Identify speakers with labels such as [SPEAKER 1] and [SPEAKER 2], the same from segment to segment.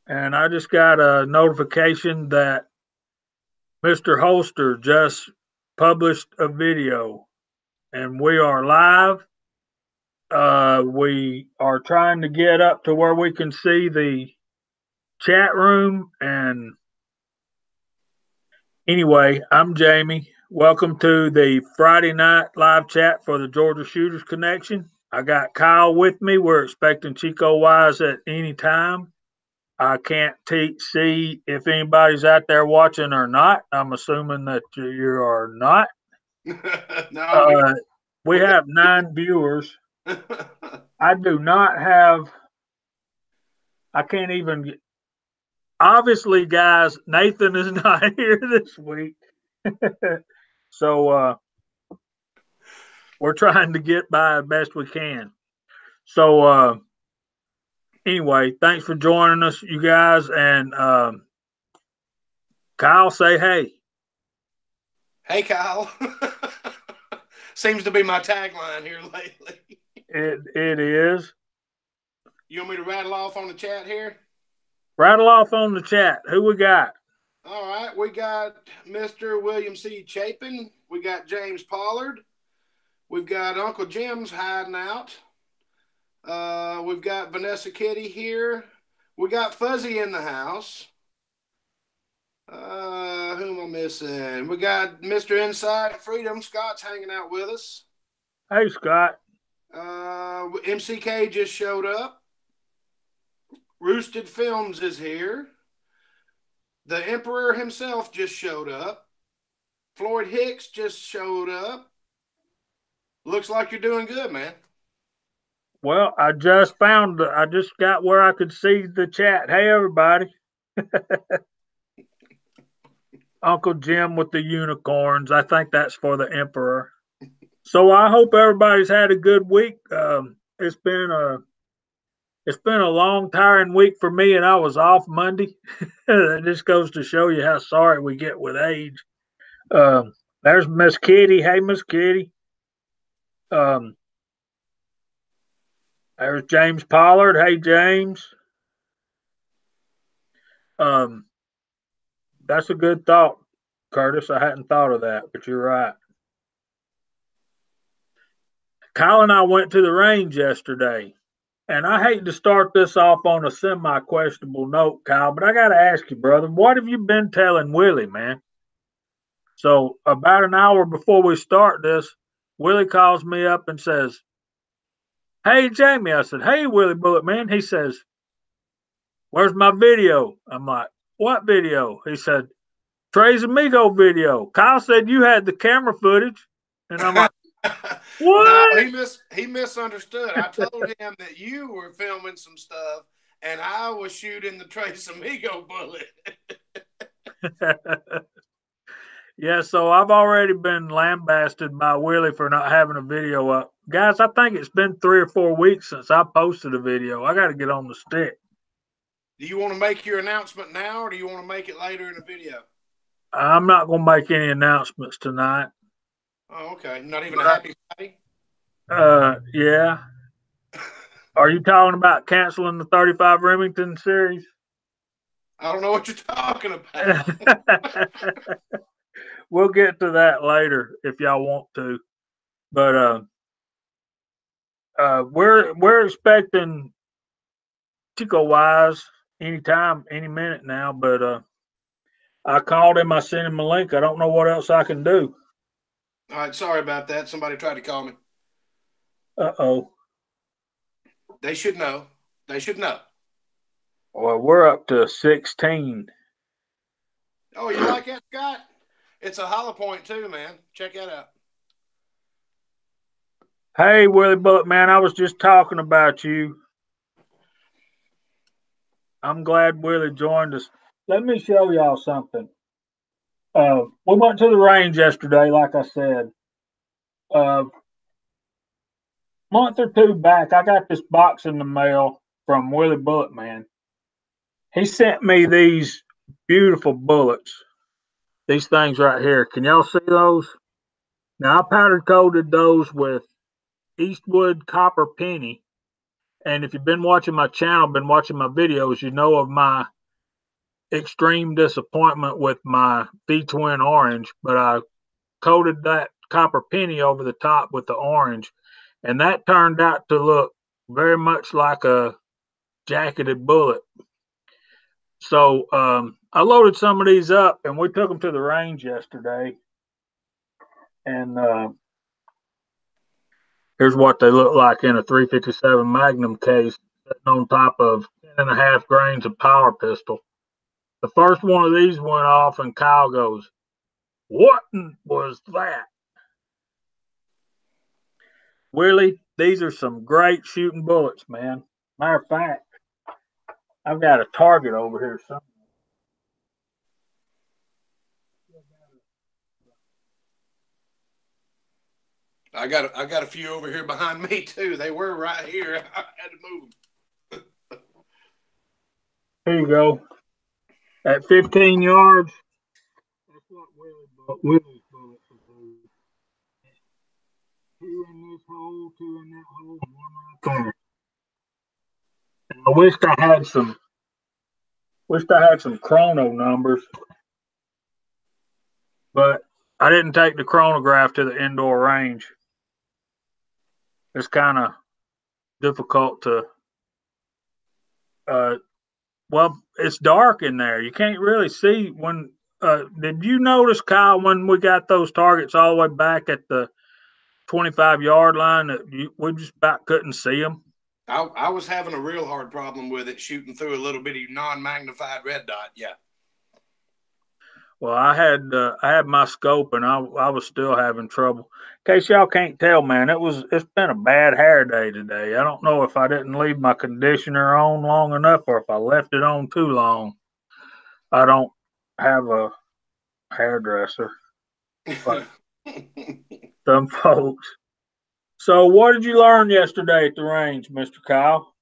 [SPEAKER 1] And I just got a notification that Mr. Holster just published a video, and we are live. We are trying to get up to where we can see the chat room. And anyway, I'm Jamie. Welcome to the Friday night live chat for the Georgia Shooters Connection. I got Kyle with me. We're expecting Chico Wise at any time. I can't see if anybody's out there watching or not. I'm assuming that you are not.
[SPEAKER 2] No,
[SPEAKER 1] Uh, we
[SPEAKER 2] we got.
[SPEAKER 1] have 9 viewers. I do not have. I can't even. Obviously, guys, Nathan is not here this week, so we're trying to get by as best we can. So anyway, thanks for joining us, you guys, and Kyle, say hey.
[SPEAKER 2] Hey, Kyle. Seems to be my tagline here lately.
[SPEAKER 1] It is.
[SPEAKER 2] You want me to rattle off on the chat here?
[SPEAKER 1] Rattle off on the chat. Who we got?
[SPEAKER 2] All right, we got Mr. William C. Chapin. We got James Pollard. We've got Uncle Jim's hiding out. We've got Vanessa Kitty here. We got Fuzzy in the house. Who am I missing? We got Mr. Inside Freedom. Scott's hanging out with us.
[SPEAKER 1] Hey, Scott.
[SPEAKER 2] MCK just showed up. Roosted Films is here. The Emperor himself just showed up. Floyd Hicks just showed up. Looks like you're doing good, man.
[SPEAKER 1] Well, I just got where I could see the chat. Hey, everybody. Uncle Jim with the unicorns. I think that's for the Emperor. So I hope everybody's had a good week. It's been a it's been a long, tiring week for me, and I was off Monday. That just goes to show you how sorry we get with age. There's Miss Kitty. Hey, Miss Kitty. Um, there's James Pollard. Hey, James. Um, that's a good thought, Curtis. I hadn't thought of that, but you're right. Kyle and I went to the range yesterday, and I hate to start this off on a semi questionable note, Kyle, but I got to ask you, brother, what have you been telling Willie, man? So, about an hour before we start this, Willie calls me up and says, "Hey, Jamie." I said, "Hey, Willie Bullet, man." He says, "Where's my video?" I'm like, "What video?" He said, "Trey's Amigo video. Kyle said you had the camera footage." And I'm like,
[SPEAKER 2] No,
[SPEAKER 1] "What?"
[SPEAKER 2] he misunderstood. I told him that you were filming some stuff and I was shooting the Trace Amigo bullet.
[SPEAKER 1] Yeah, so I've already been lambasted by Willie for not having a video up. Guys, I think it's been 3 or 4 weeks since I posted a video. I got to get on the stick.
[SPEAKER 2] Do you want to make your announcement now or do you want to make it later in the video?
[SPEAKER 1] I'm not going to make any announcements tonight.
[SPEAKER 2] Oh, okay. Not even a happy Friday?
[SPEAKER 1] Yeah. Are you talking about canceling the 35 Remington series?
[SPEAKER 2] I don't know what you're talking about.
[SPEAKER 1] We'll get to that later if y'all want to. But we're expecting Chico Wise anytime, any minute now. But I called him. I sent him a link. I don't know what else I can do.
[SPEAKER 2] All right, sorry about that. Somebody tried to call me.
[SPEAKER 1] Oh.
[SPEAKER 2] They should know. They should know.
[SPEAKER 1] Well, we're up to 16.
[SPEAKER 2] Oh, you like that, Scott? It's a hollow point too, man. Check that out.
[SPEAKER 1] Hey, Willie Bullet, man, I was just talking about you. I'm glad Willie joined us. Let me show y'all something. We went to the range yesterday, like I said. A month or two back, I got this box in the mail from Willie Bullet Man. He sent me these beautiful bullets. These things right here. Can y'all see those? Now I powder coated those with Eastwood Copper Penny, And if you've been watching my channel, been watching my videos, you know of my extreme disappointment with my V-twin orange, but I coated that copper penny over the top with the orange, and that turned out to look very much like a jacketed bullet. So I loaded some of these up, and we took them to the range yesterday. And here's what they look like in a 357 Magnum case, sitting on top of 10.5 grains of power pistol. The first one of these went off, and Kyle goes, "What was that?" Willie, these are some great shooting bullets, man. Matter of fact, I've got a target over here somewhere.
[SPEAKER 2] I got a few over here behind me too. They were right here. I had to move them.
[SPEAKER 1] Here you go. At 15 yards, that's what Willie's bullets will do. Two in this hole, two in that hole, and one right there. And I wished I had some chrono numbers, but I didn't take the chronograph to the indoor range. It's kind of difficult to well, it's dark in there. You can't really see when. Did you notice, Kyle, when we got those targets all the way back at the 25-yard line that we just about couldn't see them?
[SPEAKER 2] I was having a real hard problem with it, shooting through a little bitty non-magnified red dot. Yeah.
[SPEAKER 1] Well, I had my scope, and I was still having trouble. In case y'all can't tell, man, it's been a bad hair day today. I don't know if I didn't leave my conditioner on long enough, or if I left it on too long. I don't have a hairdresser, but some folks. So, what did you learn yesterday at the range, Mr. Kyle?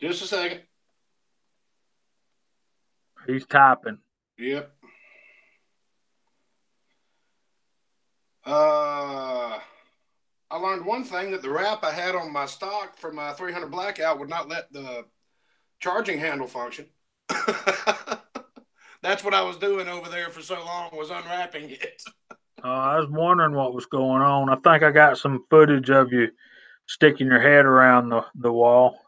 [SPEAKER 2] Just a second.
[SPEAKER 1] He's typing.
[SPEAKER 2] Yep. I learned one thing, that the wrap I had on my stock for my 300 blackout would not let the charging handle function. That's what I was doing over there for so long, was unwrapping it.
[SPEAKER 1] I was wondering what was going on. I think I got some footage of you sticking your head around the wall.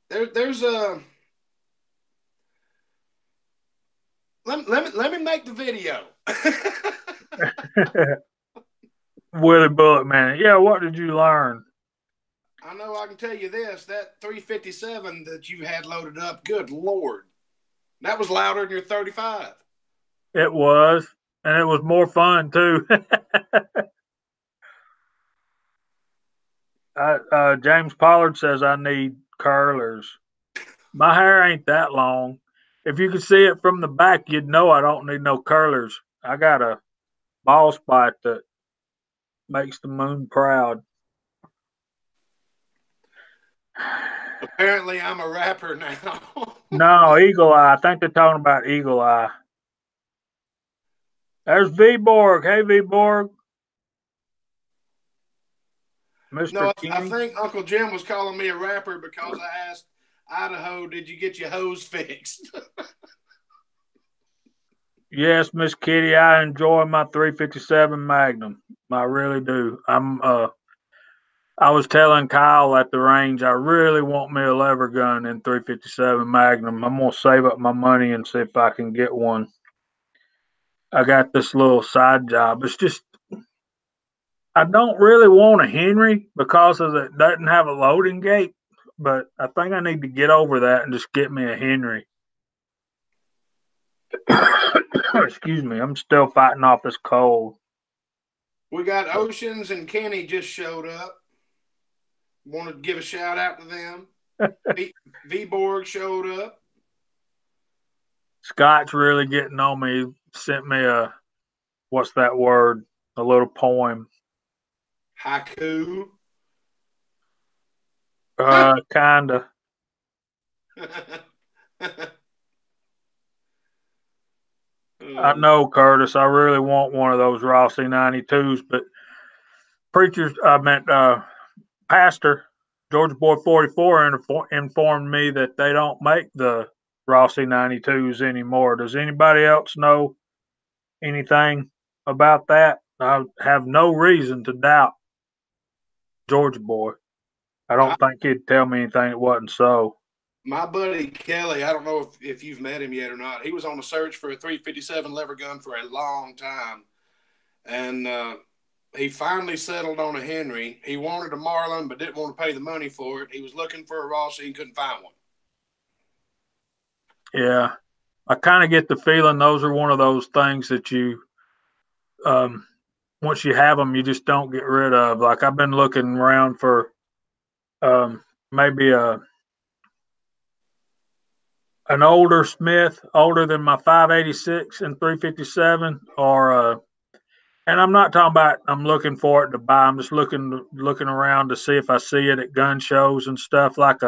[SPEAKER 2] There's a let me make the video.
[SPEAKER 1] Willie Bullet Man. Yeah, what did you learn?
[SPEAKER 2] I know I can tell you this, that 357 that you had loaded up, good Lord, that was louder than your 35.
[SPEAKER 1] It was, and it was more fun too. James Pollard says I need curlers. My hair ain't that long. If you could see it from the back, you'd know I don't need no curlers. I got a ball spot that makes the moon proud.
[SPEAKER 2] Apparently, I'm a rapper now.
[SPEAKER 1] No, Eagle Eye. I think they're talking about Eagle Eye. There's V-Borg. Hey, V-Borg. Mr.
[SPEAKER 2] No, I
[SPEAKER 1] King.
[SPEAKER 2] think Uncle Jim was calling me a rapper because I asked Idaho, did you get your hose fixed?
[SPEAKER 1] Yes, Miss Kitty, I enjoy my 357 Magnum. I really do. I was telling Kyle at the range, I really want me a lever gun in 357 Magnum. I'm gonna save up my money and see if I can get one. I got this little side job. It's just I don't really want a Henry because of it doesn't have a loading gate, but I think I need to get over that and just get me a Henry. Excuse me, I'm still fighting off this cold.
[SPEAKER 2] We got Oceans and Kenny just showed up. Wanted to give a shout out to them. V-Borg showed up.
[SPEAKER 1] Scott's really getting on me. He sent me what's that word? A little poem.
[SPEAKER 2] Haiku.
[SPEAKER 1] Kinda. I know, Curtis. I really want one of those Rossi 92s, but Pastor Georgia Boy 44 informed me that they don't make the Rossi 92s anymore. Does anybody else know anything about that? I have no reason to doubt Georgia Boy. I don't think he'd tell me anything that wasn't so.
[SPEAKER 2] My buddy Kelly, I don't know if you've met him yet or not. He was on a search for a 357 lever gun for a long time. And he finally settled on a Henry. He wanted a Marlin, but didn't want to pay the money for it. He was looking for a Rossi and couldn't find one.
[SPEAKER 1] Yeah. I kind of get the feeling those are one of those things that you, once you have them, you just don't get rid of. Like I've been looking around for maybe an older Smith, older than my 586 and 357, or and I'm not talking about I'm looking for it to buy. I'm just looking around to see if I see it at gun shows and stuff, like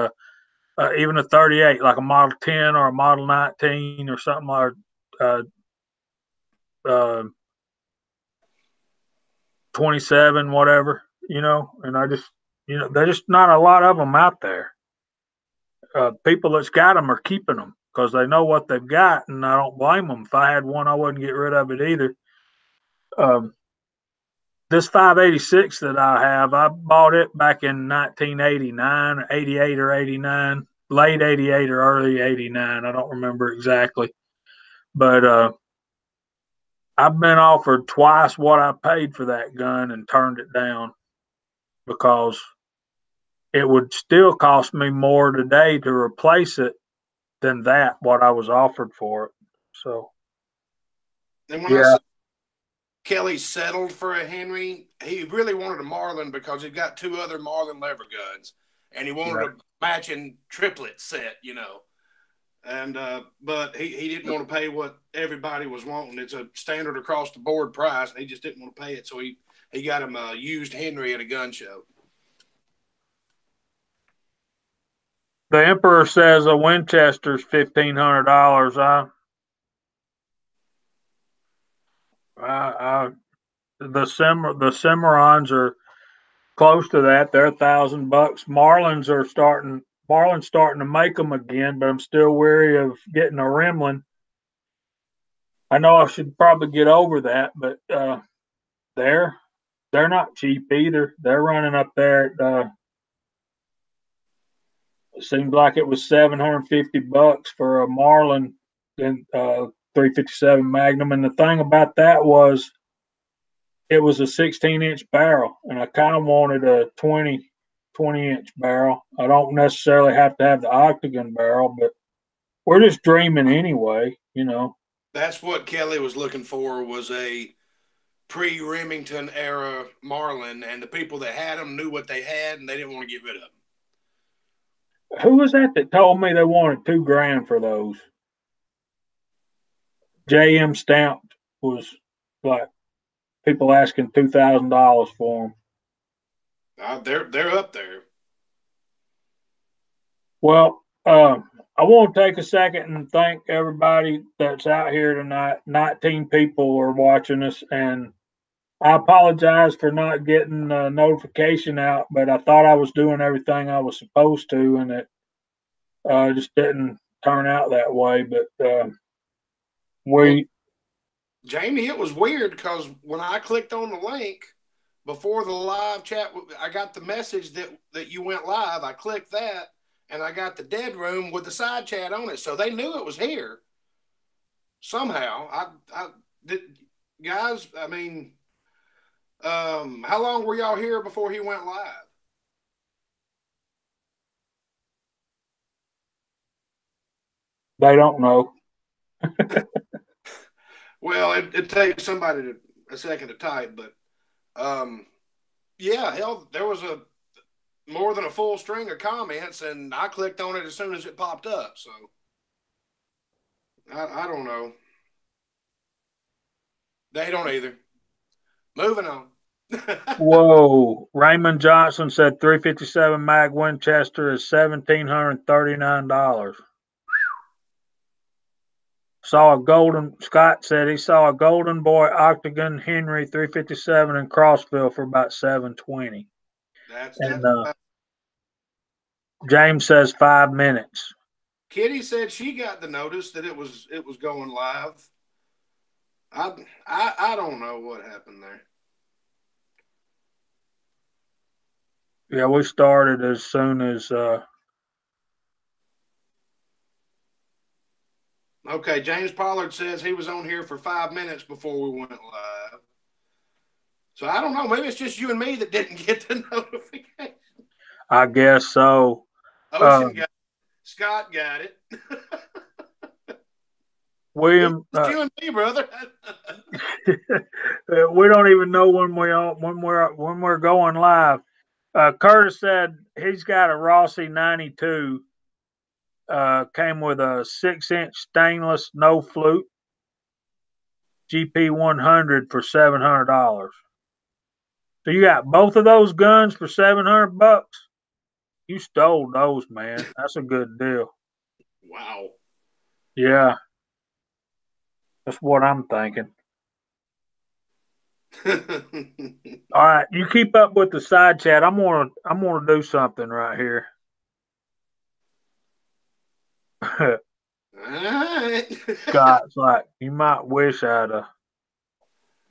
[SPEAKER 1] even a 38, like a Model 10 or a Model 19 or something like uh, uh, 27, whatever, And I just, there's just not a lot of them out there. People that's got them are keeping them because they know what they've got, and I don't blame them. If I had one, I wouldn't get rid of it either. This 586 that I have, I bought it back in 1989, 88 or 89, late 88 or early 89. I don't remember exactly. But I've been offered twice what I paid for that gun and turned it down because it would still cost me more today to replace it than what I was offered for it. So,
[SPEAKER 2] and when I saw Kelly settled for a Henry, he really wanted a Marlin because he got two other Marlin lever guns, and he wanted a matching triplet set, And but he didn't want to pay what everybody was wanting. It's a standard across the board price, and he just didn't want to pay it. So he got him a used Henry at a gun show.
[SPEAKER 1] The Emperor says a Winchester's $1,500. The Cimarrons are close to that. They're $1,000. Marlin's starting to make them again, but I'm still wary of getting a Remlin. I know I should probably get over that, but they're not cheap either. They're running up there at it seemed like it was $750 for a Marlin and 357 Magnum. And the thing about that was it was a 16-inch barrel, and I kind of wanted a 20-inch barrel. I don't necessarily have to have the octagon barrel, but we're just dreaming anyway,
[SPEAKER 2] That's what Kelly was looking for, was a pre-Remington era Marlin, and the people that had them knew what they had, and they didn't want to get rid of them.
[SPEAKER 1] Who was that told me they wanted $2,000 for those? JM Stamped was like people asking $2,000 for
[SPEAKER 2] them. They're up there.
[SPEAKER 1] Well, I want to take a second and thank everybody that's out here tonight. 19 people are watching us, and I apologize for not getting a notification out, but I thought I was doing everything I was supposed to, and it just didn't turn out that way. But
[SPEAKER 2] Jamie, it was weird because when I clicked on the link before the live chat, I got the message that you went live. I clicked that, and I got the dead room with the side chat on it, so they knew it was here. Somehow, I did, guys. I mean, how long were y'all here before he went live?
[SPEAKER 1] They don't know.
[SPEAKER 2] Well, it takes somebody a second to type, but yeah, hell, there was more than a full string of comments, and I clicked on it as soon as it popped up. So I don't know. They don't either. Moving on.
[SPEAKER 1] Whoa. Raymond Johnson said 357 Mag Winchester is $1,739. Scott said he saw a Golden Boy Octagon Henry 357 in Crossville for about 720.
[SPEAKER 2] That's
[SPEAKER 1] And James says 5 minutes.
[SPEAKER 2] Kitty said she got the notice that it was going live. I don't know what happened there.
[SPEAKER 1] Yeah, we started as soon as
[SPEAKER 2] Okay, James Pollard says he was on here for 5 minutes before we went live. So I don't know. Maybe it's just you and me that didn't get the notification.
[SPEAKER 1] I guess so.
[SPEAKER 2] Ocean got it. Scott got it.
[SPEAKER 1] William,
[SPEAKER 2] it's you and me, brother.
[SPEAKER 1] we don't even know when we're going live. Curtis said he's got a Rossi 92. Came with a 6-inch stainless, no flute, GP 100 for $700. So you got both of those guns for $700. You stole those, man. That's a good deal.
[SPEAKER 2] Wow.
[SPEAKER 1] Yeah, that's what I'm thinking. All right, you keep up with the side chat. I'm gonna do something right here.
[SPEAKER 2] All right.
[SPEAKER 1] Scott's like, you might wish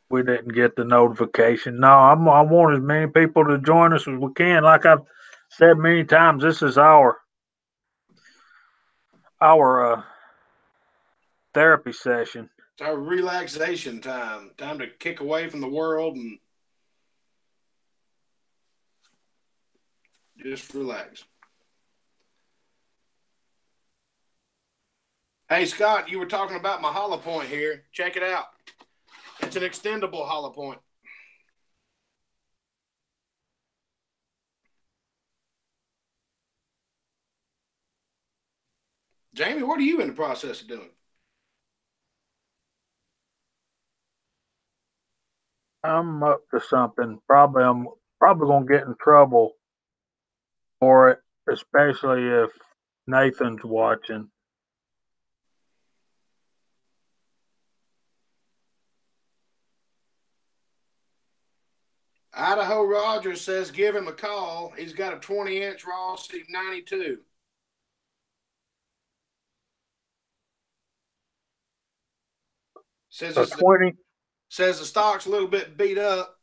[SPEAKER 1] we didn't get the notification. No, I want as many people to join us as we can. Like I've said many times, this is our therapy session.
[SPEAKER 2] It's our relaxation time. Time to kick away from the world and just relax. Hey, Scott, you were talking about my hollow point here. Check it out. It's an extendable hollow point. Jamie, what are you in the process of doing?
[SPEAKER 1] I'm up to something. I'm probably gonna get in trouble for it, especially if Nathan's watching.
[SPEAKER 2] Idaho Rogers says give him a call. He's got a 20-inch Rossi 92. Says
[SPEAKER 1] So 20.
[SPEAKER 2] Says the stock's a little bit beat up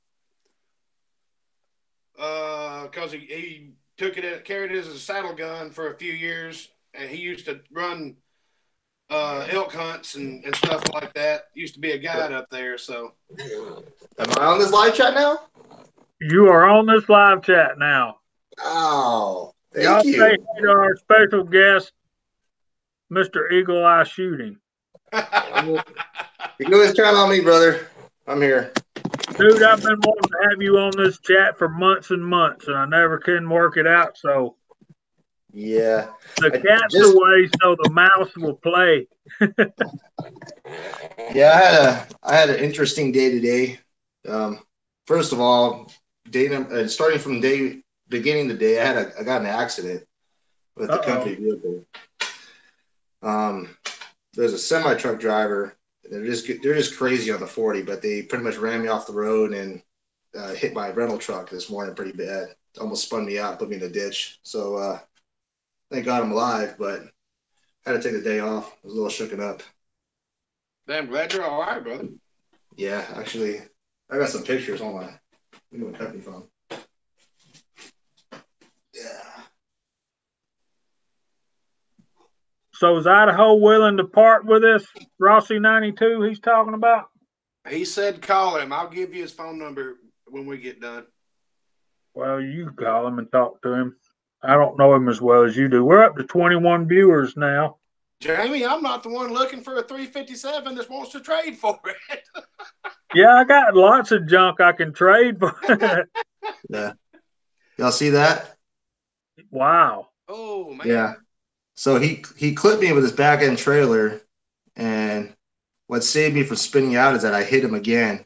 [SPEAKER 2] because he carried it as a saddle gun for a few years, and he used to run elk hunts and stuff like that. Used to be a guide up there. So,
[SPEAKER 3] am I on this live chat now?
[SPEAKER 1] You are on this live chat now.
[SPEAKER 3] Oh,
[SPEAKER 1] Y'all say hey to our special guest, Mr. Eagle Eye Shooting.
[SPEAKER 3] You can always count on me, brother. I'm here.
[SPEAKER 1] Dude, I've been wanting to have you on this chat for months and months, and I never can work it out. So,
[SPEAKER 3] yeah,
[SPEAKER 1] the cat's away, so the mouse will play.
[SPEAKER 3] Yeah, I had an interesting day today. First of all, starting from beginning of the day, I got in an accident with the company vehicle. There's a semi truck driver. They're just crazy on the 40, but they pretty much ran me off the road and hit my rental truck this morning pretty bad. Almost spun me out, put me in a ditch. So thank God I'm alive, but I had to take the day off. I was a little shooken up.
[SPEAKER 2] I'm glad you're all right, brother.
[SPEAKER 3] Yeah, actually, I got some pictures on my company phone. Yeah.
[SPEAKER 1] So is Idaho willing to part with this Rossi 92 he's talking about?
[SPEAKER 2] He said call him. I'll give you his phone number when we get done.
[SPEAKER 1] Well, you call him and talk to him. I don't know him as well as you do. We're up to 21 viewers now.
[SPEAKER 2] Jamie, I'm not the one looking for a 357 that wants to trade for it.
[SPEAKER 1] Yeah, I got lots of junk I can trade for.
[SPEAKER 3] Yeah. Y'all see that?
[SPEAKER 1] Wow.
[SPEAKER 2] Oh, man.
[SPEAKER 3] Yeah. So he clipped me with his back end trailer, and what saved me from spinning out is that I hit him again,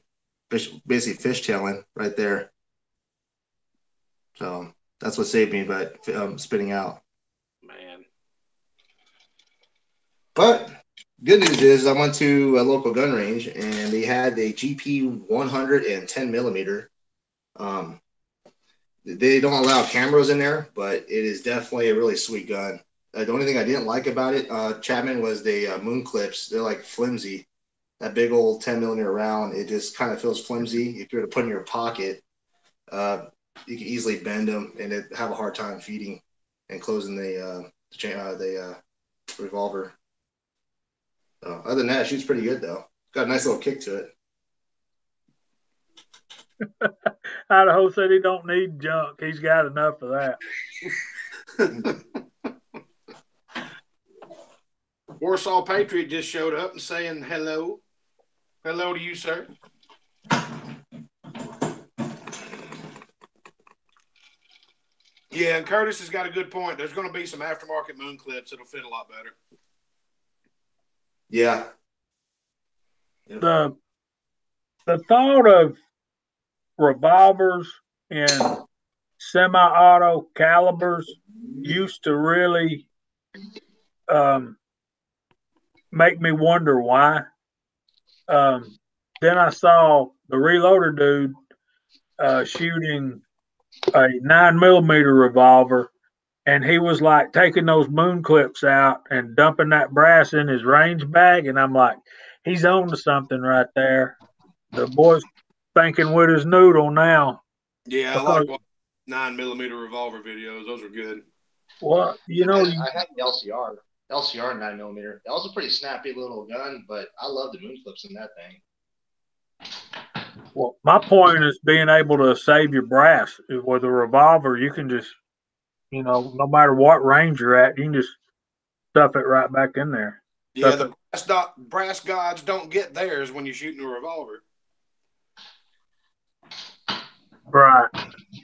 [SPEAKER 3] basically fishtailing right there. So that's what saved me, but spinning out.
[SPEAKER 2] Man.
[SPEAKER 3] But Good news is I went to a local gun range and they had a GP 110 millimeter. They don't allow cameras in there, but it is definitely a really sweet gun. The only thing I didn't like about it, Chapman, was the moon clips. They're like flimsy. That big old 10 millimeter round, it just kind of feels flimsy. If you were to put in your pocket, you can easily bend them and it have a hard time feeding and closing the revolver. Other than that, it shoots pretty good though. Got a nice little kick to it.
[SPEAKER 1] Idaho said he don't need junk. He's got enough of that.
[SPEAKER 2] Warsaw Patriot just showed up and saying hello. Hello to you, sir. Yeah, and Curtis has got a good point. There's going to be some aftermarket moon clips that'll fit a lot better.
[SPEAKER 3] Yeah.
[SPEAKER 1] The thought of revolvers in semi-auto calibers used to really make me wonder why. Then I saw the reloader dude shooting a 9mm revolver, and he was like taking those moon clips out and dumping that brass in his range bag, and I'm like, he's on to something right there. The boy's thinking with his noodle now.
[SPEAKER 2] Yeah, I like 9mm revolver videos. Those are good.
[SPEAKER 1] Well, you know,
[SPEAKER 3] I had the LCR 9mm. That was a pretty snappy little gun, but I love the moon clips in that thing.
[SPEAKER 1] well, my point is being able to save your brass with a revolver. You can just, you know, no matter what range you're at, you can just stuff it right back in there.
[SPEAKER 2] Yeah, the brass gods don't get theirs when you're shooting a revolver.
[SPEAKER 1] Right.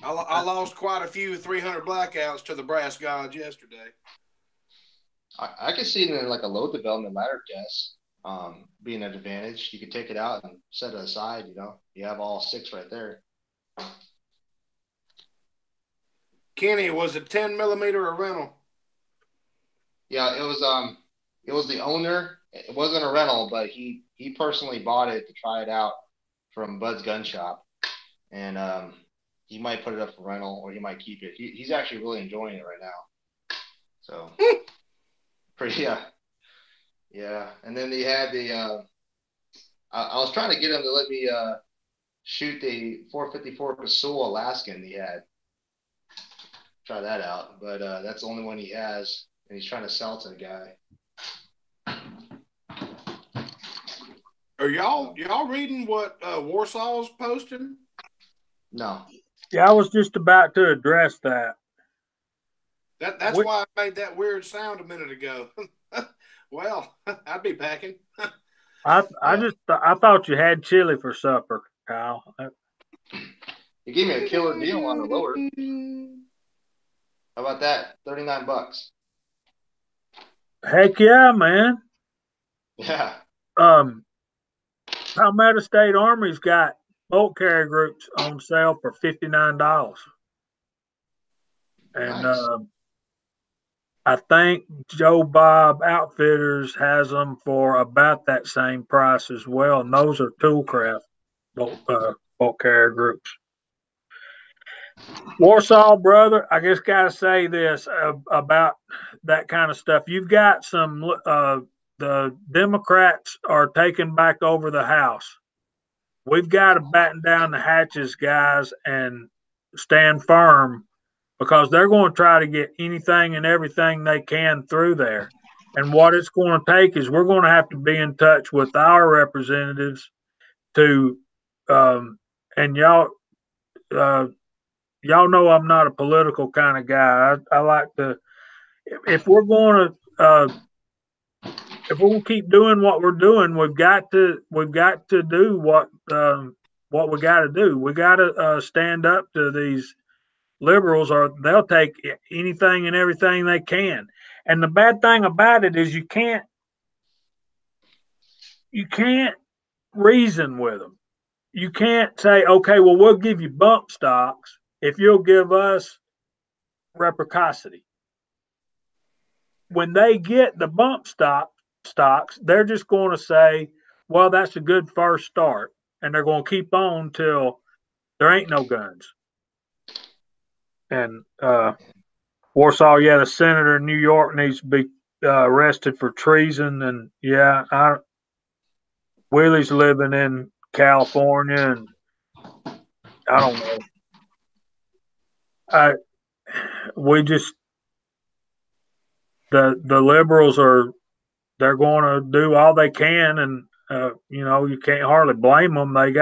[SPEAKER 2] I lost quite a few 300 blackouts to the brass gods yesterday.
[SPEAKER 3] I could see it in like a load development ladder test being an advantage. You could take it out and set it aside. You know, you have all 6 right there.
[SPEAKER 2] Kenny, was it 10mm a rental?
[SPEAKER 3] Yeah, it was the owner. It wasn't a rental, but he personally bought it to try it out from Bud's Gun Shop, and he might put it up for rental or he might keep it. He's actually really enjoying it right now. So, pretty yeah. And then they had the. I was trying to get him to let me shoot the 454 Pasul Alaskan he had. Try that out, but that's the only one he has, and he's trying to sell to the guy.
[SPEAKER 2] Are y'all reading what Warsaw's posting?
[SPEAKER 3] No.
[SPEAKER 1] Yeah, I was just about to address that.
[SPEAKER 2] That's why I made that weird sound a minute ago. Well, I'd be packing.
[SPEAKER 1] I thought you had chili for supper, Kyle.
[SPEAKER 3] He gave me a killer deal on the lower. How about that? $39.
[SPEAKER 1] Heck yeah, man.
[SPEAKER 3] Yeah.
[SPEAKER 1] Palmetto State Army's got bolt carrier groups on sale for $59. And
[SPEAKER 3] Nice.
[SPEAKER 1] I think Joe Bob Outfitters has them for about that same price as well. And those are Toolcraft bolt carrier groups. Warsaw, brother, I just got to say this about that kind of stuff. You've got some, the Democrats are taking back over the House. We've got to batten down the hatches, guys, and stand firm because they're going to try to get anything and everything they can through there. And what it's going to take is we're going to have to be in touch with our representatives to, and y'all know I'm not a political kind of guy. I like to, if we're going to keep doing what we're doing, we've got to do what we got to do. We got to stand up to these liberals, or they'll take anything and everything they can. And the bad thing about it is you can't reason with them. You can't say, okay, well, we'll give you bump stocks if you'll give us reciprocity. When they get the bump stock stocks, they're just going to say, well, that's a good first start. And they're going to keep on till there ain't no guns. And Warsaw, yeah, the senator in New York needs to be arrested for treason. And yeah, Willie's living in California, and I don't know. We just the liberals they're going to do all they can, and you can't hardly blame them. They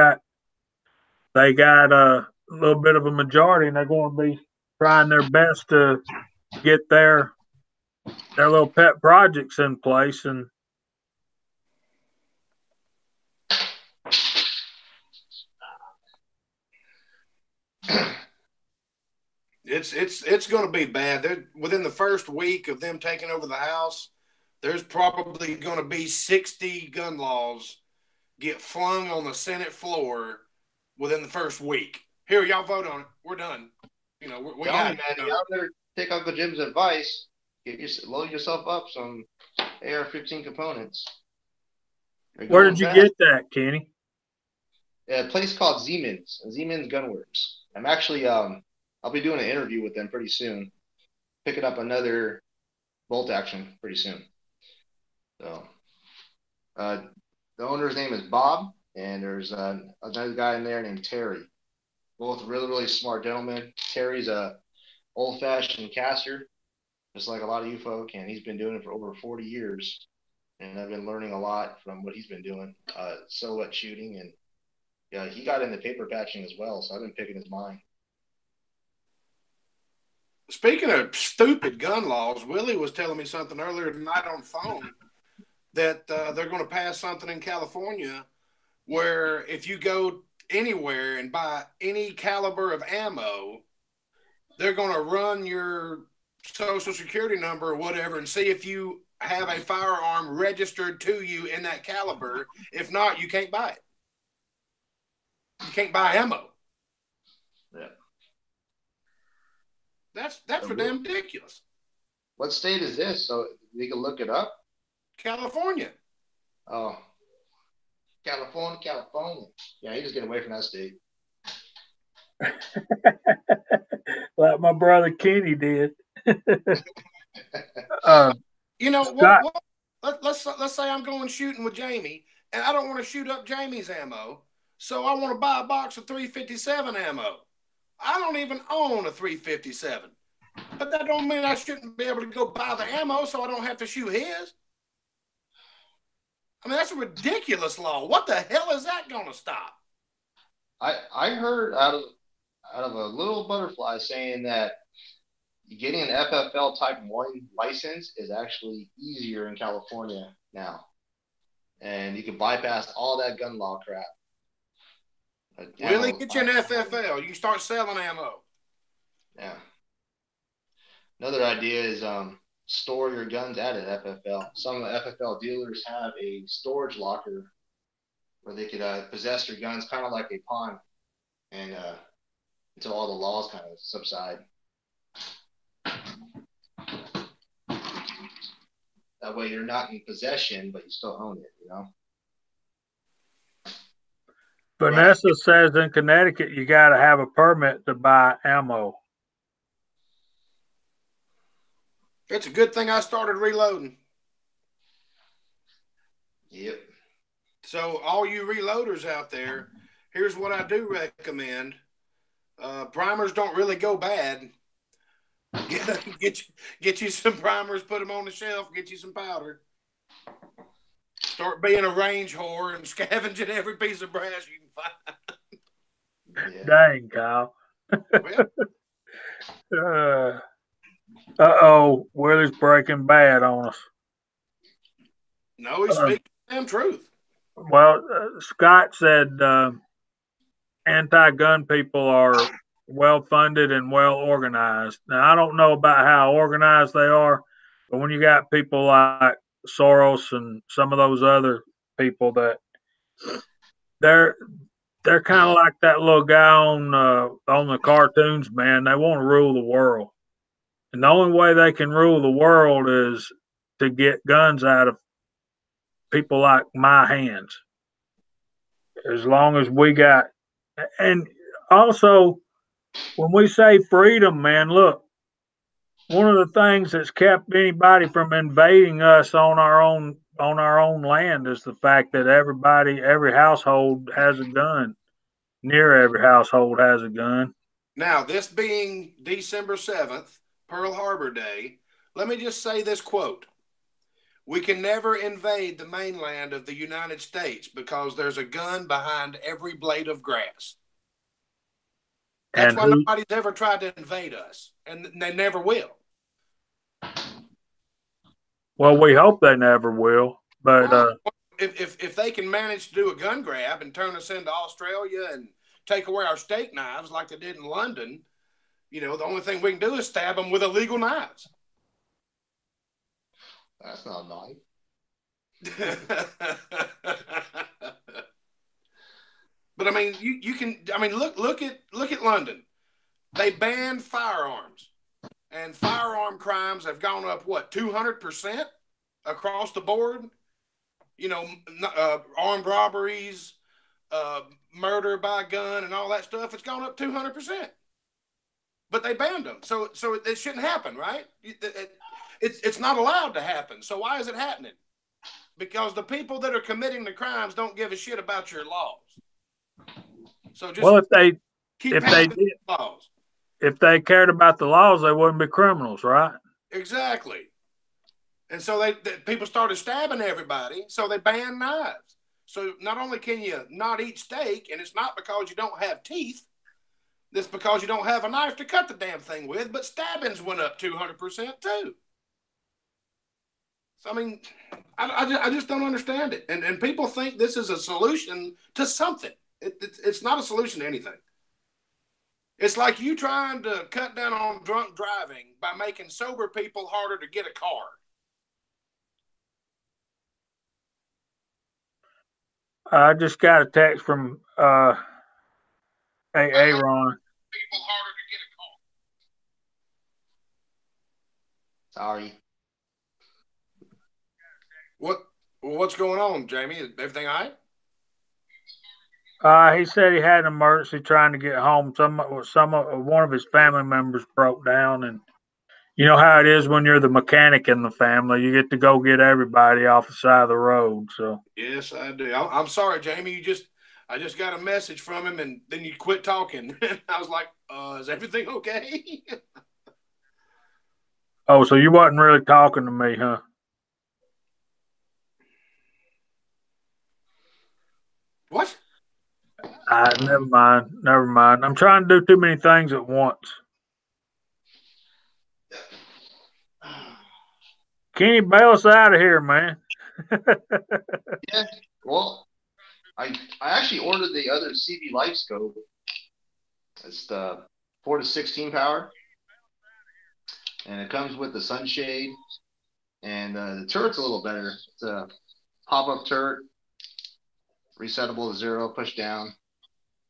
[SPEAKER 1] got a little bit of a majority, and they're going to be trying their best to get their little pet projects in place. And
[SPEAKER 2] it's going to be bad. Within the first week of them taking over the House, there's probably going to be 60 gun laws get flung on the Senate floor within the first week. Here, y'all vote on it. We're done. We got it.
[SPEAKER 3] Man, y'all better take Uncle Jim's advice. Load yourself up some AR-15 components.
[SPEAKER 1] Where did you get that, Kenny?
[SPEAKER 3] A place called Siemens Gunworks. I'm actually I'll be doing an interview with them pretty soon. Picking up another bolt action pretty soon. So the owner's name is Bob, and there's another guy in there named Terry. Both really, really smart gentlemen. Terry's a old-fashioned caster, just like a lot of you folk, and he's been doing it for over 40 years. And I've been learning a lot from what he's been doing, silhouette shooting, and yeah, he got into paper patching as well, so I've been picking his mind.
[SPEAKER 2] Speaking of stupid gun laws, Willie was telling me something earlier tonight on the phone that they're going to pass something in California where if you go anywhere and buy any caliber of ammo, they're going to run your social security number or whatever and see if you have a firearm registered to you in that caliber. If not, you can't buy it. You can't buy ammo.
[SPEAKER 3] Yeah.
[SPEAKER 2] That's for damn ridiculous.
[SPEAKER 3] What state is this? So you can look it up?
[SPEAKER 2] California.
[SPEAKER 3] Oh. California. Yeah, you just get away from that state.
[SPEAKER 1] Like my brother Kenny did.
[SPEAKER 2] Let's say I'm going shooting with Jamie, and I don't want to shoot up Jamie's ammo, so I want to buy a box of 357 ammo. I don't even own a 357, but that don't mean I shouldn't be able to go buy the ammo so I don't have to shoot his. I mean, that's a ridiculous law. What the hell is that going to stop?
[SPEAKER 3] I heard out of a little butterfly saying that getting an FFL Type 1 license is actually easier in California now. And you can bypass all that gun law crap.
[SPEAKER 2] Really? Get you an FFL. You can start selling ammo.
[SPEAKER 3] Yeah. Another idea is store your guns at an FFL. Some FFL dealers have a storage locker where they could possess your guns kind of like a pawn, and until all the laws kind of subside. That way you're not in possession, but you still own it,
[SPEAKER 1] Vanessa says in Connecticut you got to have a permit to buy ammo.
[SPEAKER 2] It's a good thing I started reloading.
[SPEAKER 3] Yep.
[SPEAKER 2] So all you reloaders out there, here's what I do recommend. Primers don't really go bad. Get you some primers, put them on the shelf, get you some powder. Start being a range whore and scavenging every piece of brass you can find.
[SPEAKER 1] Yeah. Dang, Kyle. Uh-oh, Willie's breaking bad on us.
[SPEAKER 2] No, he's speaking the damn truth.
[SPEAKER 1] Well, Scott said anti-gun people are well-funded and well-organized. Now, I don't know about how organized they are, but when you got people like Soros and some of those other people that they're kind of like that little guy on the cartoons, man. They want to rule the world. And the only way they can rule the world is to get guns out of people like my hands. As long as we got, and also when we say freedom, man, look, one of the things that's kept anybody from invading us on our own land is the fact that every household has a gun. Near every household has a gun.
[SPEAKER 2] Now, this being December 7th, Pearl Harbor Day, let me just say this quote. We can never invade the mainland of the United States because there's a gun behind every blade of grass. That's
[SPEAKER 1] And
[SPEAKER 2] why nobody's ever tried to invade us, and they never will.
[SPEAKER 1] Well, we hope they never will. But
[SPEAKER 2] well, if they can manage to do a gun grab and turn us into Australia and take away our steak knives like they did in London, the only thing we can do is stab them with illegal knives.
[SPEAKER 3] That's not nice.
[SPEAKER 2] But I mean, you can. I mean, look at London. They banned firearms, and firearm crimes have gone up 200% across the board. Armed robberies, murder by gun, and all that stuff. It's gone up 200%. But they banned them, so it shouldn't happen, right? It's not allowed to happen. So why is it happening? Because the people that are committing the crimes don't give a shit about your laws. So just
[SPEAKER 1] well, if they
[SPEAKER 2] laws.
[SPEAKER 1] If they cared about the laws, they wouldn't be criminals, right?
[SPEAKER 2] Exactly. And so people started stabbing everybody, so they banned knives. So not only can you not eat steak, and it's not because you don't have teeth, it's because you don't have a knife to cut the damn thing with, but stabbings went up 200% too. So, I mean, I just don't understand it. And people think this is a solution to something. It's not a solution to anything. It's like you trying to cut down on drunk driving by making sober people harder to get a car.
[SPEAKER 1] I just got a text from Aaron.
[SPEAKER 2] People harder to get a
[SPEAKER 3] car. Sorry.
[SPEAKER 2] What's going on, Jamie? Is everything all
[SPEAKER 1] right? He said he had an emergency trying to get home. One of his family members broke down, and you know how it is when you're the mechanic in the family. You get to go get everybody off the side of the road. So
[SPEAKER 2] yes, I do. I'm sorry, Jamie. I just got a message from him, and then you quit talking. I was like, "Is everything okay?"
[SPEAKER 1] Oh, so you wasn't really talking to me, huh?
[SPEAKER 2] What?
[SPEAKER 1] Never mind. Never mind. I'm trying to do too many things at once. Kenny, bail us out of here, man.
[SPEAKER 3] Yeah. Well, I actually ordered the other CV Life scope. It's the 4 to 16 power, and it comes with the sunshade, and the turret's a little better. It's a pop-up turret, resettable to 0, push down,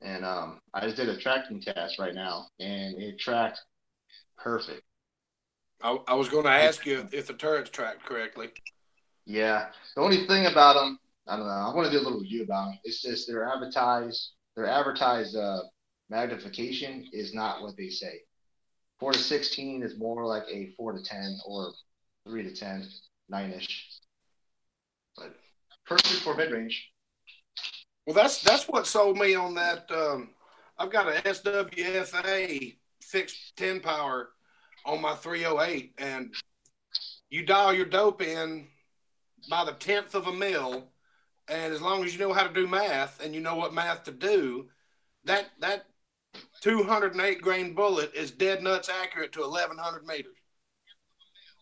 [SPEAKER 3] and I just did a tracking test right now, and it tracked perfect.
[SPEAKER 2] I was going to ask you if the turret's tracked correctly.
[SPEAKER 3] Yeah, the only thing about them, I don't know. I want to do a little review about them. It's just their advertised magnification is not what they say. 4 to 16 is more like a 4 to 10 or 3 to 10, 9-ish. But perfect for mid range.
[SPEAKER 2] Well, that's what sold me on that. I've got an SWFA fixed 10 power on my 308, and you dial your dope in by the 10th of a mil, and as long as you know how to do math and you know what math to do, that 208 grain bullet is dead nuts accurate to 1,100 meters.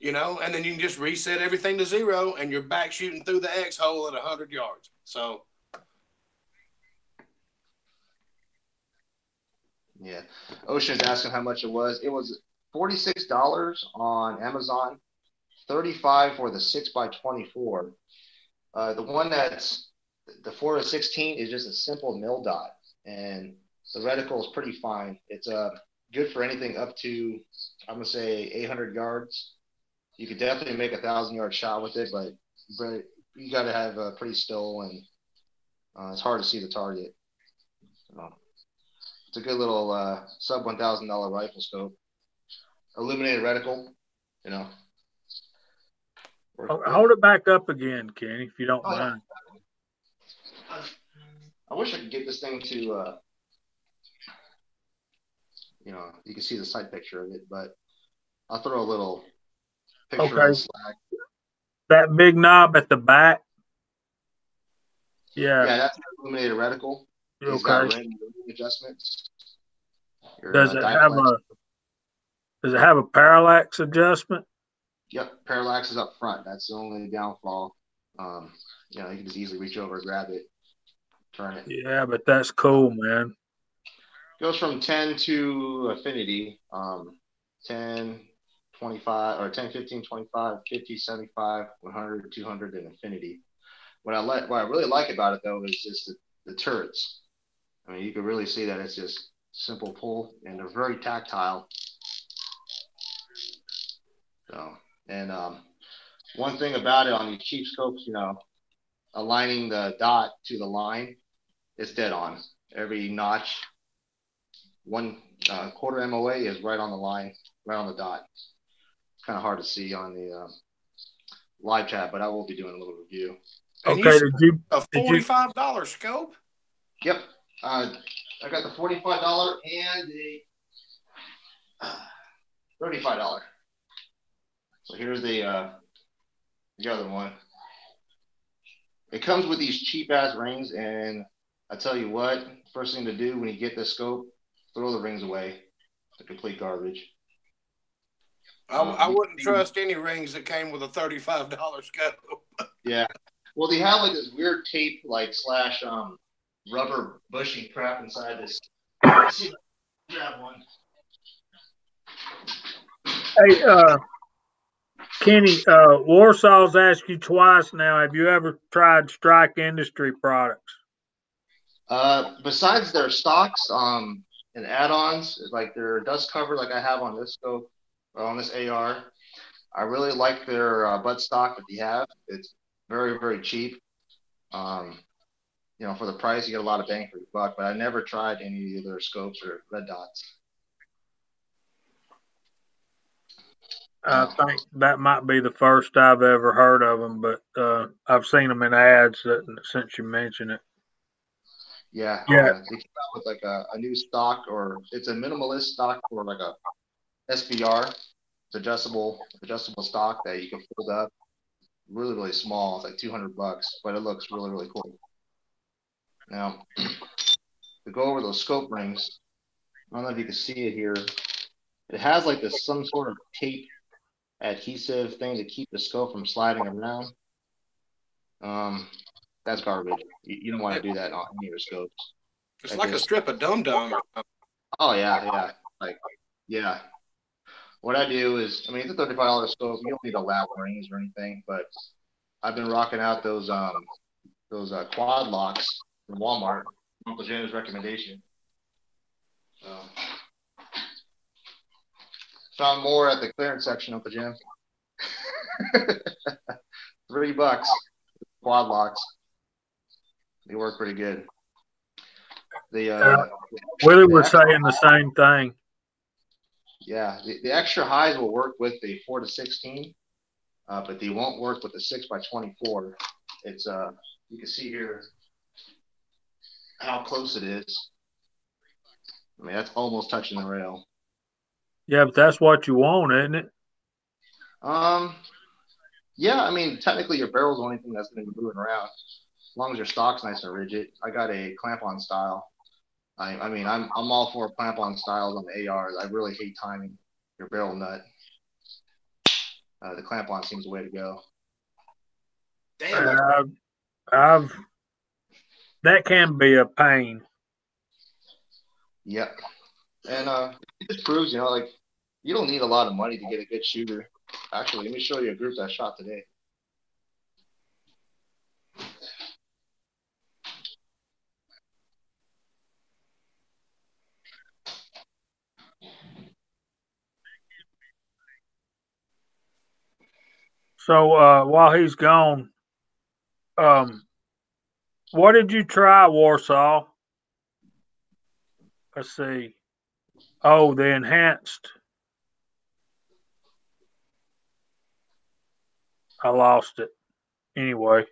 [SPEAKER 2] And then you can just reset everything to 0, and you're back shooting through the X hole at 100 yards. So.
[SPEAKER 3] Yeah. Ocean's asking how much it was. It was $46 on Amazon, $35 for the 6x24. The one that's the 4 to 16 is just a simple mil dot, and the reticle is pretty fine. It's good for anything up to, I'm gonna say 800 yards. You could definitely make a 1,000-yard shot with it, but you got to have pretty still, and it's hard to see the target. So, it's a good little sub $1,000 rifle scope, illuminated reticle. You know,
[SPEAKER 1] Hold it back up again, Kenny, if you don't mind.
[SPEAKER 3] Yeah. I wish I could get this thing to, you can see the side picture of it, but I'll throw a little picture on Slack.
[SPEAKER 1] That big knob at the back. Yeah.
[SPEAKER 3] Yeah, that's an illuminated reticle. It's got ring adjustments.
[SPEAKER 1] Does it have a parallax adjustment?
[SPEAKER 3] Yep, parallax is up front. That's the only downfall. You can just easily reach over, grab it, turn it.
[SPEAKER 1] Yeah, but that's cool, man.
[SPEAKER 3] Goes from 10 to affinity. 10, 25, or 10, 15, 25, 50, 75, 100, 200, and infinity. What I really like about it, though, is just the turrets. I mean, you can really see that it's just simple pull, and they're very tactile. So, and one thing about it on these cheap scopes, aligning the dot to the line is dead on. Every notch, 1/4 MOA is right on the line, right on the dot. It's kind of hard to see on the live chat, but I will be doing a little review.
[SPEAKER 2] And okay, a $45 scope?
[SPEAKER 3] Yep. I got the $45 and the $35. So here's the other one. It comes with these cheap ass rings, and I tell you what, first thing to do when you get the scope, throw the rings away. It's complete garbage.
[SPEAKER 2] I wouldn't trust any rings that came with a $35 scope.
[SPEAKER 3] Yeah. Well, they have like this weird tape, like / rubber bushing crap inside this. Let's see if I can grab one.
[SPEAKER 1] Hey, Kenny, Warsaw's asked you twice now. Have you ever tried Strike Industry products?
[SPEAKER 3] Besides their stocks, and add-ons, like their dust cover, like I have on this scope or on this AR. I really like their butt stock that they have. It's very, very cheap. For the price, you get a lot of bang for your buck. But I never tried any of their scopes or red dots.
[SPEAKER 1] I think that might be the first I've ever heard of them, but I've seen them in ads since you mentioned it.
[SPEAKER 3] Yeah. They came out with like a new stock, or it's a minimalist stock for like a SBR. It's adjustable stock that you can fold up. Really, really small. It's like $200, but it looks really, really cool. Now, to go over those scope rings, I don't know if you can see it here. It has like some sort of tape adhesive thing to keep the scope from sliding around. That's garbage. You don't want to do that on any of your scopes.
[SPEAKER 2] It's like a strip of dum-dum or something.
[SPEAKER 3] Oh, yeah. Yeah. What I do is, it's a $35 scope. You don't need a lap rings or anything, but I've been rocking out those quad locks from Walmart. Uncle Jim's recommendation. Found more at the clearance section, Uncle Jim. $3 quad locks. They work pretty good.
[SPEAKER 1] Willie was saying the same thing.
[SPEAKER 3] Yeah, the extra highs will work with the 4 to 16, but they won't work with the 6x24. It's you can see here how close it is. That's almost touching the rail.
[SPEAKER 1] Yeah, but that's what you want, isn't it?
[SPEAKER 3] Yeah, technically your barrel's the only thing that's going to be moving around. As long as your stock's nice and rigid. I got a clamp-on style. I'm all for clamp-on styles on the ARs. I really hate timing your barrel nut. The clamp-on seems the way to go.
[SPEAKER 1] Damn. That can be a pain.
[SPEAKER 3] Yep. And it just proves, you don't need a lot of money to get a good shooter. Actually, let me show you a group that shot today.
[SPEAKER 1] So while he's gone, What did you try, Warsaw? Let's see. Oh, the enhanced. I lost it. Anyway.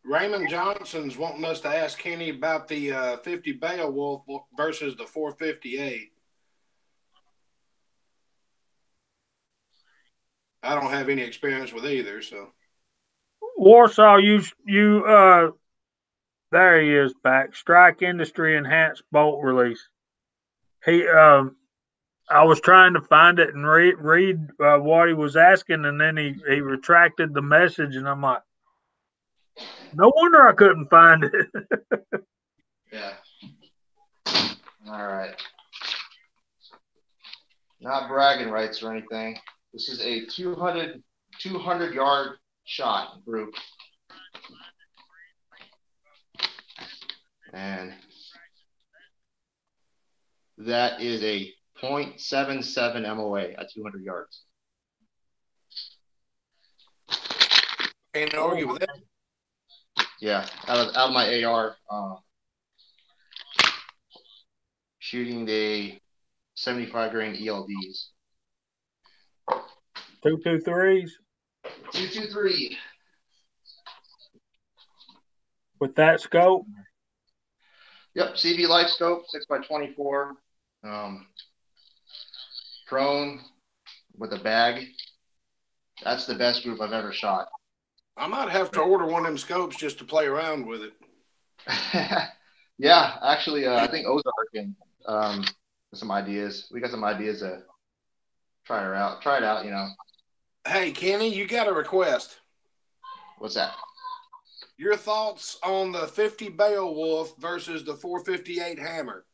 [SPEAKER 2] Raymond Johnson's wanting us to ask Kenny about the 50 Beowulf versus the 458. I don't have any experience with either, so.
[SPEAKER 1] Warsaw, there he is back. Strike Industry enhanced bolt release. I was trying to find it and read what he was asking, and then he retracted the message, and I'm like, no wonder I couldn't find it.
[SPEAKER 3] Yeah. All right. Not bragging rights or anything. This is a 200-yard shot group. And that is a .77 MOA at 200 yards.
[SPEAKER 2] Can't argue with that.
[SPEAKER 3] Yeah, out of my AR, shooting the 75 grain ELDs.
[SPEAKER 1] 223s
[SPEAKER 3] 223.
[SPEAKER 1] with that scope.
[SPEAKER 3] Yep, CV Life Scope 6x24. Prone with a bag. That's the best group I've ever shot.
[SPEAKER 2] I might have to order one of them scopes just to play around with it.
[SPEAKER 3] Yeah, actually, I think Ozark and some ideas. We got some ideas to try it out. Try it out, you know.
[SPEAKER 2] Hey, Kenny, you got a request.
[SPEAKER 3] What's that?
[SPEAKER 2] Your thoughts on the 50 Beowulf versus the 458 Hammer?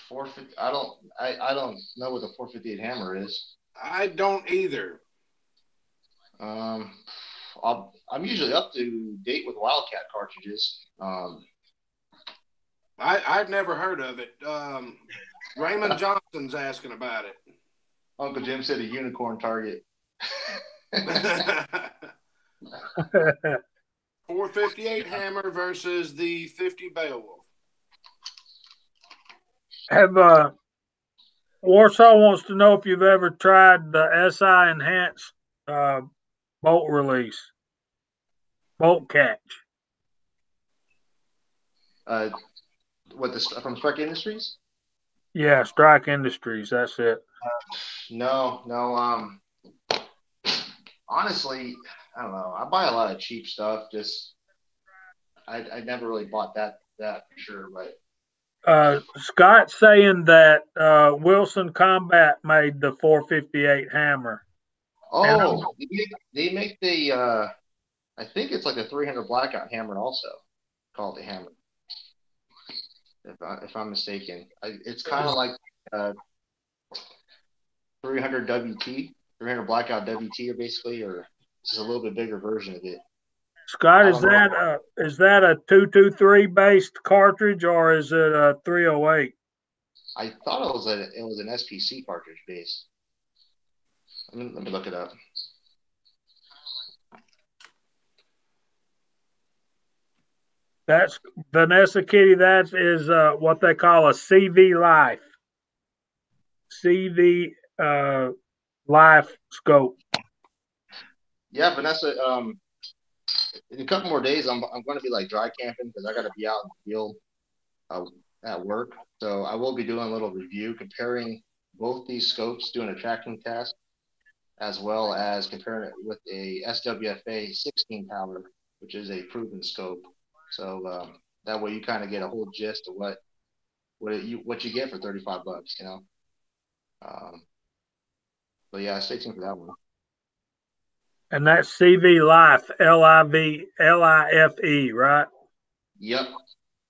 [SPEAKER 3] 450. I don't know what the 458 Hammer is.
[SPEAKER 2] I don't either.
[SPEAKER 3] I'm usually up to date with Wildcat cartridges.
[SPEAKER 2] I'd never heard of it. Raymond Johnson's asking about it.
[SPEAKER 3] Uncle Jim said a unicorn target.
[SPEAKER 2] 458 Hammer versus the 50 Beowulf.
[SPEAKER 1] Warsaw wants to know if you've ever tried the SI enhanced bolt release, bolt catch.
[SPEAKER 3] From Strike Industries?
[SPEAKER 1] Yeah, Strike Industries. That's it.
[SPEAKER 3] No. Honestly, I don't know. I buy a lot of cheap stuff. Just I never really bought that for sure. But
[SPEAKER 1] Scott's saying that Wilson Combat made the 458 hammer.
[SPEAKER 3] They make the I think it's like a 300 blackout hammer also called the hammer. If I'm mistaken, it's kind of like 300 WT, 300 blackout WT, or just a little bit bigger version of it.
[SPEAKER 1] Scott, is that a 223 based cartridge or is it a 308?
[SPEAKER 3] I thought it was an SPC cartridge base. Let me look it up.
[SPEAKER 1] That's Vanessa Kitty. That is what they call a CV Life. CV Life scope.
[SPEAKER 3] Yeah, Vanessa. In a couple more days, I'm going to be like dry camping because I got to be out in the field at work. So I will be doing a little review comparing both these scopes, doing a tracking test, as well as comparing it with a SWFA 16 caliber, which is a proven scope. So that way you kind of get a whole gist of what you get for $35, you know. But yeah, stay tuned for that one.
[SPEAKER 1] And that's CV Life, LIFE, right?
[SPEAKER 3] Yep.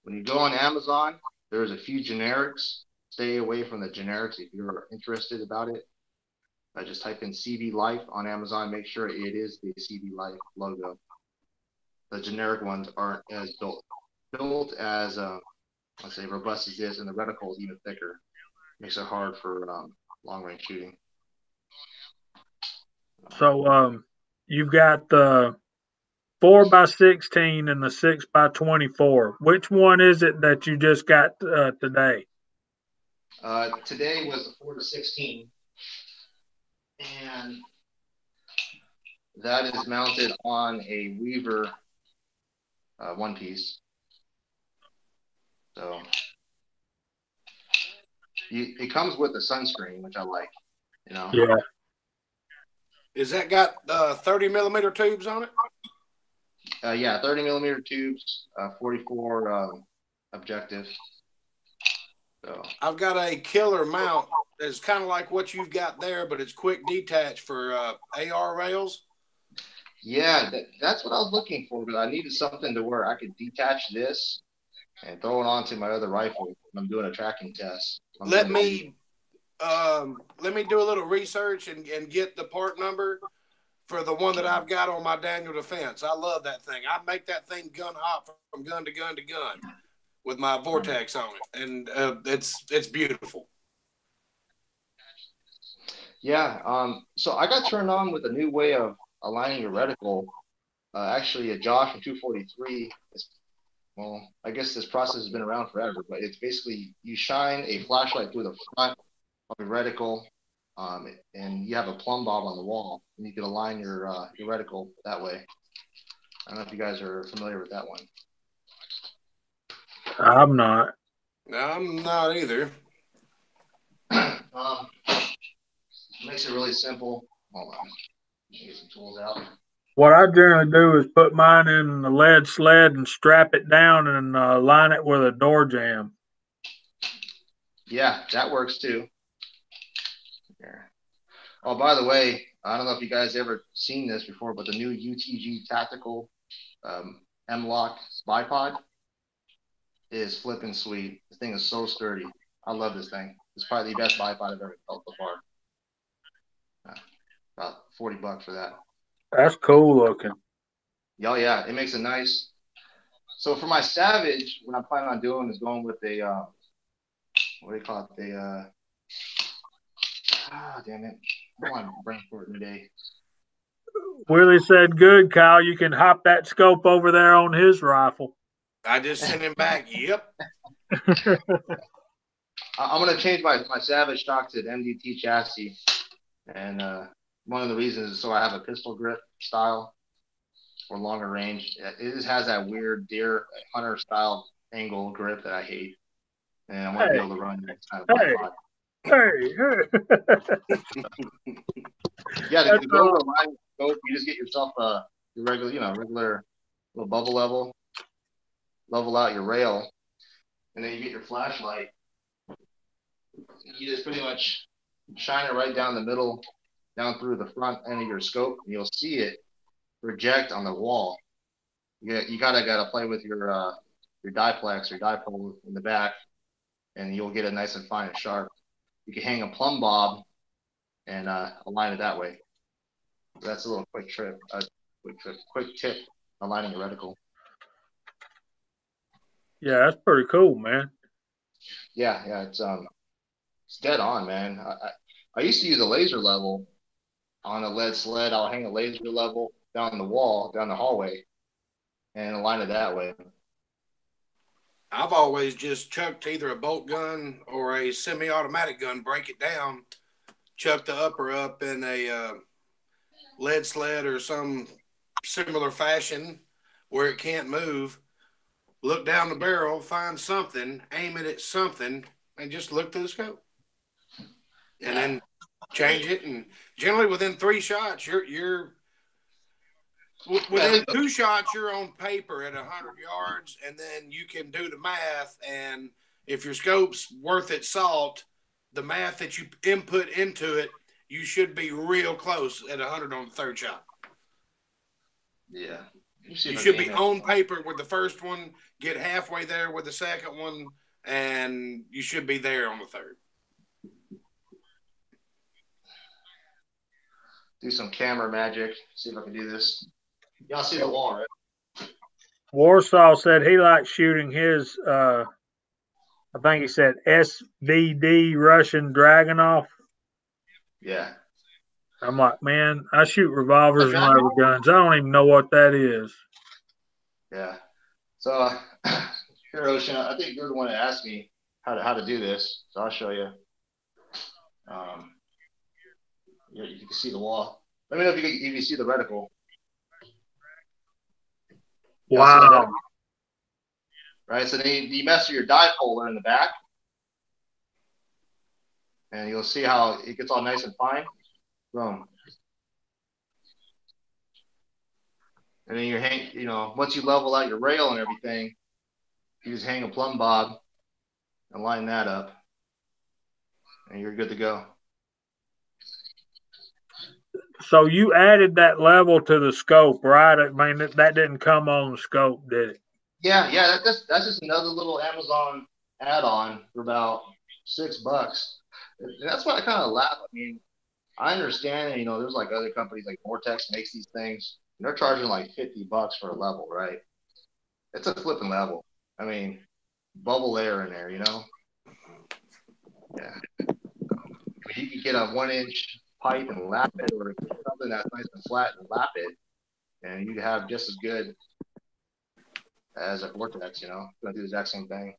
[SPEAKER 3] When you go on Amazon, there's a few generics. Stay away from the generics if you're interested about it. Just type in CV Life on Amazon. Make sure it is the CV Life logo. The generic ones aren't as built as let's say robust as this, and the reticle is even thicker. Makes it hard for long range shooting.
[SPEAKER 1] So you've got the 4x16 and the 6x24. Which one is it that you just got today?
[SPEAKER 3] Today was the 4 to 16, and that is mounted on a Weaver one piece. So it comes with a sunscreen, which I like.
[SPEAKER 1] Yeah.
[SPEAKER 2] Is that got 30 millimeter tubes on it?
[SPEAKER 3] Yeah, 30 millimeter tubes, 44 objective. So
[SPEAKER 2] I've got a killer mount that's kind of like what you've got there, but it's quick detach for AR rails.
[SPEAKER 3] Yeah, that's what I was looking for, because I needed something to where I could detach this and throw it onto my other rifle when I'm doing a tracking test.
[SPEAKER 2] Let me do a little research and get the part number for the one that I've got on my Daniel Defense. I love that thing. I make that thing gun hot from gun to gun to gun with my Vortex on it, and it's beautiful.
[SPEAKER 3] Yeah, so I got turned on with a new way of aligning your reticle. Actually, a Josh from 243. Well, I guess this process has been around forever, but it's basically you shine a flashlight through the front of your reticle, and you have a plumb bob on the wall, and you can align your reticle that way. I don't know if you guys are familiar with that one.
[SPEAKER 1] I'm not.
[SPEAKER 2] No, I'm not either.
[SPEAKER 3] Makes it really simple. Hold on. Get some tools out.
[SPEAKER 1] What I generally do is put mine in the lead sled and strap it down and line it with a door jamb.
[SPEAKER 3] Yeah, that works too. Here. Oh, by the way, I don't know if you guys ever seen this before, but the new UTG Tactical M-Lock bipod is flipping sweet. This thing is so sturdy. I love this thing. It's probably the best bipod I've ever felt so far. About $40 for that.
[SPEAKER 1] That's cool looking.
[SPEAKER 3] Oh, yeah, it makes a nice. So for my Savage, what I'm planning on doing is going with a what do you call it? Damn it! I want to brain for it today.
[SPEAKER 1] Willie said, "Good, Kyle. You can hop that scope over there on his rifle."
[SPEAKER 2] I just sent him back. Yep.
[SPEAKER 3] I'm gonna change my Savage stock to the MDT chassis, and one of the reasons is so I have a pistol grip style for longer range. It just has that weird deer hunter style angle grip that I hate, and I want to be able to run that kind of bipod. Yeah, to go over line scope, you just get yourself a regular little bubble level out your rail, and then you get your flashlight. You just pretty much shine it right down the middle, down through the front end of your scope, and you'll see it project on the wall. You gotta play with your diplex or dipole in the back, and you'll get it nice and fine and sharp. You can hang a plumb bob and align it that way. So that's a little quick tip aligning a reticle.
[SPEAKER 1] Yeah, that's pretty cool, man.
[SPEAKER 3] Yeah, it's dead on, man. I used to use a laser level on a lead sled. I'll hang a laser level down the wall, down the hallway, and align it that way.
[SPEAKER 2] I've always just chucked either a bolt gun or a semi-automatic gun, break it down, chuck the upper up in a lead sled or some similar fashion where it can't move, look down the barrel, find something, aim it at something, and just look through the scope. And then change it. And generally within 3 shots, you're within 2 shots, you're on paper at 100 yards, and then you can do the math. And if your scope's worth its salt, the math that you input into it, you should be real close at 100 on the 3rd shot.
[SPEAKER 3] Yeah.
[SPEAKER 2] You should be on paper with the first one, get halfway there with the second one, and you should be there on the 3rd.
[SPEAKER 3] Do some camera magic. See if I can do this. Y'all see the wall, right?
[SPEAKER 1] Warsaw said he likes shooting his, I think he said SVD Russian Dragunov.
[SPEAKER 3] Yeah.
[SPEAKER 1] I'm like, man, I shoot revolvers and lever guns. I don't even know what that is.
[SPEAKER 3] Yeah. So here, Ocean, I think you're the one that asked me how to do this. So I'll show you. You can see the wall. Let me know if you see the reticle.
[SPEAKER 1] Wow.
[SPEAKER 3] Right. So then you mess with your dipolar in the back, and you'll see how it gets all nice and fine. Boom. And then once you level out your rail and everything, you just hang a plumb bob and line that up, and you're good to go.
[SPEAKER 1] So you added that level to the scope, right? I mean, that didn't come on the scope, did it?
[SPEAKER 3] Yeah. That's just another little Amazon add-on for about $6. And that's why I kind of laugh. I mean, I understand, there's like other companies like Vortex makes these things, and they're charging like $50 for a level, right? It's a flipping level. I mean, bubble air in there, Yeah. You can get a 1-inch pipe and lap it, or something that's nice and flat and lap it, and you have just as good as a Vortex, Gonna do the exact same thing.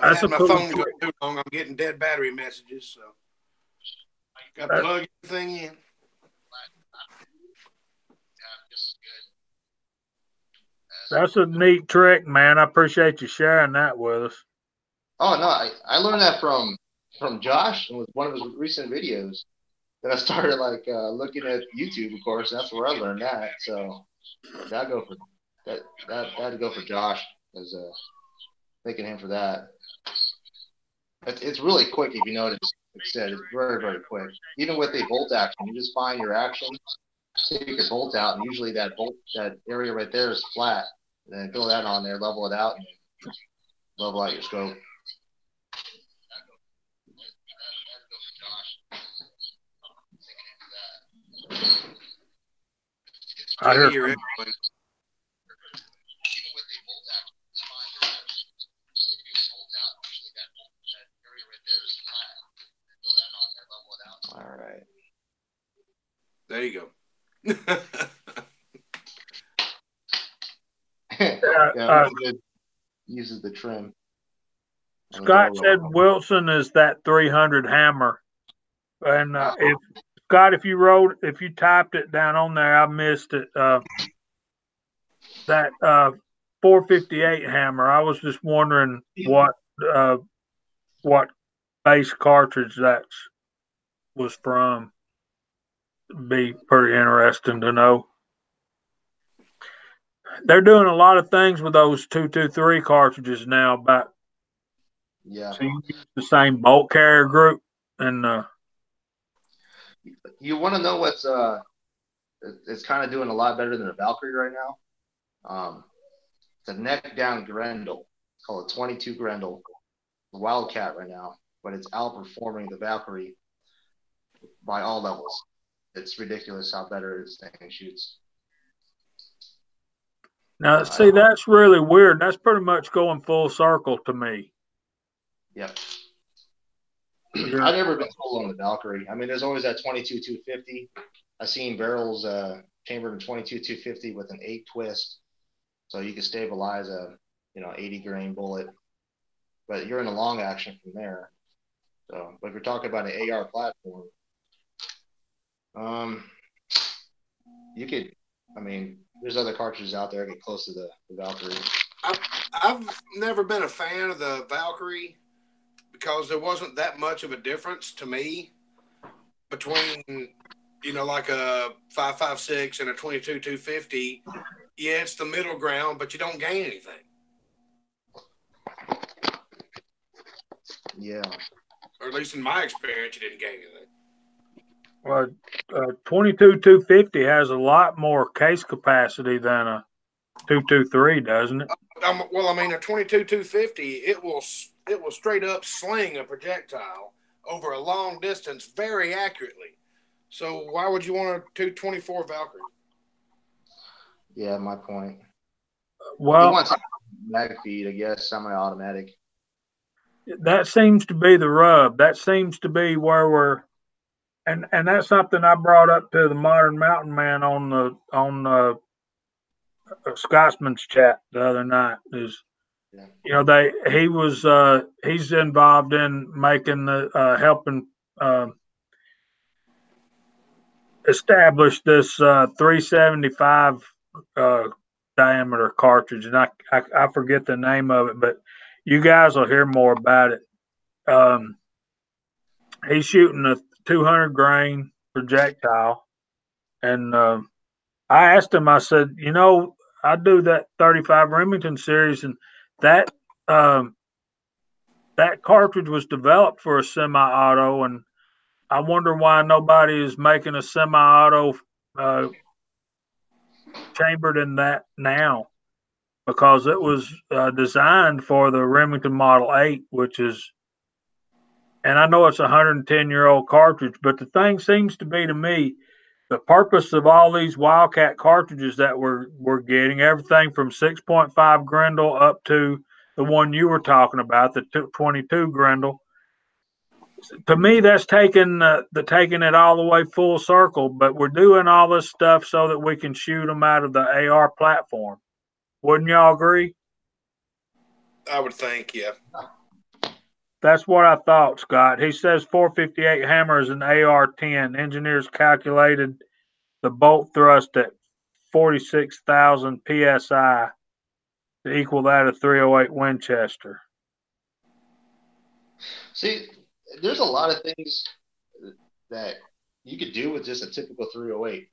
[SPEAKER 2] I had my phone go too long. I'm getting dead battery messages, so got to plug everything in.
[SPEAKER 1] That's a neat trick, man. I appreciate you sharing that with us.
[SPEAKER 3] Oh no, I learned that from Josh and with one of his recent videos. Then I started looking at YouTube, of course. That's where I learned that. So that'd go for that. That'd go for Josh as thanking him for that. It's really quick if you notice. Like I said, it's very, very quick. Even with a bolt action, you just find your action, take your bolt out, and usually that area right there is flat. And then fill that on there, level it out, and level out your scope.
[SPEAKER 1] I hear you. All right.
[SPEAKER 2] There you go.
[SPEAKER 3] Uses the trim.
[SPEAKER 1] Scott said Wilson is that 300 hammer, and if Scott, if you typed it down on there, I missed it. That 458 hammer. I was just wondering what base cartridge that was from. Be pretty interesting to know. They're doing a lot of things with those 223 cartridges now. So you use the same bolt carrier group, and
[SPEAKER 3] you want to know what's it's kind of doing a lot better than a Valkyrie right now. It's a neck down Grendel. It's called a 22 Grendel. Wildcat right now, but it's outperforming the Valkyrie by all levels. It's ridiculous how better this thing shoots.
[SPEAKER 1] Now, see, that's really weird. That's pretty much going full circle to me.
[SPEAKER 3] Yep. I've never been sold on the Valkyrie. I mean, there's always that 22-250. I've seen barrels chambered in 22-250 with an 8 twist, so you can stabilize a 80 grain bullet. But you're in a long action from there. So, but if you're talking about an AR platform, you could. I mean, there's other cartridges out there that get close to the Valkyrie.
[SPEAKER 2] I've never been a fan of the Valkyrie because there wasn't that much of a difference to me between, like a 5.56 and a 22-250. Yeah, it's the middle ground, but you don't gain anything.
[SPEAKER 3] Yeah.
[SPEAKER 2] Or at least in my experience, you didn't gain anything.
[SPEAKER 1] Well, 22-250 has a lot more case capacity than a 223, doesn't it?
[SPEAKER 2] Well, I mean, a 22-250, it will straight up sling a projectile over a long distance very accurately. So why would you want a 224 Valkyrie?
[SPEAKER 3] Yeah, my point.
[SPEAKER 1] Well,
[SPEAKER 3] mag feed, I guess, semi-automatic.
[SPEAKER 1] That seems to be the rub. That seems to be where and that's something I brought up to the Modern Mountain Man on the Scotsman's chat the other night. Is
[SPEAKER 3] Yeah.
[SPEAKER 1] he's involved in making the helping uh, establish this 375 uh, diameter cartridge, and I forget the name of it, but you guys will hear more about it. Um, he's shooting a 200 grain projectile, and I asked him. I said, I do that 35 Remington series, and that um, that cartridge was developed for a semi-auto, and I wonder why nobody is making a semi-auto uh, chambered in that now, because it was designed for the Remington Model 8, which is, and I know it's a 110-year-old cartridge, but the thing seems to be to me, the purpose of all these Wildcat cartridges that we're getting, everything from 6.5 Grendel up to the one you were talking about, the 22 Grendel. To me, that's taking it all the way full circle. But we're doing all this stuff so that we can shoot them out of the AR platform. Wouldn't y'all agree?
[SPEAKER 2] I would think, yeah.
[SPEAKER 1] That's what I thought, Scott. He says 458 hammer is an AR-10. Engineers calculated the bolt thrust at 46,000 psi to equal that of 308 Winchester.
[SPEAKER 3] See, there's a lot of things that you could do with just a typical 308.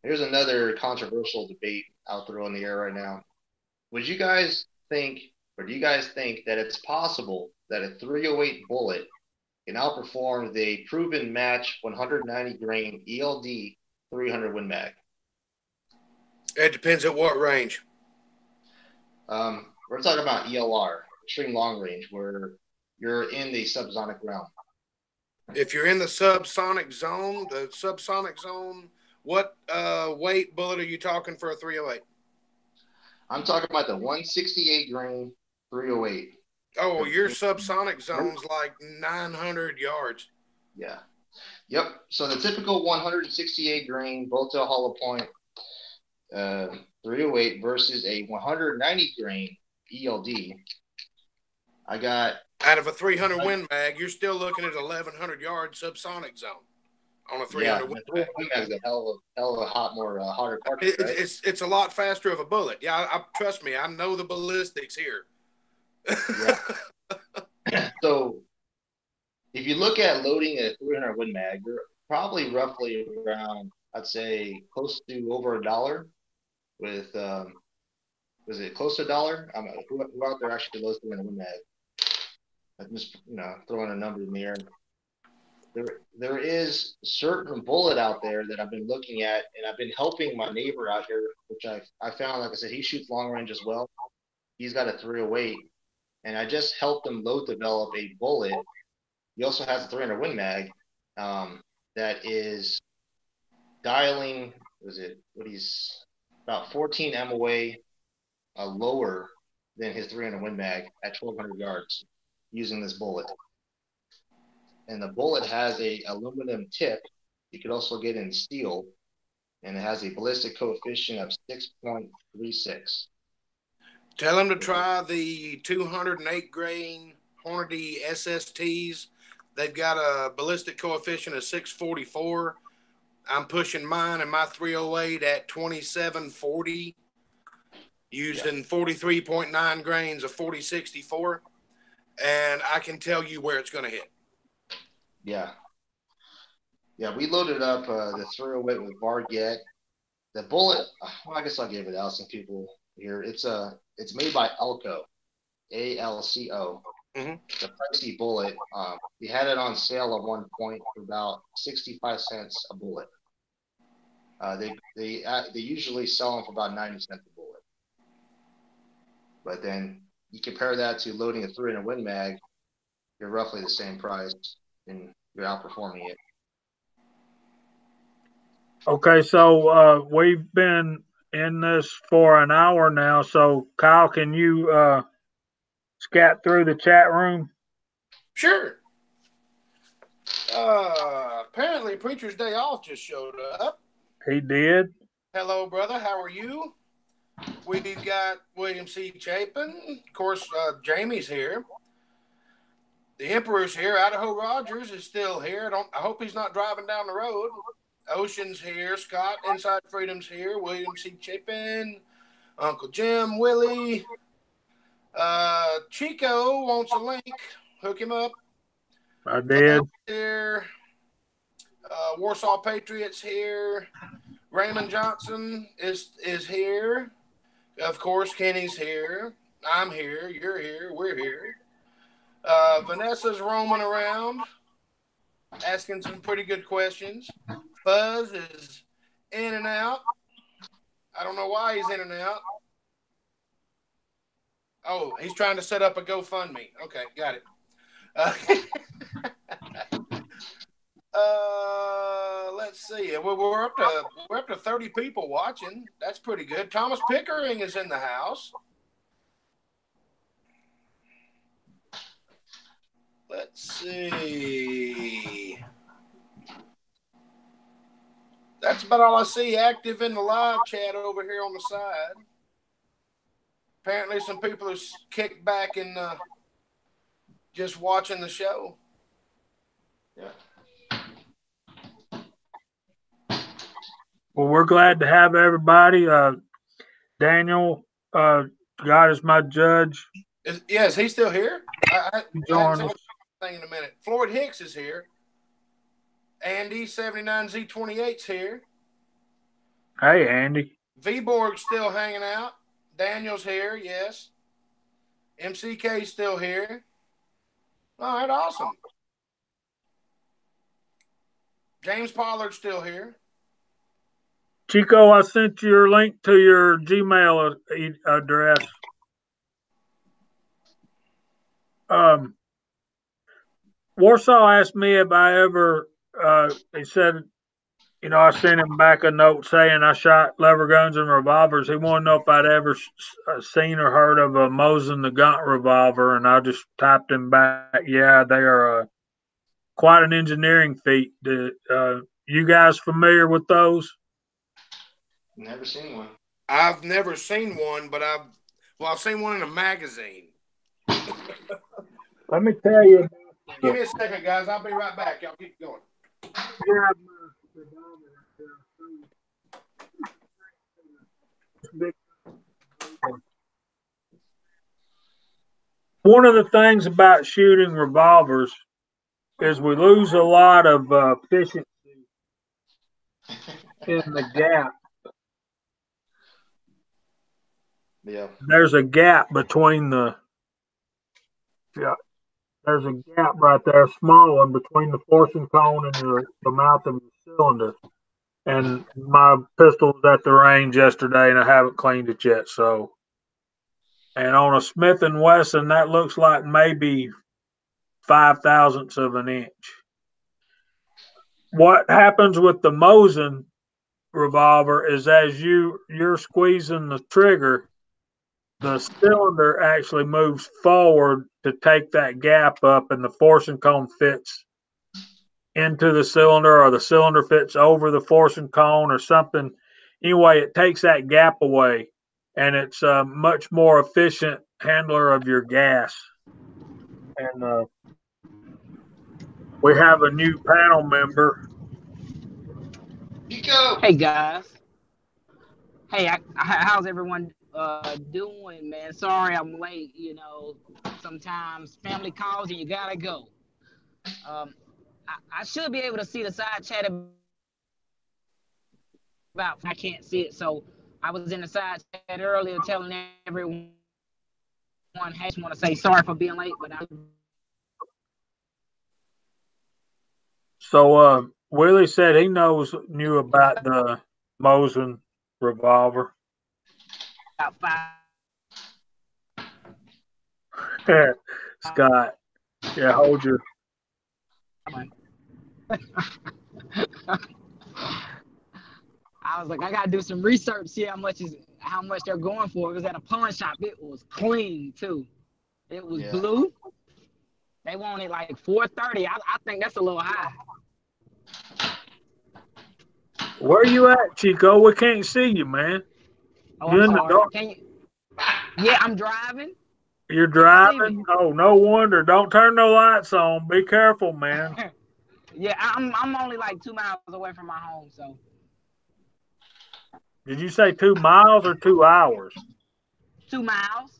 [SPEAKER 3] Here's another controversial debate out there on the air right now. Would you guys think, or do you guys think that it's possible that a 308 bullet can outperform the proven match 190 grain ELD 300 Win Mag?
[SPEAKER 2] It depends at what range.
[SPEAKER 3] We're talking about ELR, extreme long range, where you're in the subsonic realm.
[SPEAKER 2] If you're in the subsonic zone, what weight bullet are you talking for a 308?
[SPEAKER 3] I'm talking about the 168 grain 308.
[SPEAKER 2] Oh, your subsonic zone's like 900 yards.
[SPEAKER 3] Yeah. Yep. So the typical 168 grain Boltail hollow point 308 versus a 190 grain ELD. I got
[SPEAKER 2] out of a 300 Win Mag, you're still looking at 1,100 yard subsonic zone on a 300 Win Mag.
[SPEAKER 3] Win Mag is a hell of a hotter cartridge.
[SPEAKER 2] It's a lot faster of a bullet. Yeah, trust me, I know the ballistics here.
[SPEAKER 3] Yeah. So if you look at loading a 300 Win Mag, you're probably roughly around, I'd say, close to over $1 with was it close to $1? Who out there actually loads 300 Win Mag? I'm just throwing a number in the air. There is a certain bullet out there that I've been looking at, and I've been helping my neighbor out here, which I found, like I said, he shoots long range as well. He's got a 308, and I just helped him load develop a bullet. He also has a 300 Win Mag that is dialing, he's about 14 MOA lower than his 300 Win Mag at 1,200 yards using this bullet. And the bullet has a aluminum tip. You could also get in steel, and it has a ballistic coefficient of 6.36.
[SPEAKER 2] Tell him to try the 208 grain Hornady SSTs. They've got a ballistic coefficient of 644. I'm pushing mine and my 308 at 2740, using 43.9 grains of 4064, and I can tell you where it's going to hit.
[SPEAKER 3] Yeah, we loaded up the 308 with Varget. The bullet, well, I guess I'll give it out some people here. It's made by Alco, ALCO.
[SPEAKER 2] Mm-hmm.
[SPEAKER 3] It's a pricey bullet. We had it on sale at one point for about 65 cents a bullet. They usually sell them for about 90 cents a bullet. But then you compare that to loading a 300 Win Mag, you're roughly the same price, and you're outperforming it.
[SPEAKER 1] Okay, so we've been in this for an hour now. So, Kyle, can you scat through the chat room?
[SPEAKER 2] Sure. Apparently, Preacher's Day Off just showed up.
[SPEAKER 1] He did.
[SPEAKER 2] Hello, brother. How are you? We've got William C. Chapin. Of course, Jamie's here. The Emperor's here. Idaho Rogers is still here. I hope he's not driving down the road. Ocean's here. Scott, Inside Freedom's here. William C. Chapin. Uncle Jim, Willie. Chico wants a link. Hook him up.
[SPEAKER 1] I did.
[SPEAKER 2] Here. Warsaw Patriots here. Raymond Johnson is here. Of course, Kenny's here. I'm here. You're here. We're here. Vanessa's roaming around, asking some pretty good questions. Fuzz is in and out. I don't know why he's in and out. Oh, he's trying to set up a GoFundMe. Okay, got it. Let's see. We're up to 30 people watching. That's pretty good. Thomas Pickering is in the house. Let's see. That's about all I see active in the live chat over here on the side. Apparently, some people are kicked back and just watching the show.
[SPEAKER 3] Yeah.
[SPEAKER 1] Well, we're glad to have everybody. Daniel, God is my judge.
[SPEAKER 2] Is he still here? I
[SPEAKER 1] Join
[SPEAKER 2] haven't
[SPEAKER 1] us.
[SPEAKER 2] seen anything in a minute. Floyd Hicks is here. Andy 79Z28's here.
[SPEAKER 1] Hey, Andy.
[SPEAKER 2] V-Borg's still hanging out. Daniel's here, yes. MCK's still here. All right, awesome. James Pollard's still here.
[SPEAKER 1] Chico, I sent your link to your Gmail address. Warsaw asked me if I ever, he said, I sent him back a note saying I shot lever guns and revolvers. He wanted to know if I'd ever seen or heard of a Mosin Nagant revolver, and I just typed him back, yeah, they are quite an engineering feat. You guys familiar with those?
[SPEAKER 3] Never seen one.
[SPEAKER 2] I've never seen one, but I've seen one in a magazine.
[SPEAKER 1] Let me tell you.
[SPEAKER 2] Give me a second, guys. I'll be right back. Y'all keep going.
[SPEAKER 1] One of the things about shooting revolvers is we lose a lot of efficiency in the gap.
[SPEAKER 3] Yeah.
[SPEAKER 1] There's a gap between there's a gap right there, a small one, between the forcing cone and the mouth of the cylinder. And my pistol was at the range yesterday, and I haven't cleaned it yet. So, and on a Smith & Wesson, that looks like maybe 0.005 of an inch. What happens with the Mosin revolver is as you're squeezing the trigger, the cylinder actually moves forward to take that gap up, and the forcing cone fits into the cylinder, or the cylinder fits over the forcing cone or something. Anyway, it takes that gap away, and it's a much more efficient handler of your gas. And we have a new panel member.
[SPEAKER 3] Chico.
[SPEAKER 4] Hey guys. Hey, how's everyone doing, man? Sorry I'm late. Sometimes family calls and you gotta go. I should be able to see the side chat about. I can't see it, so I was in the side chat earlier telling everyone. I just want to say sorry for being late, but
[SPEAKER 1] So Willie said he knew about the Mosin revolver.
[SPEAKER 4] about 5.
[SPEAKER 1] Scott, yeah, hold your.
[SPEAKER 4] I was like, I gotta do some research, see how much they're going for. It was at a pawn shop. It was clean too. It was blue. They wanted like 430. I think that's a little high.
[SPEAKER 1] Where you at, Chico? We can't see you, man.
[SPEAKER 4] Oh,
[SPEAKER 1] You
[SPEAKER 4] I'm
[SPEAKER 1] in the
[SPEAKER 4] sorry.
[SPEAKER 1] dark?
[SPEAKER 4] Can you? Yeah, I'm driving.
[SPEAKER 1] You're
[SPEAKER 4] Can you see
[SPEAKER 1] driving?
[SPEAKER 4] me?
[SPEAKER 1] Oh, no wonder. Don't turn no lights on. Be careful, man.
[SPEAKER 4] Yeah, I'm only like 2 miles away from my home, so
[SPEAKER 1] Did you say 2 miles or 2 hours?
[SPEAKER 4] 2 miles.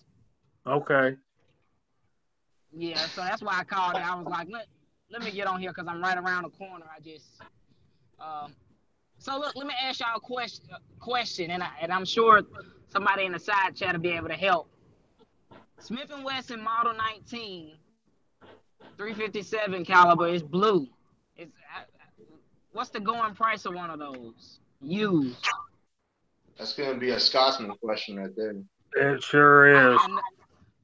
[SPEAKER 1] Okay.
[SPEAKER 4] Yeah, so that's why I called it. I was like, let me get on here because I'm right around the corner. So look, let me ask y'all a question, and I'm sure somebody in the side chat will be able to help. Smith & Wesson Model 19, 357 caliber is blue. What's the going price of one of those used?
[SPEAKER 3] That's going to be a Scotsman question right there.
[SPEAKER 1] It sure is.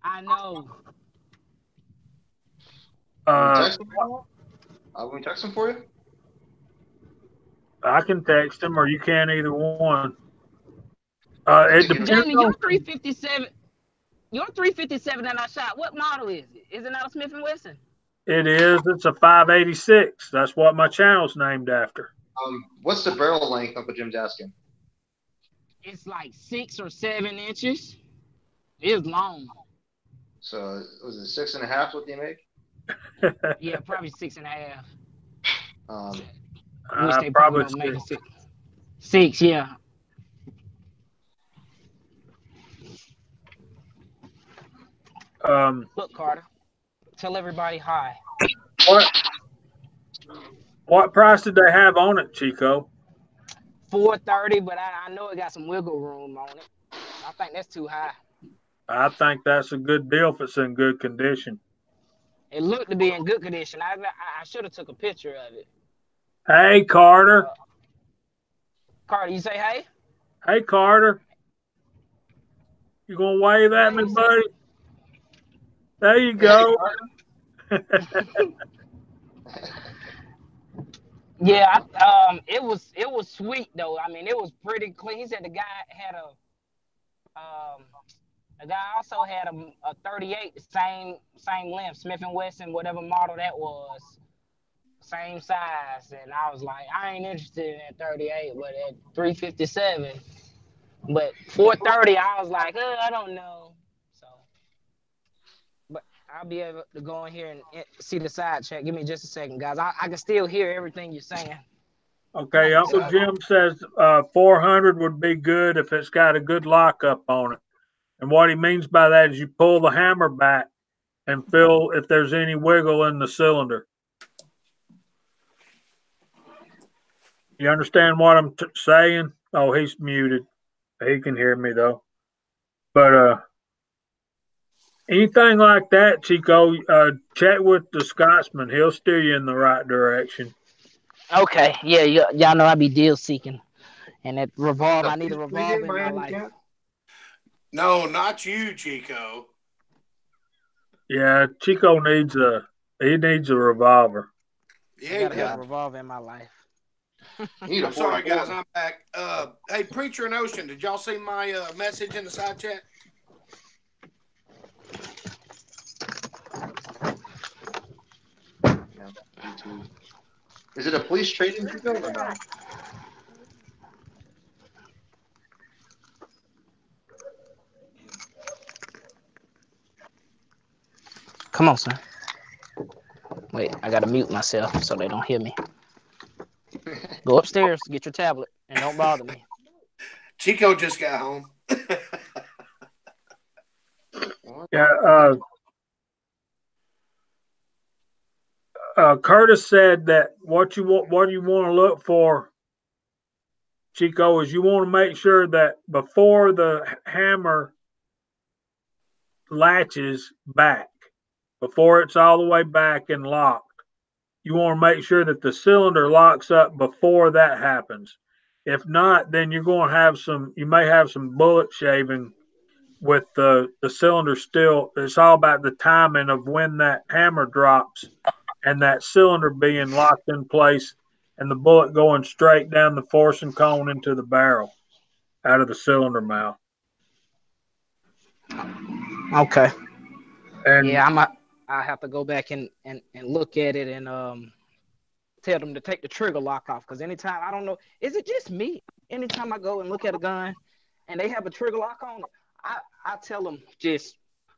[SPEAKER 4] I know.
[SPEAKER 3] Will we text him for you?
[SPEAKER 1] I can text him, or you can, either one. It depends.
[SPEAKER 4] Jamie, your 357. Your 357 that I shot, what model is it? Is it not a Smith & Wesson?
[SPEAKER 1] It is. It's a 586. That's what my channel's named after.
[SPEAKER 3] What's the barrel length? Uncle Jim's asking.
[SPEAKER 4] It's like 6 or 7 inches. It's long.
[SPEAKER 3] So was it 6.5? What do you make?
[SPEAKER 4] Yeah, probably 6.5.
[SPEAKER 1] Wish
[SPEAKER 4] they probably don't make it 6, yeah. Look, Carter, tell everybody hi.
[SPEAKER 1] What price did they have on it, Chico?
[SPEAKER 4] $430, but I know it got some wiggle room on it. I think that's too high.
[SPEAKER 1] I think that's a good deal if it's in good condition.
[SPEAKER 4] It looked to be in good condition. I should have took a picture of it.
[SPEAKER 1] Hey, Carter.
[SPEAKER 4] Carter, you say hey?
[SPEAKER 1] Hey, Carter. You gonna wave at me, buddy? There you go.
[SPEAKER 4] Yeah, it was sweet though. I mean, it was pretty clean. He said the guy also had a 38, same length, Smith & Wesson, whatever model that was, same size. And I was like, I ain't interested in that 38, but at 357, but 430, I was like, I don't know. So, but I'll be able to go in here and see the side check. Give me just a second, guys. I can still hear everything you're saying.
[SPEAKER 1] Okay, Uncle Jim says 400 would be good if it's got a good lockup on it. And what he means by that is you pull the hammer back and feel if there's any wiggle in the cylinder. You understand what I'm saying? Oh, he's muted. He can hear me though. But anything like that, Chico, check with the Scotsman. He'll steer you in the right direction.
[SPEAKER 4] Okay, yeah, y'all know I be deal seeking, and that revolve. I need a revolve in my life.
[SPEAKER 2] No, not you, Chico.
[SPEAKER 1] Yeah, Chico needs a revolver.
[SPEAKER 4] Yeah, I gotta have a revolver in my life.
[SPEAKER 2] I'm sorry, guys. I'm back. Hey, Preacher and Ocean, did y'all see my message in the side chat?
[SPEAKER 3] Yeah, is it a police trading Chico or not?
[SPEAKER 4] Come on, son. Wait, I gotta mute myself so they don't hear me. Go upstairs, get your tablet, and don't bother me.
[SPEAKER 2] Chico just got home.
[SPEAKER 1] Yeah. Curtis said that what you want to look for, Chico, is you want to make sure that before the hammer latches back, before it's all the way back and locked, you want to make sure that the cylinder locks up before that happens. If not, then you're going to have you may have some bullet shaving with the cylinder still. It's all about the timing of when that hammer drops and that cylinder being locked in place and the bullet going straight down the forcing cone into the barrel out of the cylinder mouth.
[SPEAKER 4] Okay.
[SPEAKER 1] And
[SPEAKER 4] Yeah, I have to go back and look at it and tell them to take the trigger lock off. Because anytime, I don't know, is it just me? Anytime I go and look at a gun and they have a trigger lock on it, I tell them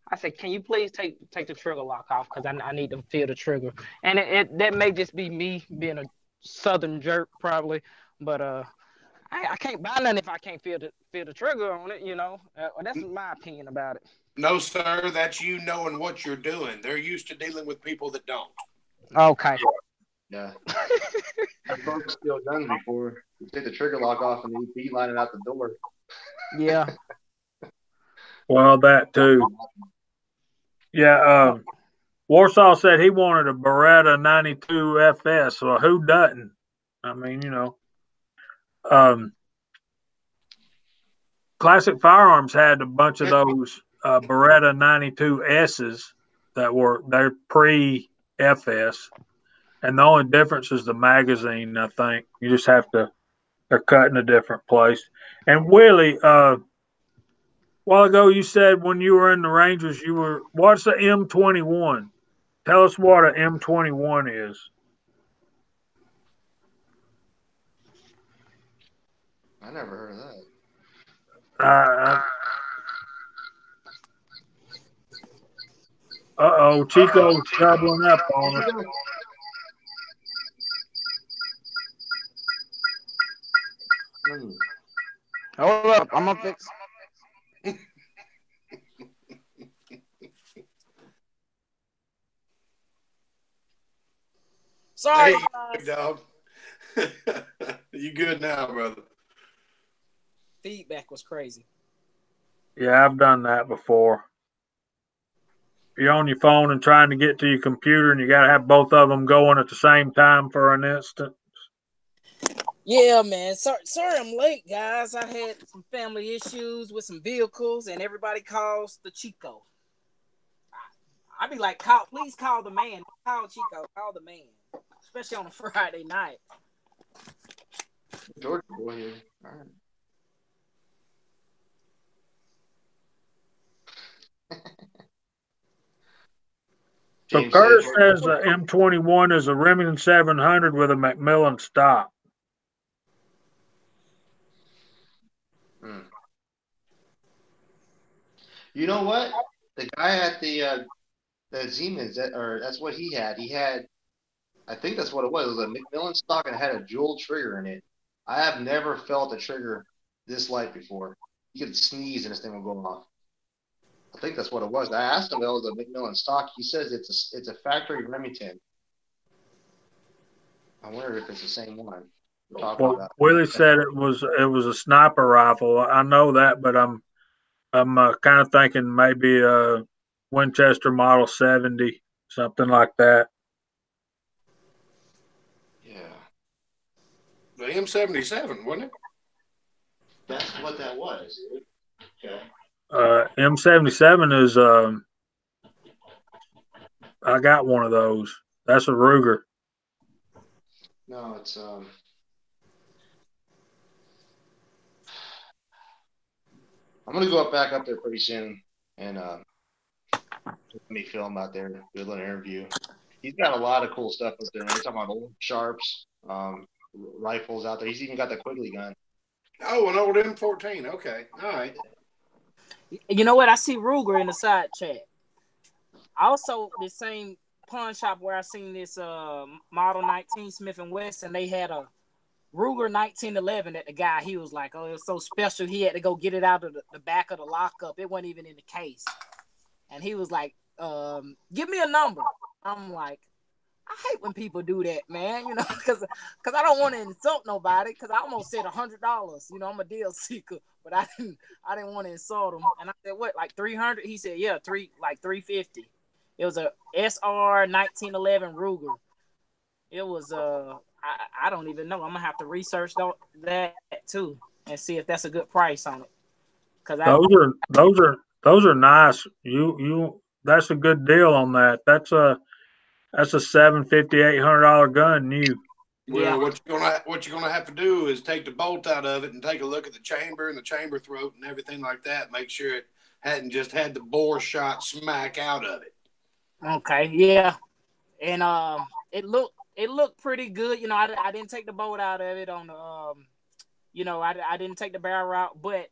[SPEAKER 4] I say, can you please take the trigger lock off? Because I need to feel the trigger. And that may just be me being a southern jerk probably, but I can't buy nothing if I can't feel the trigger on it, that's my opinion about it.
[SPEAKER 2] No, sir, that's you knowing what you're doing. They're used to dealing with people that don't.
[SPEAKER 4] Okay.
[SPEAKER 3] Yeah. I've broke steel guns before. You take the trigger lock off and you beeline it out the door.
[SPEAKER 4] Yeah.
[SPEAKER 1] Well, that too. Yeah. Warsaw said he wanted a Beretta 92 FS. Well, who doesn't? I mean, Classic Firearms had a bunch of those Beretta 92 S's they're pre-FS. And the only difference is the magazine, I think. You just they're cut in a different place. And Willie, a while ago you said when you were in the Rangers, what's the M21? Tell us what an M21 is.
[SPEAKER 3] I never heard of that.
[SPEAKER 1] Chico's doubling up on us.
[SPEAKER 4] Hold up, I'm gonna fix.
[SPEAKER 5] Sorry,
[SPEAKER 2] hey, dog. You good now, brother?
[SPEAKER 5] Feedback was crazy.
[SPEAKER 1] Yeah, I've done that before. You're on your phone and trying to get to your computer, and you got to have both of them going at the same time for an instant.
[SPEAKER 5] Yeah, man. Sorry I'm late, guys. I had some family issues with some vehicles, and everybody calls the Chico. I'd be like, please call the man. Call Chico. Call the man. Especially on a Friday night.
[SPEAKER 3] Georgia boy here. All right.
[SPEAKER 1] So Curtis says the M21 is a Remington 700 with a McMillan stock.
[SPEAKER 3] You know what? The guy at the Siemens, that's what he had. He had, I think that's what it was. It was a McMillan stock and it had a jewel trigger in it. I have never felt a trigger this light before. You could sneeze and this thing will go off. I think that's what it was. I asked him if it was a McMillan stock. He says it's a factory Remington. I wonder if it's the same one.
[SPEAKER 1] Well, Willie said it was a sniper rifle. I know that, but I'm kind of thinking maybe a Winchester Model 70, something like that.
[SPEAKER 3] Yeah.
[SPEAKER 2] The M77, wasn't it?
[SPEAKER 3] That's what that was. Okay.
[SPEAKER 1] M77 is I got one of those. That's a Ruger.
[SPEAKER 3] No, it's I'm gonna go back up there pretty soon and me film out there, do a little interview. He's got a lot of cool stuff up there. Man. He's talking about old Sharps, rifles out there. He's even got the Quigley gun.
[SPEAKER 2] Oh, an old M14. Okay, all right.
[SPEAKER 5] You know what? I see Ruger in the side chat. Also, the same pawn shop where I seen this Model 19 Smith & Wesson, they had a Ruger 1911 that the guy, he was like, oh, it was so special. He had to go get it out of the back of the lockup. It wasn't even in the case. And he was like, give me a number. I'm like, I hate when people do that, man, because I don't want to insult nobody, because I almost said $100. I'm a deal seeker, but I didn't want to insult him. And I said, what, like 300? He said, yeah, 350. It was a SR 1911 Ruger. It was I don't even know. I'm gonna have to research that too and see if that's a good price on it. Cause
[SPEAKER 1] those are nice. You that's a good deal on that. That's a $750, $800 gun new.
[SPEAKER 2] Well,
[SPEAKER 5] Yeah.
[SPEAKER 2] what you're gonna have to do is take the bolt out of it and take a look at the chamber and the chamber throat and everything like that. Make sure it hadn't just had the bore shot smack out of it.
[SPEAKER 5] Okay. Yeah. And it looked pretty good. You know, I didn't take the bolt out of it on the you know, I didn't take the barrel out, but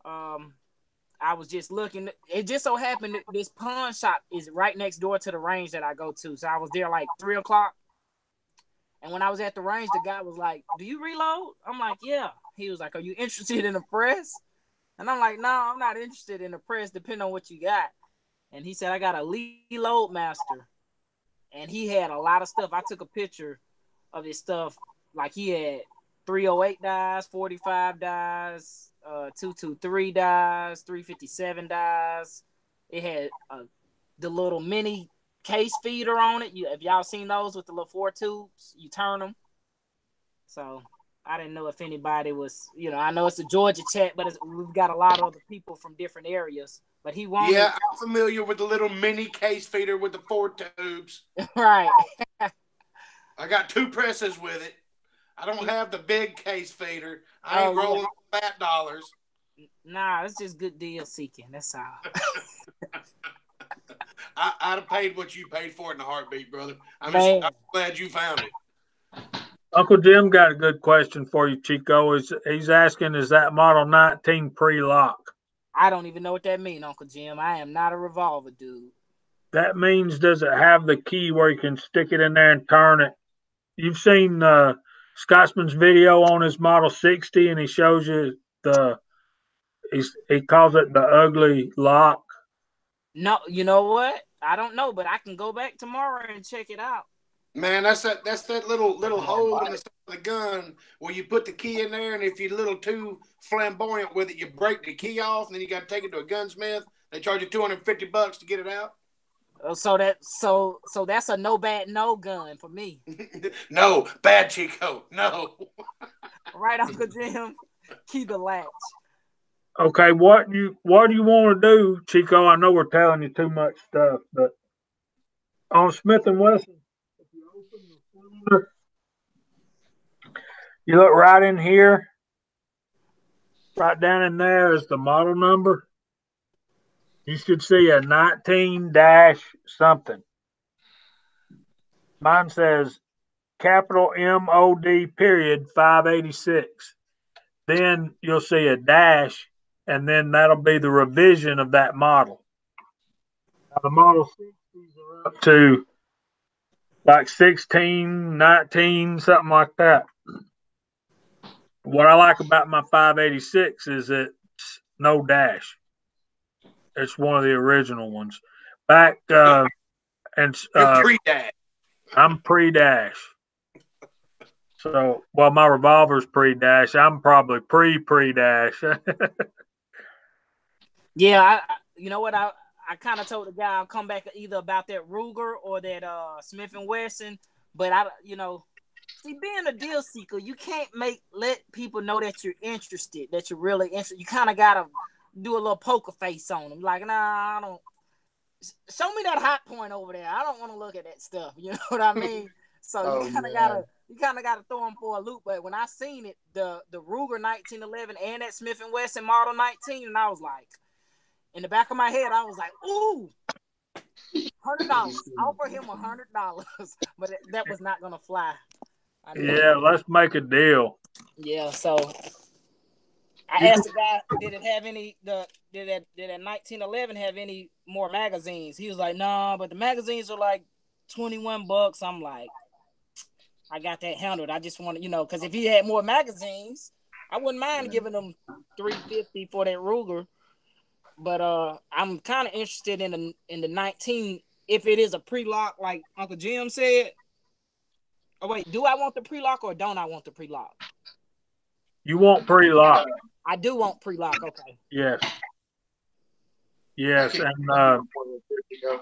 [SPEAKER 5] I was just looking. It just so happened that this pawn shop is right next door to the range that I go to. So I was there like 3:00. And when I was at the range, the guy was like, "Do you reload?" I'm like, "Yeah." He was like, "Are you interested in the press?" And I'm like, "No, I'm not interested in the press, depending on what you got." And he said, "I got a Lee Loadmaster." And he had a lot of stuff. I took a picture of his stuff. Like he had 308 dies, 45 dies, 223 dies, 357 dies. It had the little mini case feeder on it. If y'all seen those with the little 4 tubes, you turn them. So I didn't know if anybody was, you know, I know it's a Georgia chat, but we've got a lot of other people from different areas. But he wanted.
[SPEAKER 2] Yeah, I'm familiar with the little mini case feeder with the 4 tubes.
[SPEAKER 5] Right.
[SPEAKER 2] I got 2 presses with it. I don't have the big case feeder. I ain't rolling fat dollars.
[SPEAKER 5] Nah, it's just good deal seeking. That's all.
[SPEAKER 2] I'd have paid what you paid for it in a heartbeat, brother. I'm glad you found it.
[SPEAKER 1] Uncle Jim got a good question for you, Chico. He's asking, is that Model 19 pre-lock?
[SPEAKER 5] I don't even know what that means, Uncle Jim. I am not a revolver dude.
[SPEAKER 1] That means, does it have the key where you can stick it in there and turn it? You've seen Scotsman's video on his Model 60, and he shows you he calls it the ugly lock.
[SPEAKER 5] No, you know what? I don't know, but I can go back tomorrow and check it out.
[SPEAKER 2] Man, that's that little hole in the side of the gun where you put the key in there, and if you're a little too flamboyant with it, you break the key off, and then you got to take it to a gunsmith. They charge you $250 to get it out.
[SPEAKER 5] So that's a no bad no gun for me.
[SPEAKER 2] No, bad Chico. No.
[SPEAKER 5] Right, Uncle Jim. Key the latch.
[SPEAKER 1] Okay, what do you want to do, Chico? I know we're telling you too much stuff, but on Smith & Wesson, if you open the cylinder, you look right in here, right down in there is the model number. You should see a 19 dash something. Mine says capital MOD period 586. Then you'll see a dash, and then that'll be the revision of that model. Now, the Model 60s are up to like 16, 19, something like that. What I like about my 586 is it's no dash. It's one of the original ones. Back
[SPEAKER 2] You're pre-dash.
[SPEAKER 1] I'm pre-dash. So, well, my revolver's pre-dash. I'm probably pre-dash.
[SPEAKER 5] Yeah, you know what? I kind of told the guy I'll come back either about that Ruger or that Smith & Wesson. But see, being a deal seeker, you can't let people know that you're interested, that you're really interested. You kind of gotta do a little poker face on them, like, nah, I don't. Show me that hot point over there. I don't want to look at that stuff. You know what I mean? So you kind of gotta throw them for a loop. But when I seen it, the Ruger 1911 and that Smith & Wesson Model 19, and I was like, in the back of my head, I was like, ooh, $100. Offer him $100, but that was not gonna fly.
[SPEAKER 1] Yeah, let's make a deal.
[SPEAKER 5] Yeah, so I asked the guy, did that 1911 have any more magazines? He was like, no, but the magazines are like $21. I'm like, I got that handled. I just want to, because if he had more magazines, I wouldn't mind giving them $350 for that Ruger. But I'm kind of interested in the 19 if it is a pre-lock, like Uncle Jim said. Oh wait, do I want the pre-lock or don't I want the pre-lock?
[SPEAKER 1] You want pre-lock?
[SPEAKER 5] I do want pre-lock. Okay.
[SPEAKER 1] Yes. Yes, and
[SPEAKER 3] you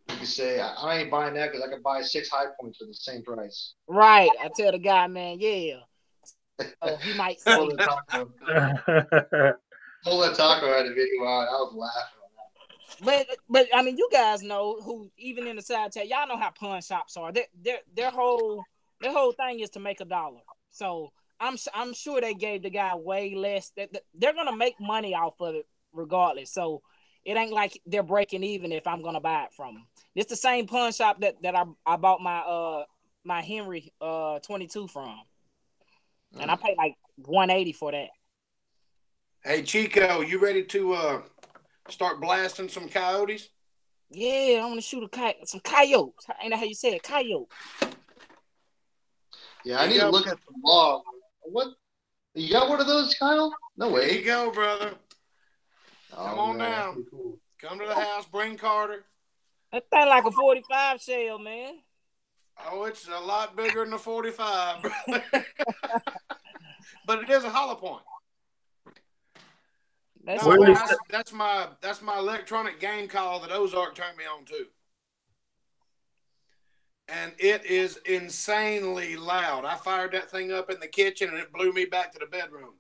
[SPEAKER 3] can say I ain't buying that because I can buy 6 high points for the same price.
[SPEAKER 5] Right. I tell the guy, man, yeah. Oh, he might say.
[SPEAKER 3] Pull that taco out of the video. I was laughing on
[SPEAKER 5] that. But I mean, you guys know who, even in the side chat, y'all know how pawn shops are. Their whole The whole thing is to make $1. So I'm sure they gave the guy way less. They're gonna make money off of it regardless. So it ain't like they're breaking even if I'm gonna buy it from them. It's the same pawn shop that I bought my Henry 22 from, and I paid like $180 for that.
[SPEAKER 2] Hey Chico, you ready to start blasting some coyotes?
[SPEAKER 5] Yeah, I want to shoot some coyotes. Ain't that how you say it? Coyote.
[SPEAKER 3] Yeah, I need to look at the log. What? You got one of those, Kyle? No way.
[SPEAKER 2] There you go, brother. Come on down. Cool. Come to the house. Bring Carter.
[SPEAKER 5] That thing like a 45 shell, man.
[SPEAKER 2] Oh, it's a lot bigger than a 45, brother. But it is a hollow point. That's my electronic game call that Ozark turned me on to. And it is insanely loud. I fired that thing up in the kitchen and it blew me back to the bedroom.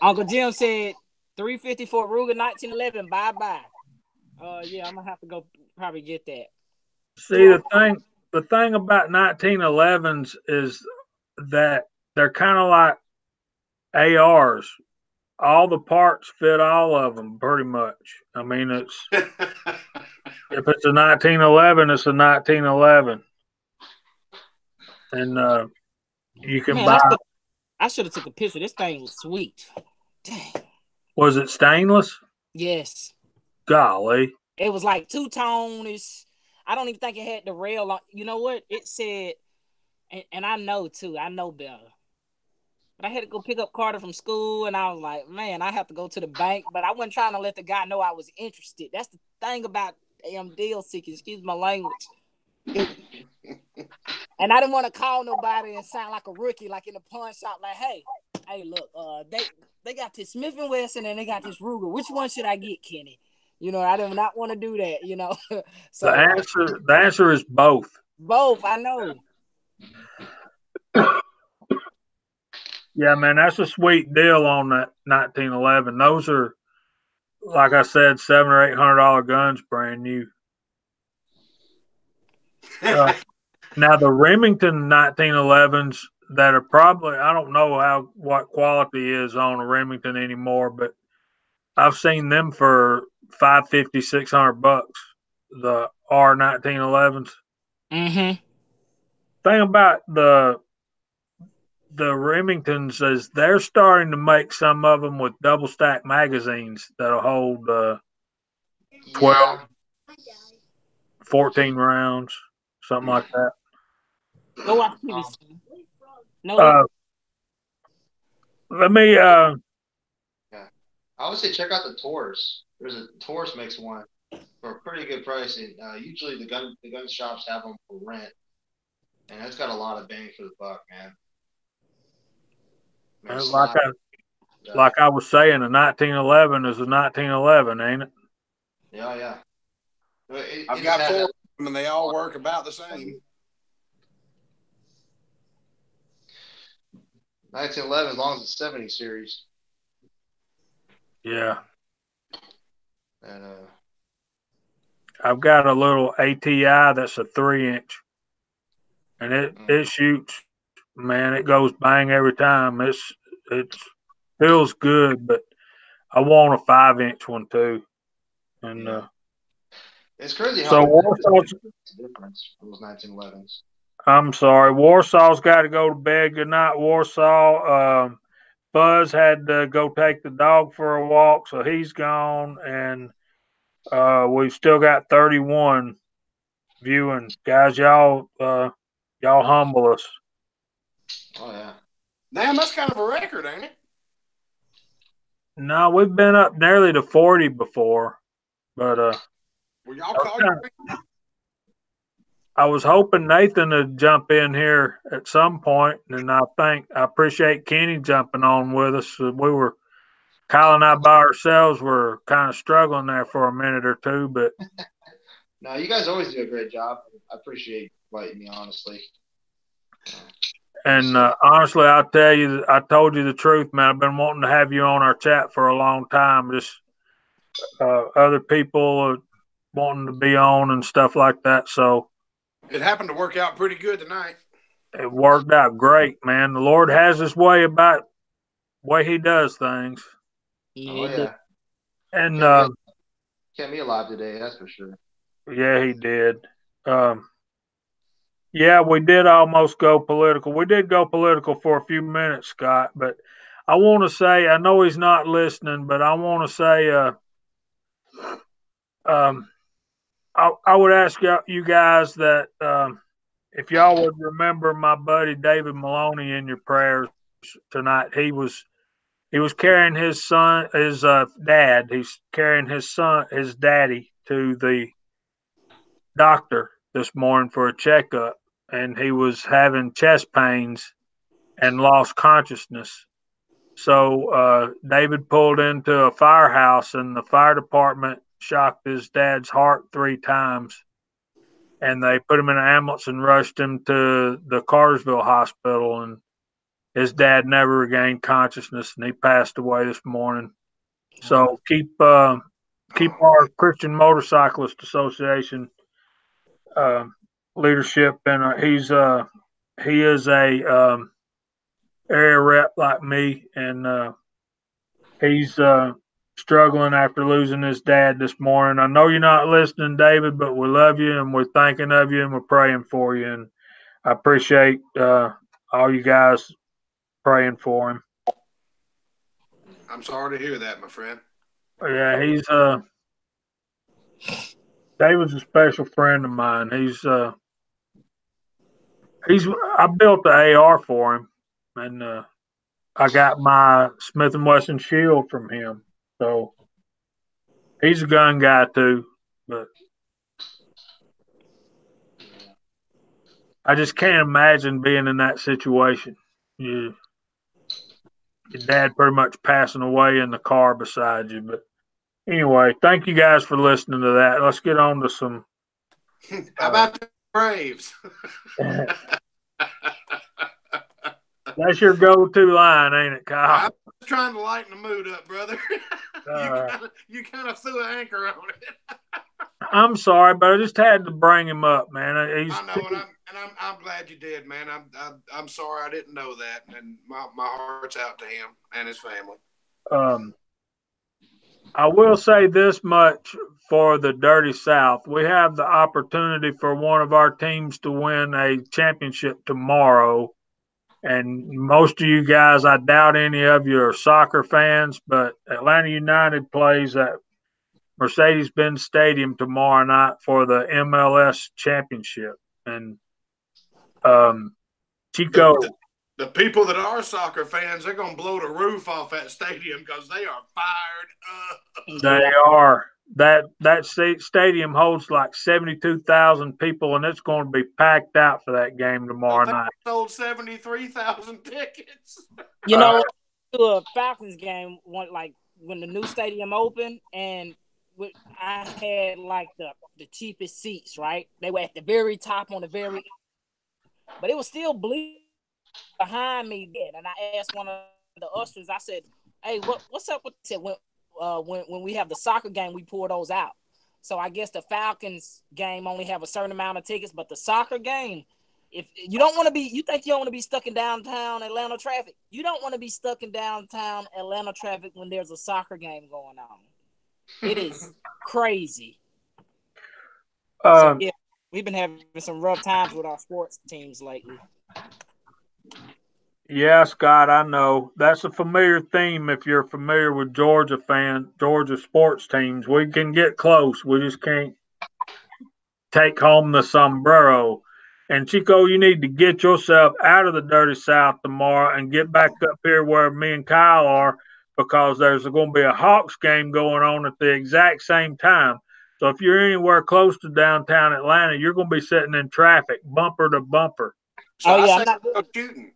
[SPEAKER 5] Uncle Jim said 354 Ruger 1911. Bye. Yeah, I'm gonna have to go probably get that.
[SPEAKER 1] See, the thing about 1911s is that they're kind of like ARs. All the parts fit all of them pretty much. I mean, it's if it's a 1911, it's a 1911, and you can buy.
[SPEAKER 5] I should have took a picture. This thing was sweet. Dang.
[SPEAKER 1] Was it stainless?
[SPEAKER 5] Yes.
[SPEAKER 1] Golly.
[SPEAKER 5] It was like two-tone-ish. I don't even think it had the rail on. You know what? It said, and I know too. I know better. But I had to go pick up Carter from school, and I was like, man, I have to go to the bank. But I wasn't trying to let the guy know I was interested. That's the thing about damn deal seeking. Excuse my language. And I didn't want to call nobody and sound like a rookie, like in the pawn shop, like, hey, look, they got this Smith & Wesson and they got this Ruger. Which one should I get, Kenny? You know, I did not want to do that, you know. So
[SPEAKER 1] the answer is both.
[SPEAKER 5] Both, I know.
[SPEAKER 1] Yeah, man, that's a sweet deal on that 1911. Those are, like I said, $700 or $800 guns, brand new. Now the Remington 1911s that are probably, I don't know what quality is on a Remington anymore, but I've seen them for $550, $600. The R1911s.
[SPEAKER 5] Mm-hmm.
[SPEAKER 1] Thing about the Remingtons is they're starting to make some of them with double stack magazines that'll hold 12, 14 rounds, something like that.
[SPEAKER 5] Go watch PVC. No.
[SPEAKER 3] Let me. Yeah. I would say check out the Taurus. Taurus makes one for a pretty good price. And, usually the gun shops have them for rent, and it's got a lot of bang for the buck, man.
[SPEAKER 1] Like I was saying, a 1911 is a 1911, ain't it?
[SPEAKER 3] Yeah.
[SPEAKER 2] I've got 4 of them, and they all work about the same.
[SPEAKER 3] 1911, as long as it's 70 series.
[SPEAKER 1] Yeah.
[SPEAKER 3] And
[SPEAKER 1] I've got a little ATI that's a 3-inch, and it shoots. Man, it goes bang every time. It feels good, but I want a 5-inch one too. And
[SPEAKER 3] it's crazy how
[SPEAKER 1] so
[SPEAKER 3] Warsaw's difference from those 1911s.
[SPEAKER 1] I'm sorry, Warsaw's got to go to bed. Good night, Warsaw. Buzz had to go take the dog for a walk, so he's gone, and we've still got 31 viewing. Guys, y'all humble us.
[SPEAKER 3] Oh yeah.
[SPEAKER 2] Damn, that's kind of a record, ain't it?
[SPEAKER 1] No, we've been up nearly to 40 before, but
[SPEAKER 2] well, y'all call you.
[SPEAKER 1] I was hoping Nathan would jump in here at some point, and I appreciate Kenny jumping on with us. Kyle and I by ourselves were kind of struggling there for a minute or two, but
[SPEAKER 3] no, you guys always do a great job. I appreciate inviting me, honestly.
[SPEAKER 1] And honestly, I'll tell you, I told you the truth, man. I've been wanting to have you on our chat for a long time. Just other people wanting to be on and stuff like that. So
[SPEAKER 2] It happened to work out pretty good tonight.
[SPEAKER 1] It worked out great, man. The Lord has his way about the way he does things.
[SPEAKER 3] Oh yeah.
[SPEAKER 1] And
[SPEAKER 3] Kept me alive today, that's for sure.
[SPEAKER 1] yeah, he did. Yeah, we did almost go political. We did go political for a few minutes, Scott, but I want to say, I know he's not listening, but I want to say, um, I would ask you guys that if y'all would remember my buddy David Maloney in your prayers tonight. He was carrying his son, his dad. He's carrying his daddy to the doctor this morning for a checkup, and he was having chest pains and lost consciousness. So David pulled into a firehouse, and the fire department shocked his dad's heart 3 times. And they put him in an ambulance and rushed him to the Cartersville Hospital. And his dad never regained consciousness, and he passed away this morning. So keep our Christian Motorcyclist Association leadership, and he is a area rep like me, and he's struggling after losing his dad this morning. I know you're not listening, David, but we love you and we're thinking of you and we're praying for you, and I appreciate all you guys praying for him.
[SPEAKER 2] I'm sorry to hear that, my friend.
[SPEAKER 1] Yeah, David's a special friend of mine. I built the AR for him, and I got my Smith and Wesson Shield from him. So he's a gun guy too, but I just can't imagine being in that situation. Your dad pretty much passing away in the car beside you. But anyway, thank you guys for listening to that. Let's get on to some.
[SPEAKER 2] How about the Braves?
[SPEAKER 1] That's your go-to line, ain't it, Kyle?
[SPEAKER 2] I'm just trying to lighten the mood up, brother. You kind of threw an anchor on it.
[SPEAKER 1] I'm sorry, but I just had to bring him up, man.
[SPEAKER 2] I know, and I'm glad you did, man. I'm sorry I didn't know that, and my heart's out to him and his family.
[SPEAKER 1] I will say this much for the Dirty South: we have the opportunity for one of our teams to win a championship tomorrow. And most of you guys, I doubt any of you are soccer fans, but Atlanta United plays at Mercedes-Benz Stadium tomorrow night for the MLS championship. And Chico,
[SPEAKER 2] the people that are soccer fans, they're going to blow the roof off that stadium because they are fired up.
[SPEAKER 1] They are. That stadium holds like 72,000 people, and it's going to be packed out for that game tomorrow night.
[SPEAKER 2] Sold 73,000 tickets.
[SPEAKER 5] You know, to a Falcons game, when the new stadium opened, and I had like the cheapest seats, right? They were at the very top on the very, but it was still bleeding behind me then. And I asked one of the ushers, I said, "Hey, what's up with it?" When we have the soccer game, we pour those out. So I guess the Falcons game only have a certain amount of tickets, but the soccer game, if you don't want to be, you think you don't want to be stuck in downtown Atlanta traffic. You don't want to be stuck in downtown Atlanta traffic when there's a soccer game going on. It is crazy. So, yeah, we've been having some rough times with our sports teams lately.
[SPEAKER 1] Yeah, Scott, I know. That's a familiar theme if you're familiar with Georgia sports teams. We can get close. We just can't take home the sombrero. And Chico, you need to get yourself out of the Dirty South tomorrow and get back up here where me and Kyle are, because there's going to be a Hawks game going on at the exact same time. So if you're anywhere close to downtown Atlanta, you're going to be sitting in traffic, bumper to bumper.
[SPEAKER 2] So I'm not shooting.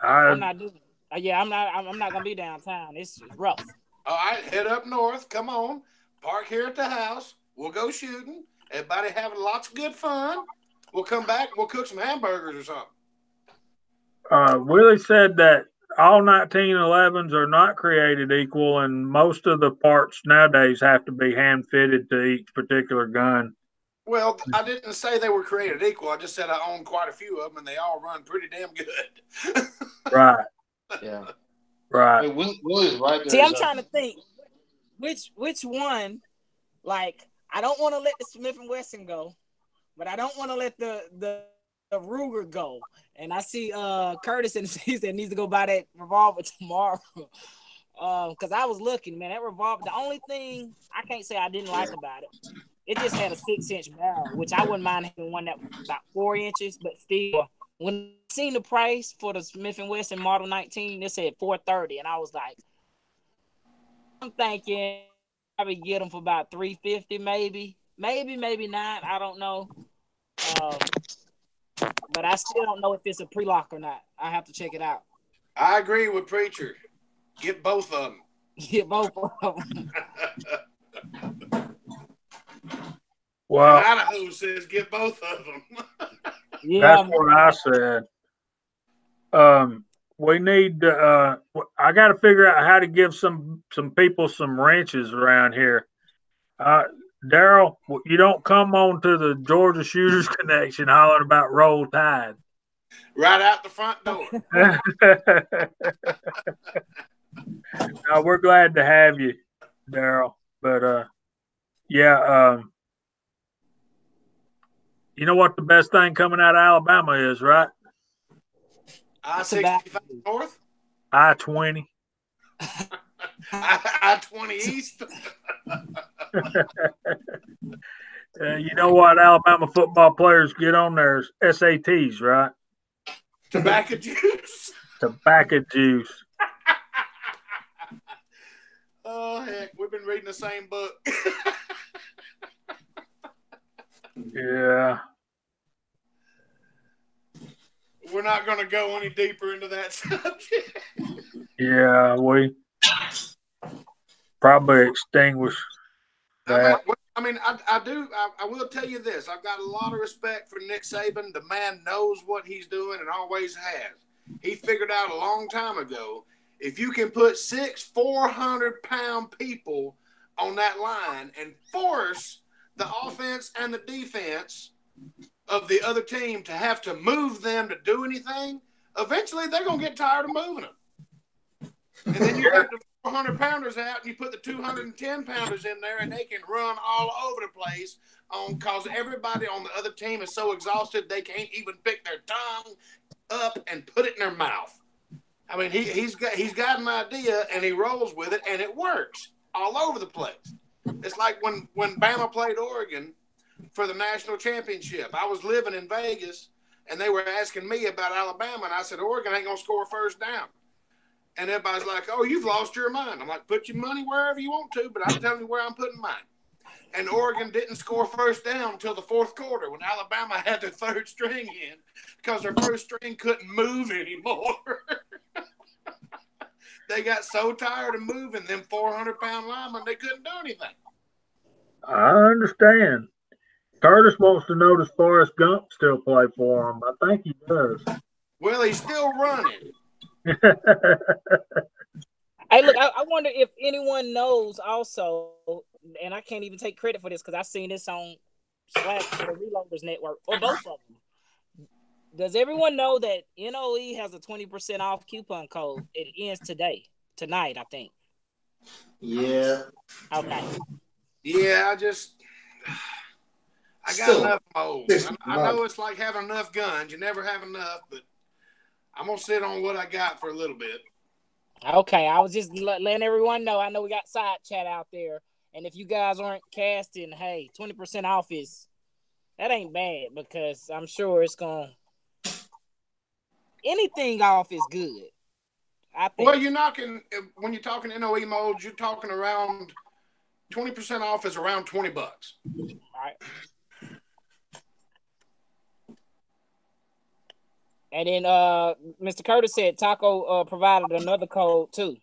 [SPEAKER 5] I'm not doing it. Yeah, I'm not gonna be downtown. It's rough.
[SPEAKER 2] All right, head up north. Come on, park here at the house. We'll go shooting. Everybody having lots of good fun. We'll come back. We'll cook some hamburgers or something.
[SPEAKER 1] Willie said that all 1911s are not created equal, and most of the parts nowadays have to be hand fitted to each particular gun.
[SPEAKER 2] Well, I didn't say they were created equal. I just said I own quite a few of them, and they all run pretty damn good.
[SPEAKER 1] Right.
[SPEAKER 6] Yeah.
[SPEAKER 1] Right.
[SPEAKER 6] Hey, Willie's right there.
[SPEAKER 5] See, I'm trying to think which one. Like, I don't want to let the Smith and Wesson go, but I don't want to let the Ruger go. And I see Curtis and he said needs to go buy that revolver tomorrow. Because I was looking, man, that revolver. The only thing I can't say I didn't like about it just had a 6-inch barrel, which I wouldn't mind having one that was about 4 inches, but still. When I seen the price for the Smith & Wesson Model 19, it said $430, and I was like, I'm thinking probably get them for about $350, maybe not. I don't know. But I still don't know if it's a pre-lock or not. I have to check it out.
[SPEAKER 2] I agree with Preacher. Get both of them.
[SPEAKER 5] Get both of them.
[SPEAKER 1] Well,
[SPEAKER 2] and Idaho says get both of them.
[SPEAKER 5] Yeah,
[SPEAKER 1] that's what I said. We need to, I got to figure out how to give some people some wrenches around here. Daryl, you don't come on to the Georgia Shooters Connection hollering about Roll Tide.
[SPEAKER 2] Right out the front door.
[SPEAKER 1] No, we're glad to have you, Daryl. But yeah, you know what the best thing coming out of Alabama is, right?
[SPEAKER 2] I-65 North?
[SPEAKER 1] I-20.
[SPEAKER 2] I-20 East?
[SPEAKER 1] You know what Alabama football players get on their SATs, right?
[SPEAKER 2] Tobacco juice?
[SPEAKER 1] Tobacco juice.
[SPEAKER 2] Oh, heck. We've been reading the same book.
[SPEAKER 1] Yeah.
[SPEAKER 2] We're not going to go any deeper into that subject.
[SPEAKER 1] Yeah, we probably extinguish that.
[SPEAKER 2] I will tell you this. I've got a lot of respect for Nick Saban. The man knows what he's doing and always has. He figured out a long time ago, if you can put 6 400-pound people on that line and force the offense and the defense of the other team to have to move them to do anything, eventually they're going to get tired of moving them. And then you get the 400-pounders out and you put the 210-pounders in there and they can run all over the place because everybody on the other team is so exhausted they can't even pick their tongue up and put it in their mouth. I mean, he's got an idea and he rolls with it and it works all over the place. It's like when Bama played Oregon for the national championship. I was living in Vegas and they were asking me about Alabama and I said, Oregon ain't going to score first down. And everybody's like, oh, you've lost your mind. I'm like, put your money wherever you want to, but I'm telling you where I'm putting mine. And Oregon didn't score first down until the fourth quarter when Alabama had their third string in because their first string couldn't move anymore. They got so tired of moving them 400-pound linemen, they couldn't do anything.
[SPEAKER 1] I understand. Curtis wants to know does Forrest Gump still play for him. I think he does.
[SPEAKER 2] Well, he's still running.
[SPEAKER 5] Hey, look, I wonder if anyone knows also, and I can't even take credit for this because I've seen this on Slack or the Reloaders Network, or both of them. Does everyone know that NOE has a 20% off coupon code? It ends tonight, I think.
[SPEAKER 3] Yeah.
[SPEAKER 5] Okay.
[SPEAKER 2] Yeah, I got enough molds. I know it's like having enough guns. You never have enough, but I'm going to sit on what I got for a little bit.
[SPEAKER 5] Okay, I was just letting everyone know. I know we got side chat out there, and if you guys aren't casting, hey, 20% off that ain't bad because I'm sure it's going. Anything off is good. I think.
[SPEAKER 2] Well, when you're talking NOE molds, you're talking around 20% off is around $20.
[SPEAKER 5] All right. And then Mr. Curtis said Taco provided another code too.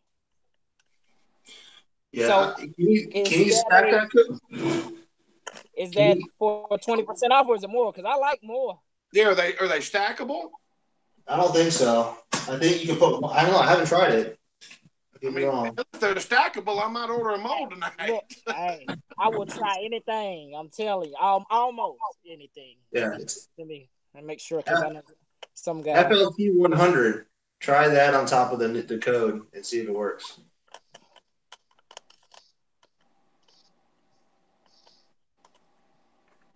[SPEAKER 3] Yeah.
[SPEAKER 5] So
[SPEAKER 3] can you stack that code?
[SPEAKER 5] Is that for 20% off or is it more? Because I like more.
[SPEAKER 2] Yeah, are they stackable?
[SPEAKER 3] I don't think so. I think you can put. I don't know. I haven't tried it.
[SPEAKER 2] I mean, if they're stackable, I might order a mold tonight.
[SPEAKER 5] Look, hey, I will try anything. I'm telling you, almost anything.
[SPEAKER 3] Yeah.
[SPEAKER 5] Let me make sure because I know some guys.
[SPEAKER 3] FLT 100. Try that on top of the code and see if it works.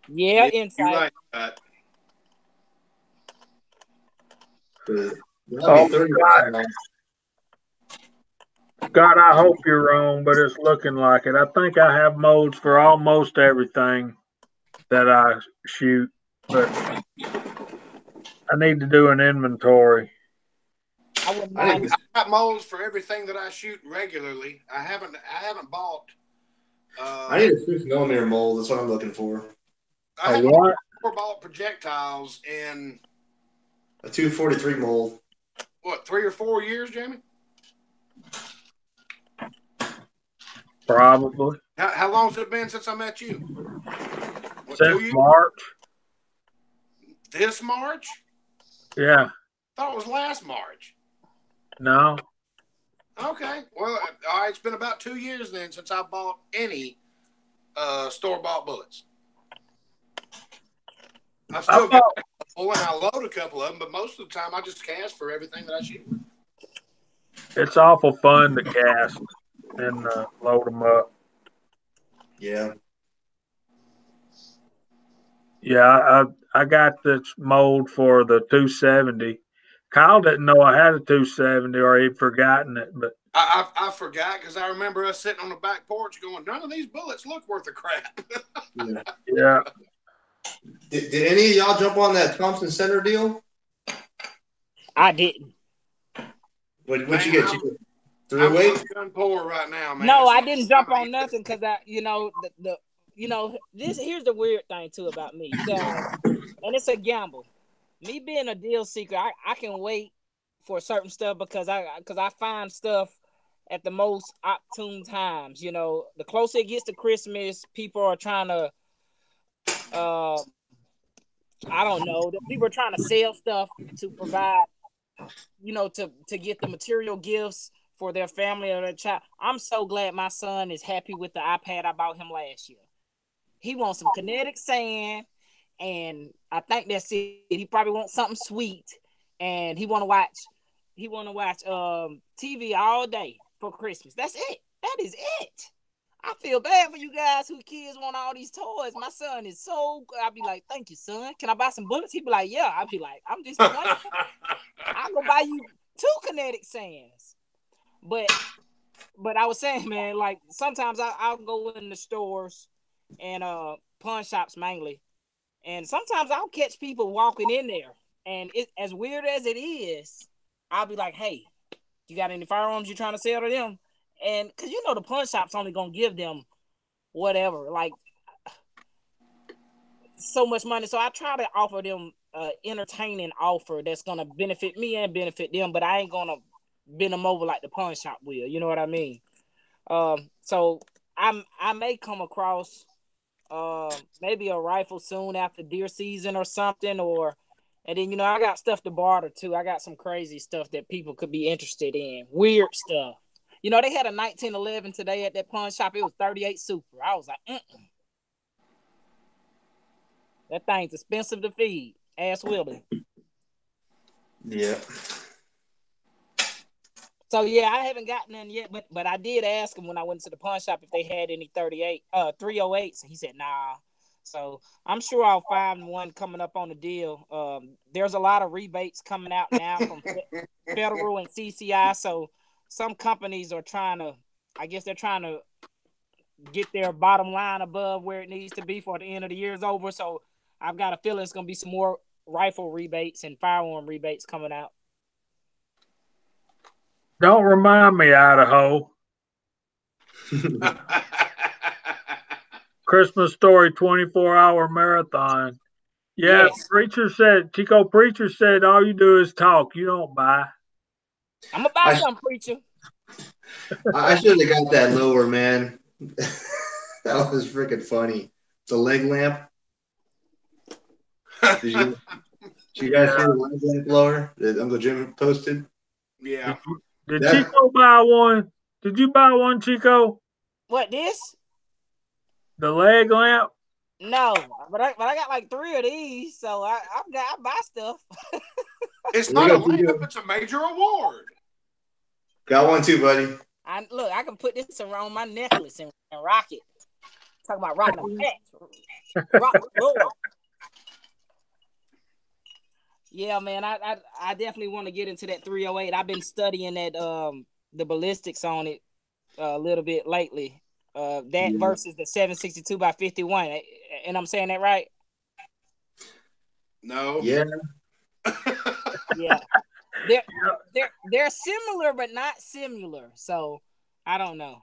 [SPEAKER 5] Yeah, inside.
[SPEAKER 2] You're right, Pat.
[SPEAKER 1] God, I hope you're wrong, but it's looking like it. I think I have molds for almost everything that I shoot, but I need to do an inventory.
[SPEAKER 5] I wouldn't mind.
[SPEAKER 2] I got molds for everything that I shoot regularly. I haven't bought.
[SPEAKER 3] I need a 6mm mold. That's what I'm looking for.
[SPEAKER 2] I haven't bought projectiles in
[SPEAKER 3] a 243 mold.
[SPEAKER 2] What, 3 or 4 years, Jamie?
[SPEAKER 1] Probably.
[SPEAKER 2] How long has it been since I met you? What,
[SPEAKER 1] since March.
[SPEAKER 2] This March?
[SPEAKER 1] Yeah.
[SPEAKER 2] I thought it was last March.
[SPEAKER 1] No.
[SPEAKER 2] Okay. Well, all right, it's been about 2 years then since I bought any store-bought bullets. I've still got a couple, and I load a couple of them, but most of the time I just cast for everything that I shoot.
[SPEAKER 1] It's awful fun to cast and load them up.
[SPEAKER 3] Yeah.
[SPEAKER 1] Yeah, I got this mold for the 270. Kyle didn't know I had a 270 or he'd forgotten it, but
[SPEAKER 2] I forgot because I remember us sitting on the back porch going, none of these bullets look worth a crap.
[SPEAKER 1] Yeah.
[SPEAKER 3] Did any of y'all jump on that Thompson Center deal?
[SPEAKER 5] I didn't.
[SPEAKER 3] What'd you get? 308?
[SPEAKER 2] I'm gun poor right now, man.
[SPEAKER 5] No, I didn't jump on nothing because here's the weird thing too about me, you guys, and it's a gamble. Me being a deal seeker, I can wait for certain stuff because I find stuff at the most opportune times. You know, the closer it gets to Christmas, people are trying to, I don't know, people are trying to sell stuff to provide, to get the material gifts for their family or their child. I'm so glad my son is happy with the iPad I bought him last year. He wants some kinetic sand, and I think that's it. He probably wants something sweet, and he want to watch TV all day for Christmas. That's it. That is it. I feel bad for you guys whose kids want all these toys. My son is so good. I'll be like, thank you, son. Can I buy some bullets? He'd be like, yeah. I'll be like, I'm just wondering. I'll go buy you 2 kinetic sands. But I was saying, man, like sometimes I'll go in the stores and pawn shops mainly, and sometimes I'll catch people walking in there, and it, as weird as it is, I'll be like, hey, you got any firearms you trying to sell to them? And because the pawn shop's only gonna give them whatever, like so much money. So I try to offer them entertaining offer that's gonna benefit me and benefit them, but I ain't gonna bend them over like the pawn shop will. You know what I mean? So I may come across maybe a rifle soon after deer season or something, and then I got stuff to barter too. I got some crazy stuff that people could be interested in. Weird stuff. They had a 1911 today at that pawn shop. It was 38 Super. I was like, that thing's expensive to feed. Ask Willie.
[SPEAKER 3] Yeah.
[SPEAKER 5] So yeah, I haven't gotten none yet, but I did ask him when I went to the pawn shop if they had any 308s, and he said nah. So I'm sure I'll find one coming up on the deal. There's a lot of rebates coming out now from Federal and CCI. So some companies are trying to get their bottom line above where it needs to be for the end of the year is over. So I've got a feeling it's going to be some more rifle rebates and firearm rebates coming out.
[SPEAKER 1] Don't remind me, Idaho. Christmas Story 24-hour marathon. Yeah, yes. Chico Preacher said, all you do is talk. You don't buy.
[SPEAKER 5] I'm going to buy some, Preacher.
[SPEAKER 3] I should have got that lower, man. That was freaking funny. The leg lamp. Did you guys see the leg lamp lower that Uncle Jim posted?
[SPEAKER 2] Yeah.
[SPEAKER 1] Did Chico buy one? Did you buy one, Chico?
[SPEAKER 5] What, this?
[SPEAKER 1] The leg lamp?
[SPEAKER 5] No, but I got like 3 of these, so I buy stuff.
[SPEAKER 2] It's not a lamp; it's a major award.
[SPEAKER 3] Got one too, buddy.
[SPEAKER 5] I can put this around my necklace and rock it. Talking about rocking a patch. Rock. Yeah, man, I definitely want to get into that 308. I've been studying that the ballistics on it a little bit lately. That versus the 762 by 51, and I'm saying that right?
[SPEAKER 2] No.
[SPEAKER 3] Yeah.
[SPEAKER 5] Yeah. They're similar but not similar. So I don't know.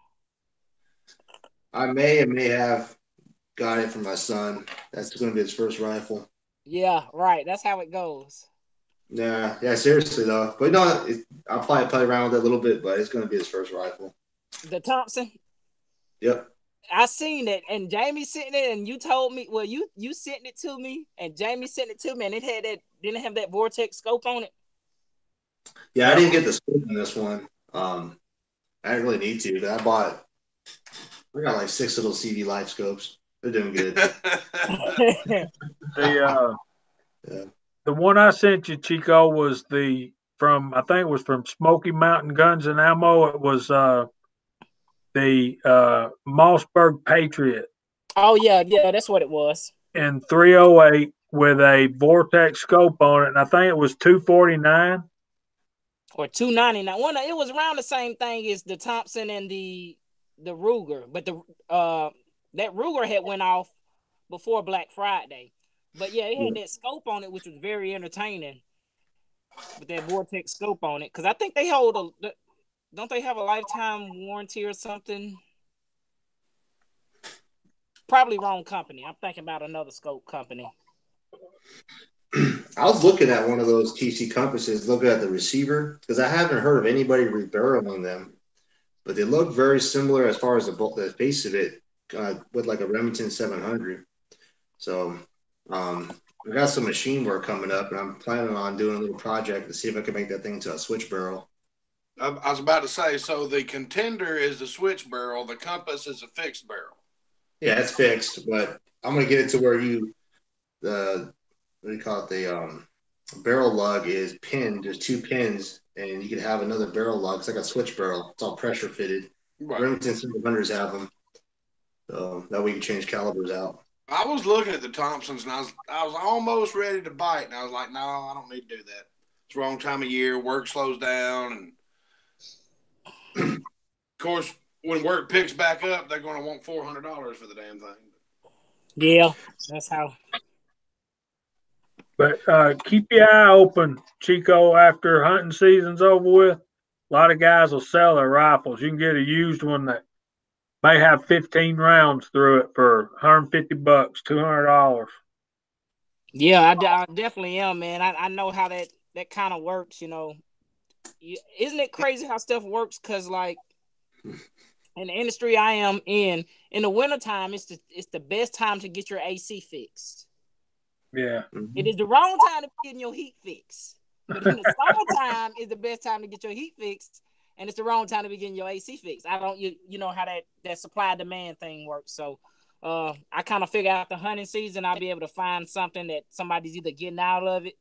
[SPEAKER 3] I may have got it from my son. That's going to be his first rifle.
[SPEAKER 5] Yeah, right. That's how it goes.
[SPEAKER 3] Yeah, seriously though. But no, I'll probably play around with it a little bit, but it's going to be his first rifle.
[SPEAKER 5] The Thompson?
[SPEAKER 3] Yep.
[SPEAKER 5] I seen it, and Jamie sent it, and you told me. Well, you sent it to me, and Jamie sent it to me, and it had that. Didn't it have that Vortex scope on it?
[SPEAKER 3] Yeah, I didn't get the scope on this one. I didn't really need to. But I got like 6 little CV light scopes. They're doing good.
[SPEAKER 1] The one I sent you, Chico, was I think it was from Smoky Mountain Guns and Ammo. It was the Mossberg Patriot.
[SPEAKER 5] Oh yeah, that's what it was.
[SPEAKER 1] In 308 with a Vortex scope on it, and I think it was $249
[SPEAKER 5] or $299. It was around the same thing as the Thompson and the Ruger, but that Ruger had went off before Black Friday. But yeah, it had that scope on it, which was very entertaining. With that Vortex scope on it, because I think they hold don't they have a lifetime warranty or something? Probably wrong company. I'm thinking about another scope company.
[SPEAKER 3] I was looking at one of those TC compasses, looking at the receiver, because I haven't heard of anybody rebarreling them, but they look very similar as far as the face of it, with like a Remington 700. So I got some machine work coming up, and I'm planning on doing a little project to see if I can make that thing into a switch barrel.
[SPEAKER 2] I was about to say, so the Contender is the switch barrel, the Compass is a fixed barrel.
[SPEAKER 3] Yeah, it's fixed, but I'm gonna get it to where what do you call it? The barrel lug is pinned. There's 2 pins, and you can have another barrel lug. It's like a switch barrel. It's all pressure fitted. Right. Remington 700s have them, so that way you can change calibers out.
[SPEAKER 2] I was looking at the Thompsons, and I was almost ready to bite, and I was like, no, I don't need to do that. It's the wrong time of year. Work slows down, and of course, when work picks back up, they're going to want $400 for the damn thing.
[SPEAKER 5] Yeah, that's how.
[SPEAKER 1] But keep your eye open, Chico, after hunting season's over with. A lot of guys will sell their rifles. You can get a used one that may have 15 rounds through it for $150, $200.
[SPEAKER 5] Yeah, I definitely am, man. I know how that kind of works, you know. Isn't it crazy how stuff works? Because, like, in the industry I am in the wintertime, it's the best time to get your AC fixed.
[SPEAKER 1] Yeah.
[SPEAKER 5] It is the wrong time to be getting your heat fixed. But in the summertime is the best time to get your heat fixed, and it's the wrong time to be getting your AC fixed. You know how that supply demand thing works. So I kind of figure out the hunting season, I'll be able to find something that somebody's either getting out of it,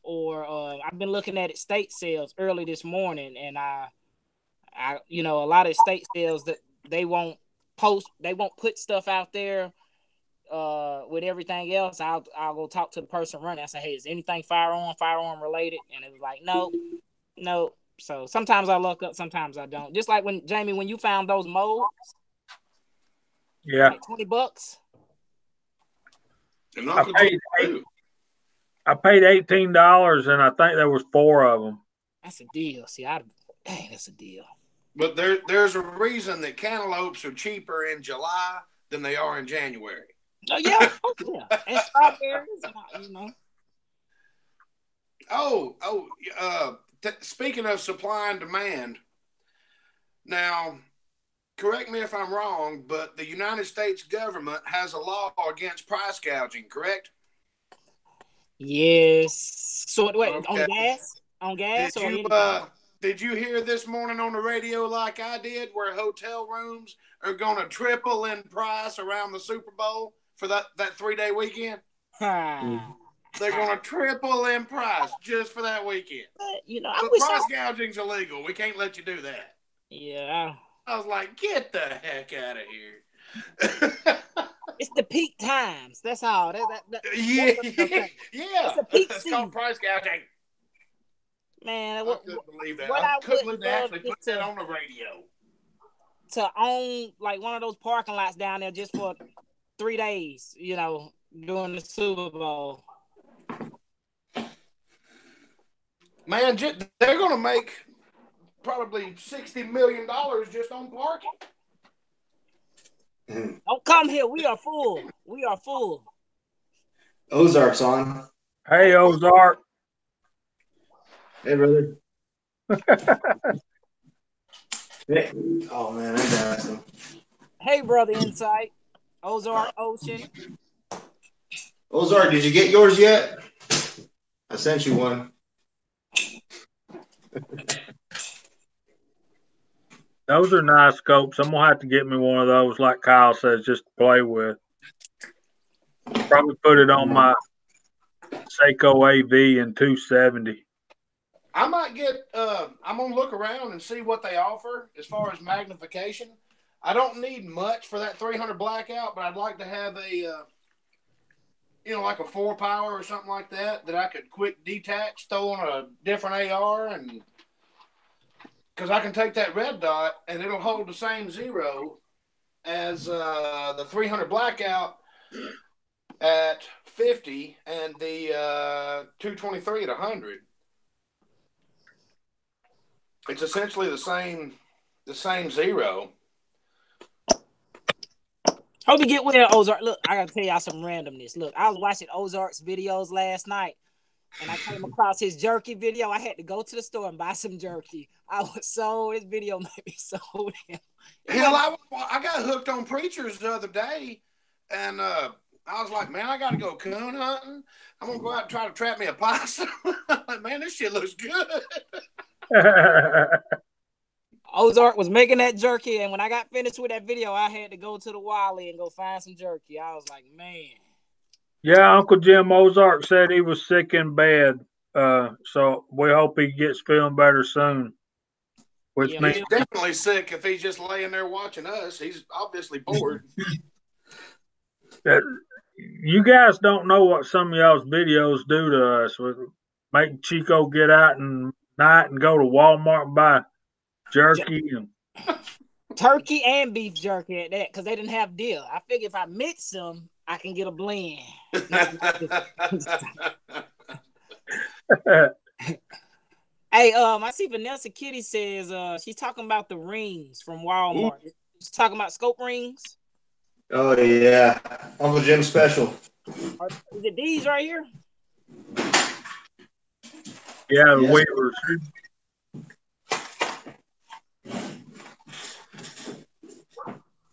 [SPEAKER 5] or I've been looking at estate sales early this morning, and I a lot of estate sales that they won't put stuff out there with everything else. I'll go talk to the person running. I say, hey, is anything firearm related? And it was like, no. So sometimes I look up, sometimes I don't. Just like when Jamie, when you found those molds,
[SPEAKER 1] yeah,
[SPEAKER 5] like $20.
[SPEAKER 2] And
[SPEAKER 1] I paid $18, and I think there was 4 of them.
[SPEAKER 5] That's a deal. See, that's a deal.
[SPEAKER 2] But there's a reason that cantaloupes are cheaper in July than they are in January.
[SPEAKER 5] Oh yeah, and strawberries, you know.
[SPEAKER 2] Speaking of supply and demand, now, correct me if I'm wrong, but the United States government has a law against price gouging, correct?
[SPEAKER 5] Yes. So wait,
[SPEAKER 2] okay.
[SPEAKER 5] on gas? On gas?
[SPEAKER 2] Did you hear this morning on the radio like I did where hotel rooms are going to triple in price around the Super Bowl for that 3-day weekend? They're going to triple in price just for that weekend.
[SPEAKER 5] I
[SPEAKER 2] wish price gouging's illegal. We can't let you do that.
[SPEAKER 5] Yeah.
[SPEAKER 2] I was like, get the heck out of here.
[SPEAKER 5] It's the peak times. That's all.
[SPEAKER 2] Yeah.
[SPEAKER 5] It's a peak
[SPEAKER 2] It's
[SPEAKER 5] season.
[SPEAKER 2] called price gouging.
[SPEAKER 5] Man,
[SPEAKER 2] I couldn't believe that.
[SPEAKER 5] What
[SPEAKER 2] I couldn't
[SPEAKER 5] would
[SPEAKER 2] believe they actually put that on the radio.
[SPEAKER 5] To own like one of those parking lots down there just for 3 days, during the Super Bowl.
[SPEAKER 2] Man, they're going to make probably $60 million just on parking.
[SPEAKER 5] Don't come here. We are full.
[SPEAKER 3] Ozark's on.
[SPEAKER 1] Hey, Ozark.
[SPEAKER 3] Hey, brother. Hey. Oh, man, I got some.
[SPEAKER 5] Hey, brother Insight. Ozark Ocean.
[SPEAKER 3] Ozark, did you get yours yet? I sent you one.
[SPEAKER 1] Those are nice scopes. I'm going to have to get me one of those, like Kyle says, just to play with. Probably put it on my Seiko AV in 270.
[SPEAKER 2] I might get, I'm going to look around and see what they offer as far as magnification. I don't need much for that 300 blackout, but I'd like to have a, like a 4-power or something like that I could quick detach, throw on a different AR, and because I can take that red dot and it'll hold the same zero as the 300 blackout at 50 and the 223 at 100. It's essentially the same zero.
[SPEAKER 5] Hope you get well, Ozark. Look, I gotta tell y'all some randomness. Look, I was watching Ozark's videos last night, and I came across his jerky video. I had to go to the store and buy some jerky. This video made me so damn.
[SPEAKER 2] Hell, I got hooked on Preachers the other day, and I was like, man, I got to go coon hunting. I'm going to go out and try to trap me a possum. Man, this shit looks good.
[SPEAKER 5] Ozark was making that jerky, and when I got finished with that video, I had to go to the Wally and go find some jerky. I was like, man.
[SPEAKER 1] Yeah, Uncle Jim Ozark said he was sick in bed. So we hope he gets feeling better soon.
[SPEAKER 2] He's definitely sick if he's just laying there watching us. He's obviously bored.
[SPEAKER 1] You guys don't know what some of y'all's videos do to us. Make Chico get out and night and go to Walmart and buy jerky and
[SPEAKER 5] turkey and beef jerky at that, because they didn't have deal. I figure if I mix them, I can get a blend. Hey, I see Vanessa Kitty says she's talking about the rings from Walmart. Ooh. She's talking about scope rings.
[SPEAKER 3] Oh yeah, Uncle Jim special.
[SPEAKER 5] Is it these right here?
[SPEAKER 1] Yeah, the Weavers.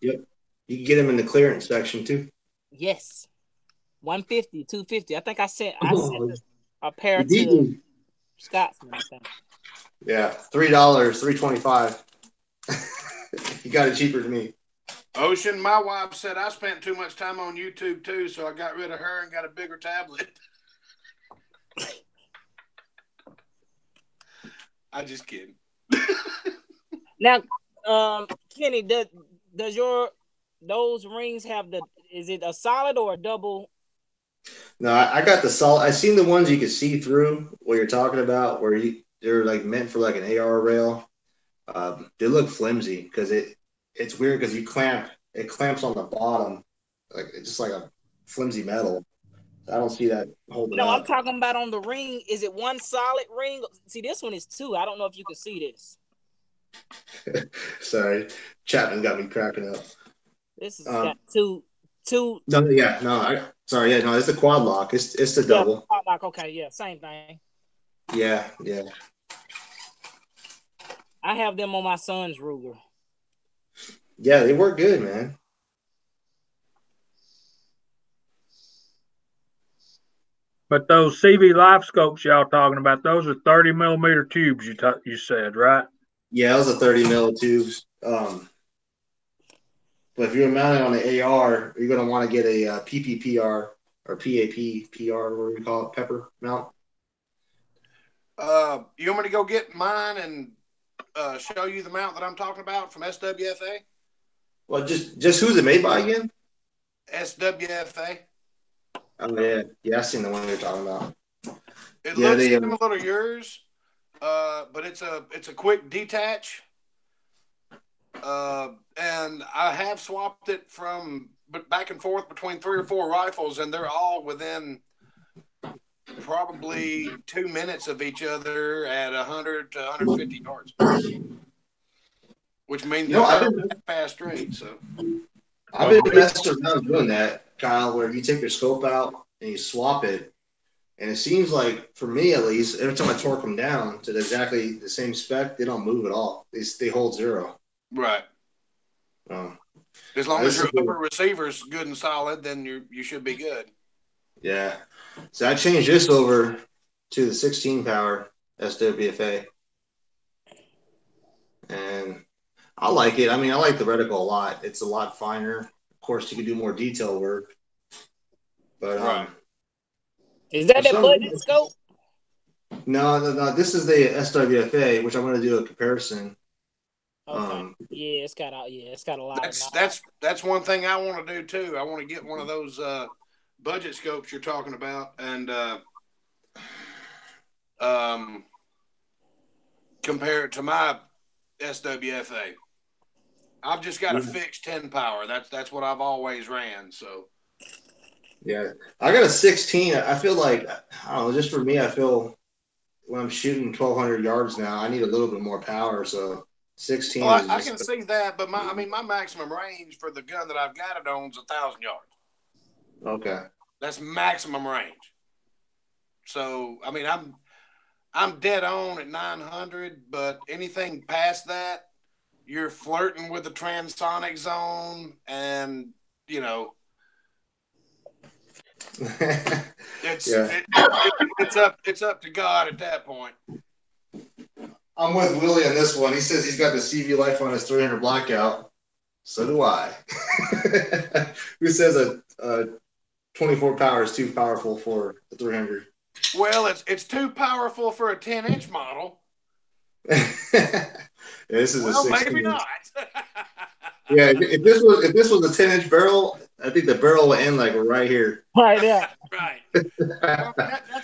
[SPEAKER 3] Yep, you can get them in the clearance section too.
[SPEAKER 5] Yes, 150, 250. I think I sent a pair to Scotsman, I think.
[SPEAKER 3] Yeah, $3, $3.25. You got it cheaper than me.
[SPEAKER 2] Ocean, my wife said I spent too much time on YouTube too, so I got rid of her and got a bigger tablet. I'm just kidding.
[SPEAKER 5] Now, Kenny, does those rings have is it a solid or a double?
[SPEAKER 3] No, I got the solid. I seen the ones you could see through what you're talking about, where they're like meant for like an AR rail. They look flimsy because it's weird because it clamps on the bottom, like it's just like a flimsy metal. I don't see that holding up.
[SPEAKER 5] No, I'm talking about on the ring. Is it one solid ring? See, this one is two. I don't know if you can see this.
[SPEAKER 3] Sorry, Chapman got me cracking up.
[SPEAKER 5] This has got two.
[SPEAKER 3] No. Sorry, it's the quad lock. It's the double.
[SPEAKER 5] Quad lock. Okay, yeah, same thing.
[SPEAKER 3] Yeah.
[SPEAKER 5] I have them on my son's Ruger.
[SPEAKER 3] Yeah, they work good, man.
[SPEAKER 1] But those CV life scopes y'all talking about, those are 30 millimeter tubes. You said, right?
[SPEAKER 3] Yeah, those are 30 mil tubes. But if you're mounting on the AR, you're going to want to get a PPPR or PAPPR, whatever you call it, pepper mount.
[SPEAKER 2] You want me to go get mine and show you the mount that I'm talking about from SWFA?
[SPEAKER 3] Well, just who's it made by again?
[SPEAKER 2] SWFA.
[SPEAKER 3] Oh yeah, I've seen the one you're talking about.
[SPEAKER 2] It looks similar to yours, but it's a quick detach. And I have swapped it from back and forth between 3 or 4 rifles, and they're all within probably 2 minutes of each other at 100 to 150 yards, which means they're fast straight. So
[SPEAKER 3] I've been messing around doing that, Kyle, where you take your scope out and you swap it, and it seems like, for me at least, every time I torque them down to exactly the same spec, they don't move at all. They hold zero.
[SPEAKER 2] Right. As long as your upper receiver's good and solid, then you should be good.
[SPEAKER 3] Yeah. So I changed this over to the 16 power SWFA. And I like it. I mean, I like the reticle a lot. It's a lot finer. Of course, you can do more detail work. But
[SPEAKER 2] right.
[SPEAKER 5] Is that budget scope?
[SPEAKER 3] No. This is the SWFA, which I'm going to do a comparison.
[SPEAKER 5] Okay. It's got a lot.
[SPEAKER 2] That's one thing I want to do too. I want to get one of those budget scopes you're talking about, and compare it to my SWFA. I've just got a fixed 10 power. That's what I've always ran. So.
[SPEAKER 3] Yeah, I got a 16. I feel like, I don't know, just for me, I feel when I'm shooting 1,200 yards now, I need a little bit more power. So 16.
[SPEAKER 2] Well, I can see that, but my maximum range for the gun that I've got it on is 1,000 yards.
[SPEAKER 3] Okay.
[SPEAKER 2] That's maximum range. So I mean, I'm dead on at 900, but anything past that, you're flirting with the transonic zone, and you know. It's up to God at that point.
[SPEAKER 3] I'm with Willie on this one. He says he's got the CV Life on his 300 blackout. So do I. Who says a 24 power is too powerful for the 300?
[SPEAKER 2] Well, it's too powerful for a 10-inch model.
[SPEAKER 3] This is a 16.
[SPEAKER 2] Maybe not.
[SPEAKER 3] Yeah, if this was a 10-inch barrel, I think the barrel would end like right here.
[SPEAKER 5] Right, yeah.
[SPEAKER 2] Right.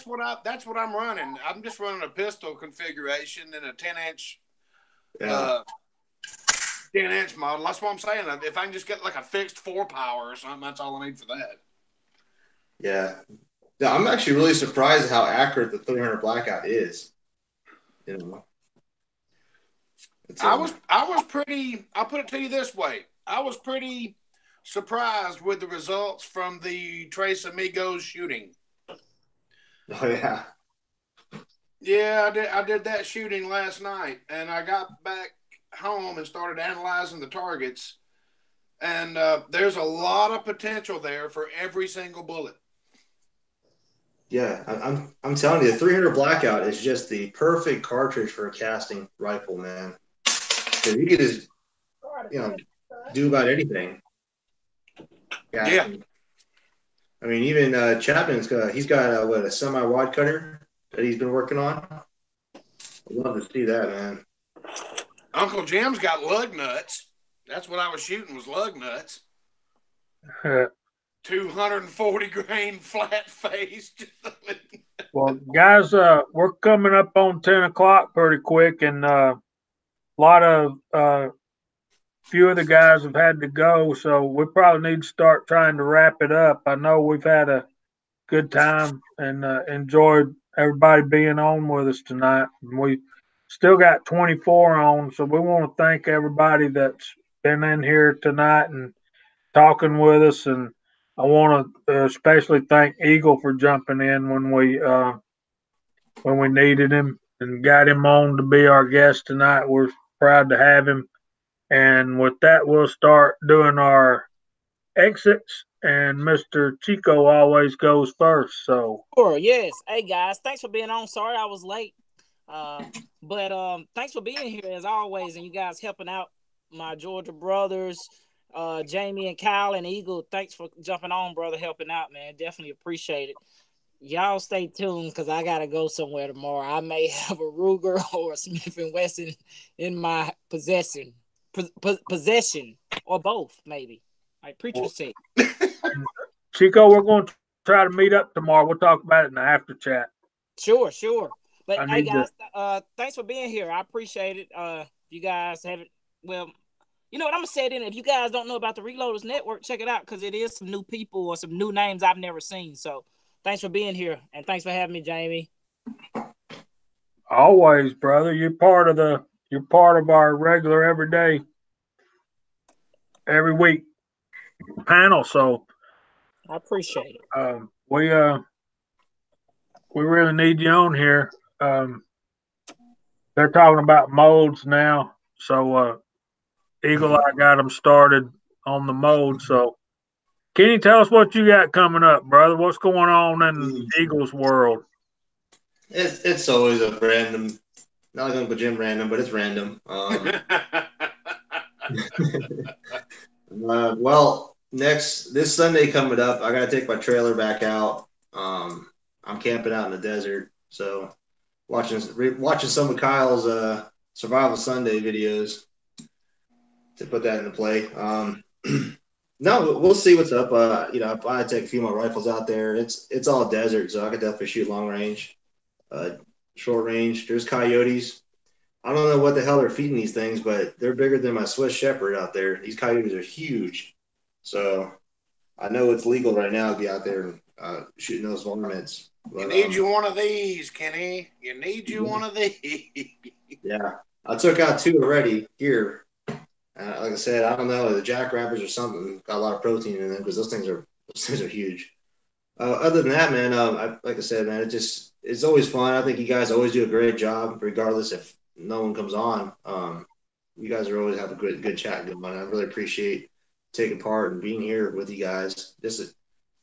[SPEAKER 2] Well, that's what I'm running. I'm just running a pistol configuration in a 10-inch 10-inch model. That's what I'm saying. If I can just get like a fixed 4 power or something, that's all I need for that.
[SPEAKER 3] Yeah. I'm actually really surprised how accurate the 300 blackout is. You know.
[SPEAKER 2] I was pretty. I'll put it to you this way: I was pretty surprised with the results from the Tres Amigos shooting.
[SPEAKER 3] Oh yeah.
[SPEAKER 2] Yeah, I did that shooting last night, and I got back home and started analyzing the targets, and there's a lot of potential there for every single bullet.
[SPEAKER 3] Yeah, I'm telling you, the 300 blackout is just the perfect cartridge for a casting rifle, man. Because you could just, do about anything. Casting. Yeah. I mean, even Chapman's he's got a semi-wad cutter that he's been working on. I'd love to see that, man.
[SPEAKER 2] Uncle Jim's got lug nuts. That's what I was shooting, was lug nuts. 240 grain flat face.
[SPEAKER 1] Well, guys, we're coming up on 10 o'clock pretty quick, and a lot of few of the guys have had to go, so we probably need to start trying to wrap it up. I know we've had a good time and enjoyed everybody being on with us tonight. We still got 24 on, so we want to thank everybody that's been in here tonight and talking with us. And I want to especially thank Eagle for jumping in when we needed him and got him on to be our guest tonight. We're proud to have him. And with that, we'll start doing our exits and Mr. Chico always goes first. So,
[SPEAKER 5] Sure, yes. Hey guys, thanks for being on. Sorry I was late. But thanks for being here as always, and you guys helping out my Georgia brothers, Jamie and Kyle and Eagle. Thanks for jumping on, brother, helping out, man. Definitely appreciate it. Y'all stay tuned because I gotta go somewhere tomorrow. I may have a Ruger or a Smith and Wesson in my possession, possession, or both, maybe. Like preacher said.
[SPEAKER 1] Chico, we're going to try to meet up tomorrow. We'll talk about it in the after chat.
[SPEAKER 5] Sure. But
[SPEAKER 1] I
[SPEAKER 5] hey
[SPEAKER 1] need
[SPEAKER 5] guys, thanks for being here. I appreciate it. You guys haven't, well, you know what, I'm gonna say it in. If you guys don't know about the Reloaders Network, check it out because it is some new people or some new names I've never seen. So thanks for being here and thanks for having me, Jamie.
[SPEAKER 1] Always, brother. You're part of our regular every week panel. So
[SPEAKER 5] I appreciate it.
[SPEAKER 1] We really need you on here. They're talking about molds now, so Eagle Eye got them started on the mold. So, can you tell us what you got coming up, brother? What's going on in Eagle's world?
[SPEAKER 3] It's always a random, not like Uncle Jim random, but it's random. Well, this Sunday coming up, I gotta take my trailer back out. I'm camping out in the desert, so watching some of Kyle's Survival Sunday videos to put that into play. No, we'll see what's up. If I take a few more rifles out there, it's all desert, so I could definitely shoot long range, short range. There's coyotes. I don't know what the hell they're feeding these things, but they're bigger than my Swiss Shepherd out there. These coyotes are huge. So I know it's legal right now to be out there shooting those varmints.
[SPEAKER 2] You need you one of these, Kenny. You need you one of these.
[SPEAKER 3] Yeah. I took out 2 already here. Like I said, I don't know, the jackrabbits or something got a lot of protein in them because those things are huge. Other than that, man, like I said, man, it's always fun. I think you guys always do a great job, regardless if no one comes on. You guys are always have a good chat going on. I really appreciate taking part and being here with you guys.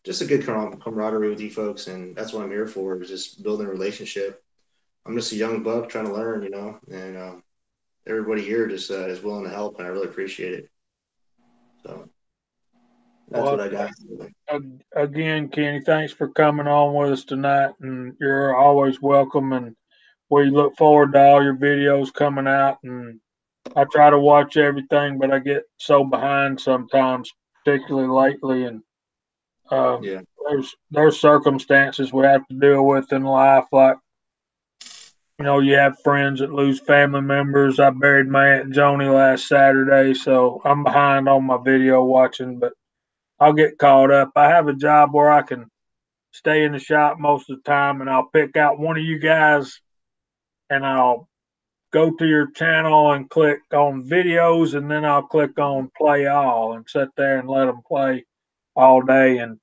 [SPEAKER 3] Just a good camaraderie with you folks, and that's what I'm here for, is just building a relationship. I'm just a young buck trying to learn, and everybody here just is willing to help, and I really appreciate it. So that's what I got.
[SPEAKER 1] Again, Kenny, thanks for coming on with us tonight, and you're always welcome. And we look forward to all your videos coming out. And I try to watch everything, but I get so behind sometimes, particularly lately. And there's circumstances we have to deal with in life, like you have friends that lose family members. I buried my Aunt Joni last Saturday, so I'm behind on my video watching, but I'll get caught up. I have a job where I can stay in the shop most of the time, and I'll pick out one of you guys, and I'll go to your channel and click on videos, and then I'll click on play all and sit there and let them play all day. And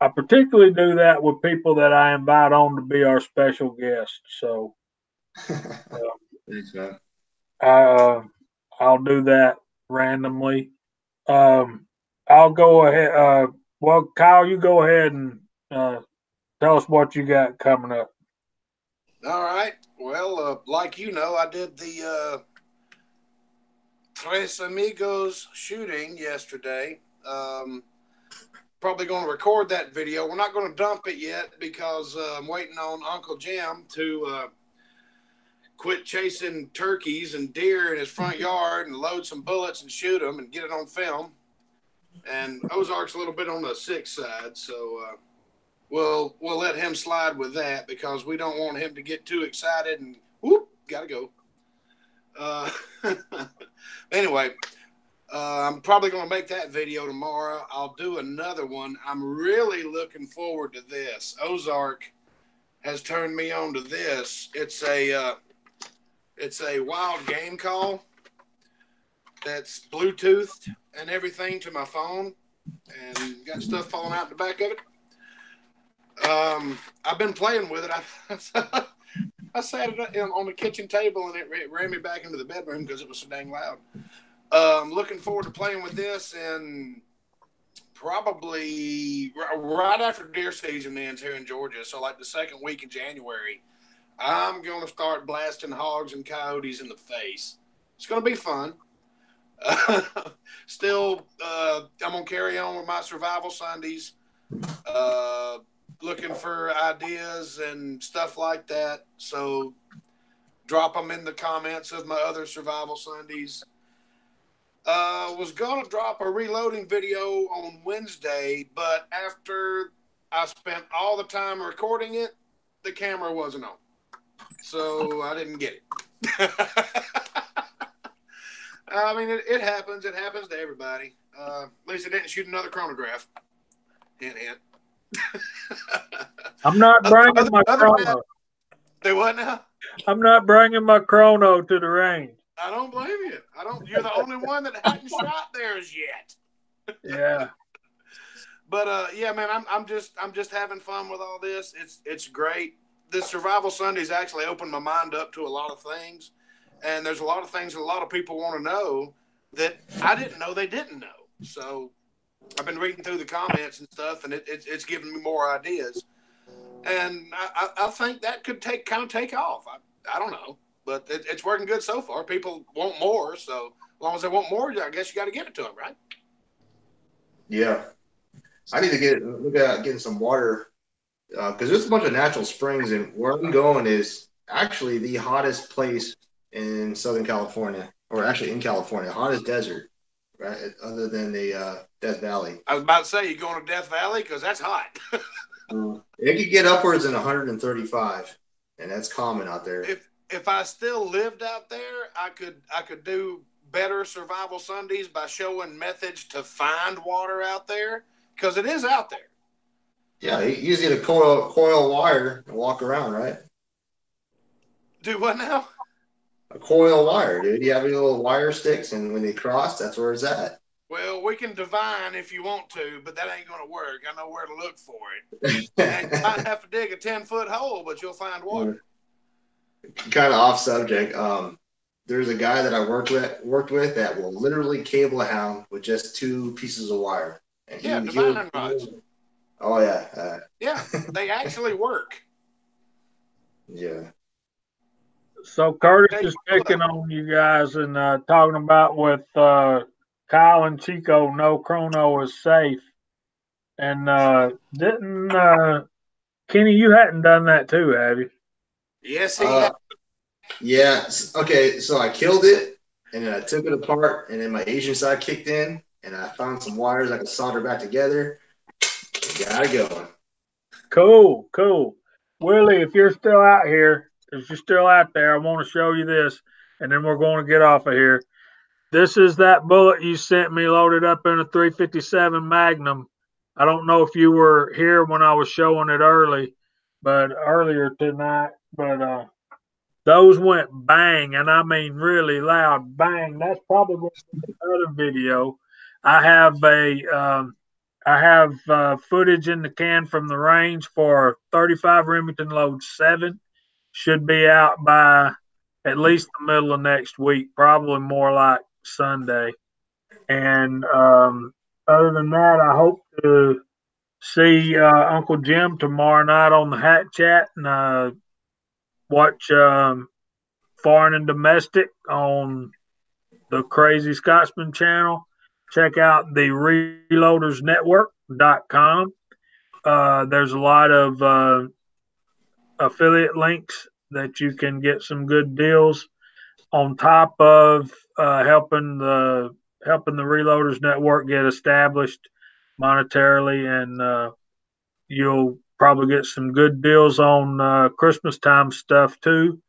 [SPEAKER 1] I particularly do that with people that I invite on to be our special guests. So
[SPEAKER 3] Thanks, man.
[SPEAKER 1] I'll do that randomly. I'll go ahead. Well, Kyle, you go ahead and tell us what you got coming up.
[SPEAKER 2] All right. Well, like I did the Tres Amigos shooting yesterday. Probably going to record that video. We're not going to dump it yet because I'm waiting on Uncle Jim to quit chasing turkeys and deer in his front yard and load some bullets and shoot them and get it on film. And Ozark's a little bit on the sick side, so we'll let him slide with that because we don't want him to get too excited and whoop, gotta go. Anyway, I'm probably going to make that video tomorrow. I'll do another one. I'm really looking forward to this. Ozark has turned me on to this. It's a wild game call that's Bluetoothed and everything to my phone and got stuff falling out the back of it. I've been playing with it. I sat it on the kitchen table and it ran me back into the bedroom because it was so dang loud. Looking forward to playing with this and probably right after deer season ends here in Georgia. So like the second week in January, I'm going to start blasting hogs and coyotes in the face. It's going to be fun. Still, I'm going to carry on with my survival Sundays, looking for ideas and stuff like that. So drop them in the comments of my other survival Sundays. Was going to drop a reloading video on Wednesday, but after I spent all the time recording it, the camera wasn't on. So I didn't get it. I mean, it happens. It happens to everybody. At least I didn't shoot another chronograph. Hint, hint.
[SPEAKER 1] I'm not bringing my chrono.
[SPEAKER 2] Do what now?
[SPEAKER 1] I'm not bringing my chrono to the range.
[SPEAKER 2] I don't blame you. You're the only one that hadn't shot theirs yet.
[SPEAKER 1] Yeah.
[SPEAKER 2] But yeah, man, I'm just having fun with all this. It's great. This Survival Sundays actually opened my mind up to a lot of things, and there's a lot of things that a lot of people want to know that I didn't know they didn't know. So I've been reading through the comments and stuff, and it's giving me more ideas. And I think that could take off. I don't know, but it's working good so far. People want more, so as long as they want more, I guess you got to give it to them, right?
[SPEAKER 3] Yeah, I need to look at getting some water because there's a bunch of natural springs, and where I'm going is actually the hottest place in Southern California, or actually in California, hottest desert, right? Other than the Death Valley.
[SPEAKER 2] I was about to say, you going to Death Valley because that's hot.
[SPEAKER 3] It could get upwards in 135, and that's common out there.
[SPEAKER 2] If I still lived out there, I could do better survival Sundays by showing methods to find water out there, because it is out there.
[SPEAKER 3] Yeah, you use a coil wire and walk around, right?
[SPEAKER 2] Do what now?
[SPEAKER 3] A coil wire, dude. You have your little wire sticks, and when they cross, that's where it's at.
[SPEAKER 2] Well, we can divine if you want to, but that ain't going to work. I know where to look for it. And you might have to dig a 10-foot hole, but you'll find water.
[SPEAKER 3] Kind of off subject. There's a guy that I worked with that will literally cable a hound with just 2 pieces of wire. And
[SPEAKER 2] divine rods.
[SPEAKER 3] Oh yeah.
[SPEAKER 2] Yeah, they actually work.
[SPEAKER 3] Yeah.
[SPEAKER 1] So Curtis is picking on you guys and talking about with Kyle and Chico, no chrono is safe. And didn't Kenny, you hadn't done that too, have you?
[SPEAKER 2] Yes, he had.
[SPEAKER 3] Yeah. Okay, so I killed it, and then I took it apart, and then my Asian side kicked in, and I found some wires I could solder back together. Got it going.
[SPEAKER 1] Cool. Willie, if you're still out here, if you're still out there, I want to show you this, and then we're going to get off of here. This is that bullet you sent me loaded up in a 357 Magnum. I don't know if you were here when I was showing it earlier tonight, but those went bang, and I mean really loud bang. That's probably another video. I have footage in the can from the range for 35 Remington Load 7. Should be out by at least the middle of next week, probably more like Sunday. And other than that, I hope to see Uncle Jim tomorrow night on the Hat Chat and watch Foreign and Domestic on the Crazy Scotsman channel. Check out the reloadersnetwork.com. There's a lot of affiliate links that you can get some good deals on top of helping the Reloaders Network get established monetarily, and you'll probably get some good deals on Christmas time stuff too.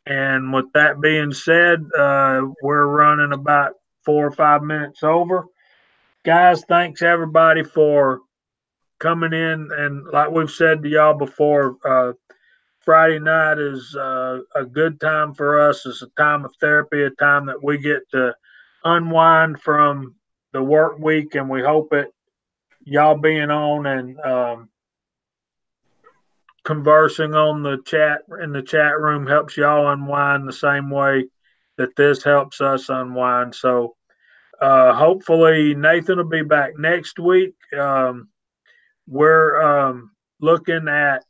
[SPEAKER 1] And with that being said, we're running about 4 or 5 minutes over. Guys, thanks everybody for coming in. And like we've said to y'all before, Friday night is a good time for us. It's a time of therapy, a time that we get to unwind from the work week, and we hope that y'all being on and conversing on the chat in the chat room helps y'all unwind the same way that this helps us unwind. So Hopefully Nathan will be back next week. We're looking at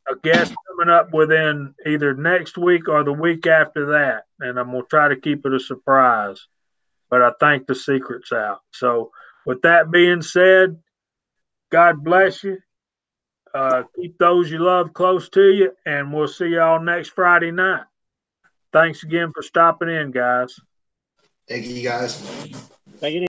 [SPEAKER 1] a guest coming up within either next week or the week after that, and I'm gonna try to keep it a surprise. But I think the secret's out. So, with that being said, God bless you. Keep those you love close to you, and we'll see y'all next Friday night. Thanks again for stopping in, guys.
[SPEAKER 3] Thank you, guys.
[SPEAKER 5] Thank you.